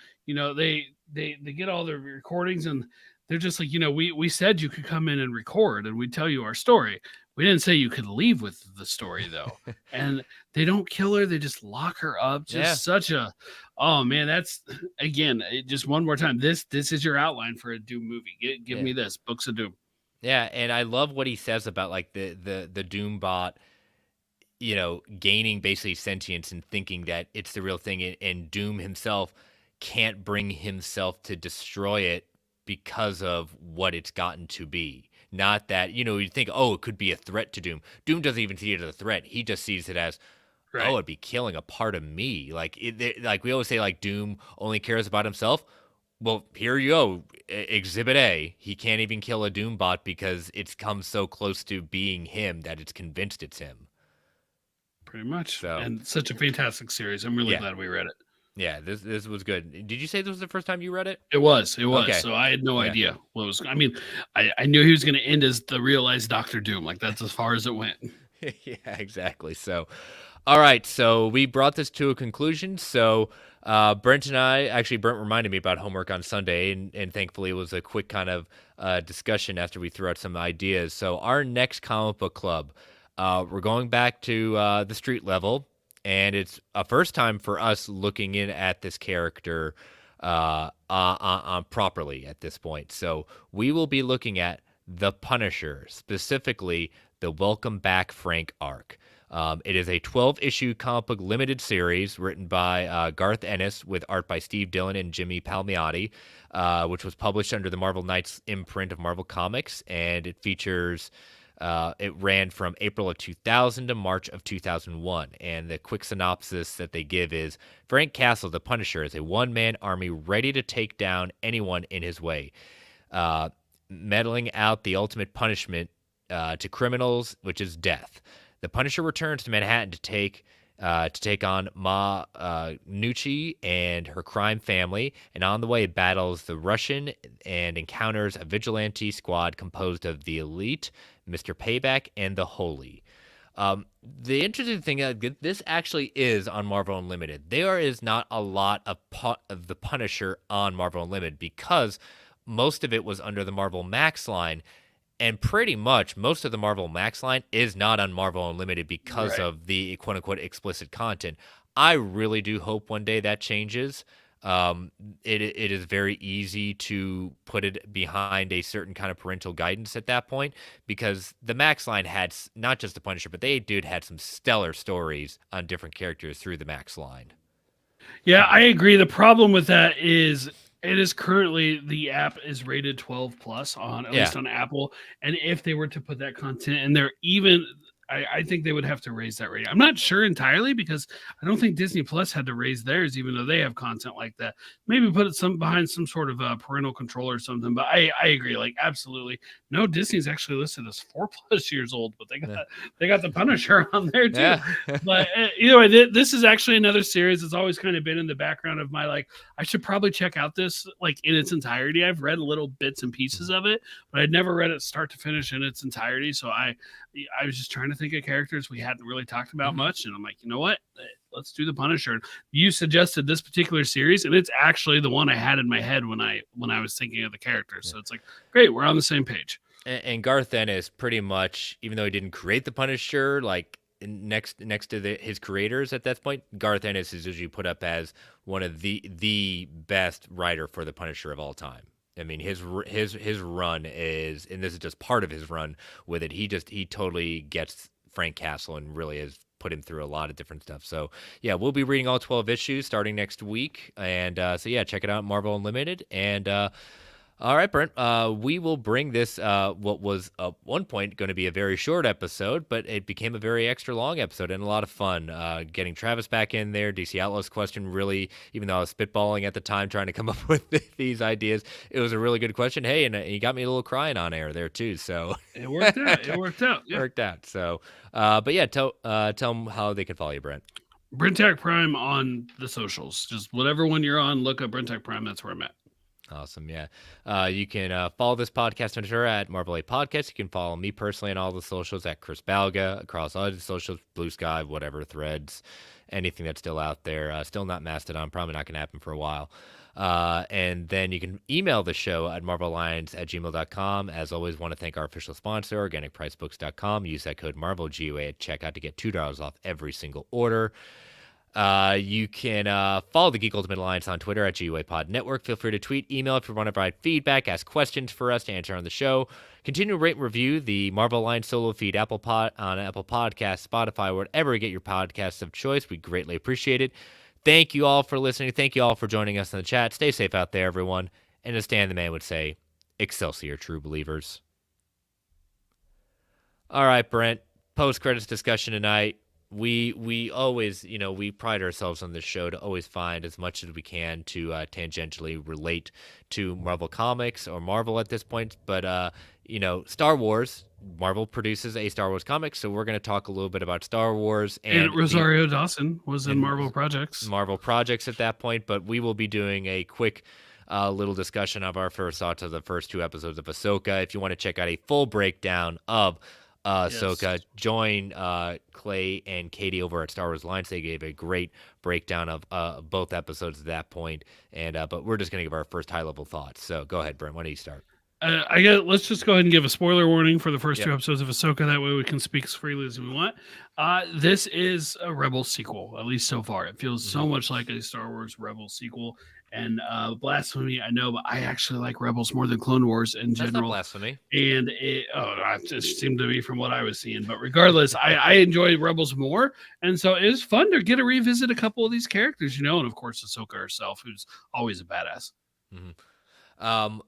they get all the recordings, and they're just like, we said you could come in and record, and we tell you our story. We didn't say you could leave with the story though." And they don't kill her; they just lock her up. Yeah, Just such a, oh man, that's again, just one more time. This is your outline for a Doom movie. Give yeah. me this books of Doom. Yeah, and I love what he says about like the Doom bot, gaining basically sentience and thinking that it's the real thing, and Doom himself can't bring himself to destroy it because of what it's gotten to be. Not that, you think, oh, it could be a threat to Doom. Doom doesn't even see it as a threat. He just sees it as, oh, Right. it'd be killing a part of me. Like we always say, like Doom only cares about himself. Well, here you go. Exhibit A. He can't even kill a Doom bot because it's come so close to being him that it's convinced it's him. Pretty much. So, And such a fantastic series. I'm really yeah. glad we read it. Yeah, this was good. Did you say this was the first time you read it? It was. It was. Okay. So I had no Okay. idea what was. I mean, I knew he was going to end as the realized Doctor Doom. Like that's as far as it went. Yeah, exactly. So, all right. So we brought this to a conclusion. So Brent and Brent reminded me about homework on Sunday, and thankfully it was a quick kind of discussion after we threw out some ideas. So our next comic book club, we're going back to the street level, and it's a first time for us looking in at this character properly at this point. So we will be looking at the Punisher, specifically the Welcome Back Frank arc. It is a 12-issue comic book limited series written by Garth Ennis with art by Steve Dillon and Jimmy Palmiotti, which was published under the Marvel Knights imprint of Marvel Comics, and it features. It ran from April of 2000 to March of 2001, and the quick synopsis that they give is Frank Castle, the Punisher, is a one-man army ready to take down anyone in his way, meting out the ultimate punishment to criminals, which is death. The Punisher returns to Manhattan to take on Ma Nucci and her crime family, and on the way battles the Russian and encounters a vigilante squad composed of the Elite, Mr. Payback, and the Holy. The interesting thing is this actually is on Marvel Unlimited. There is not a lot of the Punisher on Marvel Unlimited because most of it was under the Marvel Max line. And pretty much most of the Marvel Max line is not on Marvel Unlimited because Right. of the quote unquote explicit content. I really do hope one day that changes. It is very easy to put it behind a certain kind of parental guidance at that point because the Max line had not just the Punisher, but they had some stellar stories on different characters through the Max line. Yeah, I agree. The problem with that is it is currently the app is rated 12 plus on at Yeah. least on Apple. And if they were to put that content in there, even I think they would have to raise that rating. I'm not sure entirely because I don't think Disney Plus had to raise theirs, even though they have content like that. Maybe put it some behind some sort of parental control or something. But I agree, like absolutely. No, Disney's actually listed as 4+ years old, but they got the Punisher on there too. Yeah. But either way, this is actually another series that's always kind of been in the background of my like. I should probably check out this like in its entirety. I've read little bits and pieces of it, but I'd never read it start to finish in its entirety. So I was just trying to think of characters we hadn't really talked about much, and I'm like, you know what? Let's do the Punisher. You suggested this particular series, and it's actually the one I had in my head when I was thinking of the characters. So it's like, great, we're on the same page. And Garth Ennis pretty much, even though he didn't create the Punisher, like next to his creators at that point, Garth Ennis is usually put up as one of the best writer for the Punisher of all time. I mean, his run is, and this is just part of his run with it. He totally gets Frank Castle and really has put him through a lot of different stuff. So yeah, we'll be reading all 12 issues starting next week, and so yeah, check it out, Marvel Unlimited, and All right, Brent. We will bring this, what was at one point going to be a very short episode, but it became a very extra long episode and a lot of fun. Getting Travis back in there, DC Outlaw's question really, even though I was spitballing at the time trying to come up with these ideas, it was a really good question. Hey, and you got me a little crying on air there too. So it worked out. It worked out. Yeah. Worked out. So, but yeah, tell them how they can follow you, Brent. Brentech Prime on the socials. Just whatever one you're on, look up Brentech Prime. That's where I'm at. Awesome. Yeah. You can follow this podcast on Twitter at Marvel A Podcast. You can follow me personally on all the socials at Chris Balga across all the socials, Blue Sky, whatever, Threads, anything that's still out there. Still not Mastodon. Probably not going to happen for a while. And then you can email the show at marvelalliance@gmail.com. As always, want to thank our official sponsor, organicpricebooks.com. Use that code MarvelGUA at checkout to get $2 off every single order. You can follow the Geek Ultimate Alliance on Twitter at GUA Pod Network. Feel free to tweet, email if you want to provide feedback, ask questions for us to answer on the show. Continue to rate and review the Marvel Alliance solo feed on Apple Podcasts, Spotify, wherever you get your podcasts of choice. We greatly appreciate it. Thank you all for listening. Thank you all for joining us in the chat. Stay safe out there, everyone. And as Stan the Man would say, Excelsior, true believers. All right, Brent. Post-credits discussion tonight. We always, we pride ourselves on this show to always find as much as we can to tangentially relate to Marvel Comics or Marvel at this point. But, Star Wars, Marvel produces a Star Wars comic, so we're going to talk a little bit about Star Wars. And Rosario Dawson was in Marvel Projects. Marvel Projects at that point, but we will be doing a quick little discussion of our first thoughts of the first 2 episodes of Ahsoka. If you want to check out a full breakdown of Ahsoka, join Clay and Katie over at Star Wars Alliance. They gave a great breakdown of both episodes at that point, and but we're just going to give our first high-level thoughts. So go ahead, Brent. Why don't you start? Let's just go ahead and give a spoiler warning for the first 2 episodes of Ahsoka. That way we can speak as freely as we want. This is a Rebels sequel, at least so far. It feels so much like a Star Wars Rebels sequel. And blasphemy, I know, but I actually like Rebels more than Clone Wars in general. That's not blasphemy. And it just seemed to be from what I was seeing. But regardless, I enjoy Rebels more. And so it was fun to get to revisit a couple of these characters, and of course Ahsoka herself, who's always a badass. Mm-hmm.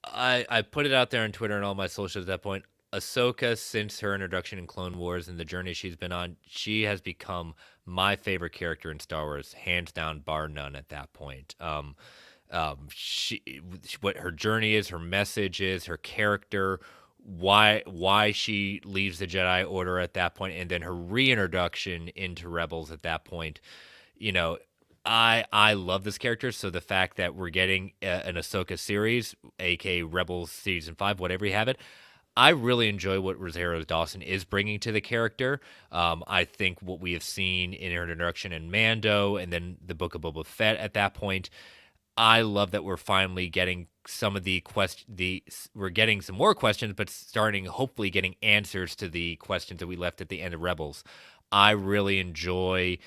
I put it out there on Twitter and all my socials at that point. Ahsoka, since her introduction in Clone Wars and the journey she's been on, she has become my favorite character in Star Wars, hands down, bar none. At that point, what her journey is, her message is, her character, why she leaves the Jedi Order at that point, and then her reintroduction into Rebels at that point. I love this character, so the fact that we're getting an Ahsoka series, aka Rebels Season 5, whatever you have it, I really enjoy what Rosario Dawson is bringing to the character. I think what we have seen in her introduction in Mando and then the Book of Boba Fett at that point, I love that we're finally getting some of we're getting some more questions, but hopefully getting answers to the questions that we left at the end of Rebels. I really enjoy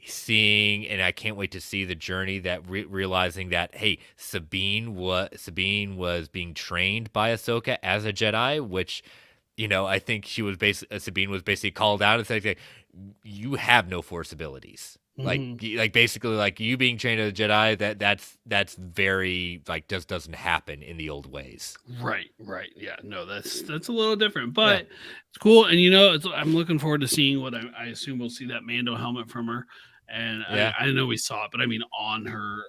seeing, and I can't wait to see the journey that realizing that, hey, Sabine was being trained by Ahsoka as a Jedi, which, I think Sabine was basically called out and said, like, you have no Force abilities. Like basically, like, you being trained as a Jedi, that's very, like, just doesn't happen in the old ways. Right. Yeah, no, that's a little different, but it's cool. And I'm looking forward to seeing what I assume we'll see that Mando helmet from her. And I know we saw it, but I mean, on her,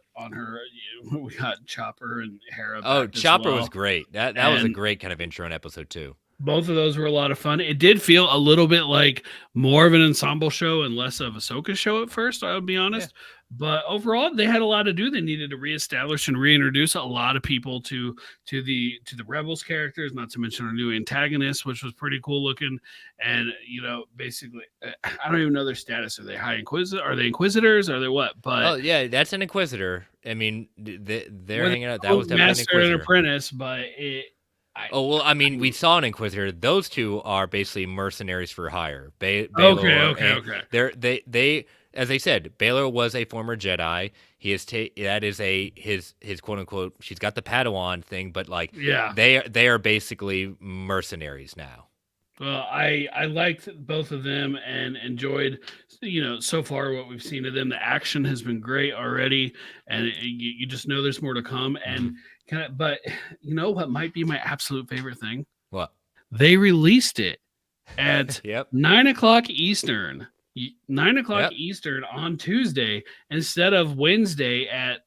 we got Chopper and Hera. Oh, Chopper was great. That was a great kind of intro in episode 2. Both of those were a lot of fun. It did feel a little bit like more of an ensemble show and less of Ahsoka show at first, I would be honest. Yeah. But overall, they had a lot to do. They needed to reestablish and reintroduce a lot of people to the Rebels characters, not to mention our new antagonist, which was pretty cool looking. And, basically, I don't even know their status. Are they High Inquisitor? Are they Inquisitors? Are they what? But oh, yeah, that's an Inquisitor. I mean, they're hanging out. That was definitely Master an Inquisitor. And Apprentice, but we saw an Inquisitor. Those two are basically mercenaries for hire. Okay. They as I said, Baylor was a former Jedi. He is that is his quote unquote. She's got the Padawan thing, but they are basically mercenaries now. Well, I liked both of them and enjoyed, so far what we've seen of them. The action has been great already, and you just know there's more to come. And But you know what might be my absolute favorite thing? What? They released it at Yep. 9 o'clock Eastern. 9 o'clock Yep. Eastern on Tuesday instead of Wednesday at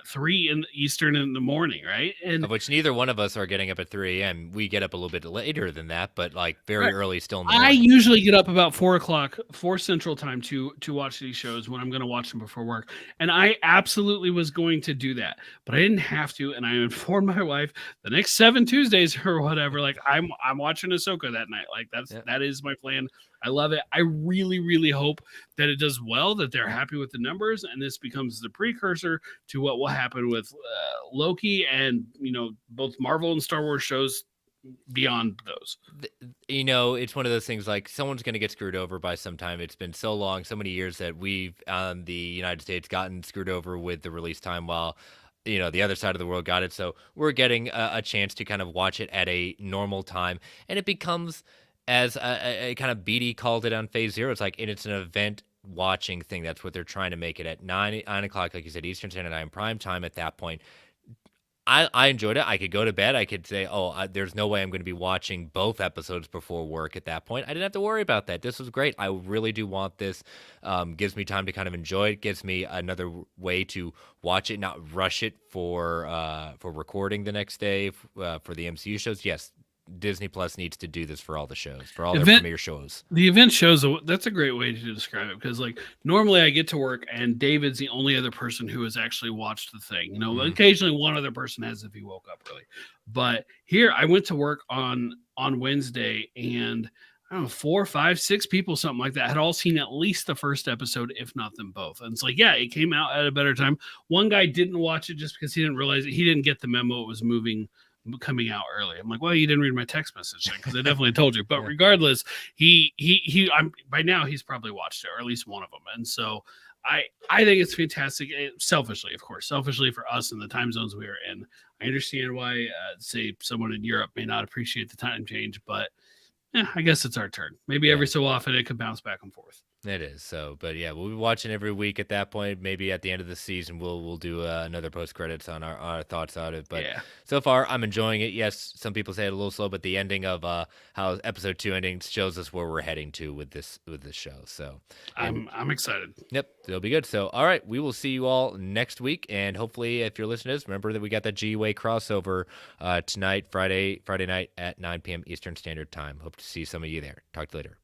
3 in Eastern in the morning, right? And Of which neither one of us are getting up at 3 a.m. We get up a little bit later than that, but like very Right. early still in the I morning. usually get up about 4 o'clock, 4 Central Time to watch these shows when I'm going to watch them before work, and I absolutely was going to do that, but I didn't have to, and I informed my wife the next 7 Tuesdays or whatever. Like I'm watching Ahsoka that night. Like that is my plan. I love it. I really, really hope that it does well, that they're happy with the numbers, and this becomes the precursor to what will happen with Loki and both Marvel and Star Wars shows beyond those. It's one of those things like someone's going to get screwed over by some time. It's been so long, so many years that we've, the United States, gotten screwed over with the release time while, the other side of the world got it. So we're getting a chance to kind of watch it at a normal time. And it becomes, as a kind of BD called it on Phase Zero, it's like, and it's an event watching thing. That's what they're trying to make it at 9 o'clock, like you said, Eastern Standard Time, prime time at that point. I enjoyed it. I could go to bed. I could say, there's no way I'm going to be watching both episodes before work at that point. I didn't have to worry about that. This was great. I really do want this. Gives me time to kind of enjoy it. Gives me another way to watch it, not rush it for recording the next day for the MCU shows. Yes, Disney Plus needs to do this for all the shows, for all their premiere shows. The event shows, that's a great way to describe it, because like normally I get to work and David's the only other person who has actually watched the thing. Occasionally one other person has if he woke up early. But here I went to work on Wednesday, and I don't know, 4, 5, 6 people, something like that, had all seen at least the first episode, if not them both. And it's like, yeah, it came out at a better time. One guy didn't watch it just because he didn't realize it. He didn't get the memo it was coming out early. I'm like, well, you didn't read my text message because I definitely told you. But regardless, I'm by now he's probably watched it, or at least one of them. And so I think it's fantastic. Selfishly, of course, for us in the time zones we are in. I understand why, say, someone in Europe may not appreciate the time change, but I guess it's our turn. Maybe every so often it could bounce back and forth. It is. So, but yeah, we'll be watching every week at that point. Maybe at the end of the season, we'll do another post credits on our thoughts on it. But so far, I'm enjoying it. Yes, some people say it a little slow, but the ending of how episode 2 ending shows us where we're heading to with this show. So I'm excited. Yep, it'll be good. So, all right, we will see you all next week, and hopefully, if you're listening to this, remember that we got that G-Way crossover tonight, Friday night at 9 p.m. Eastern Standard Time. Hope to see some of you there. Talk to you later.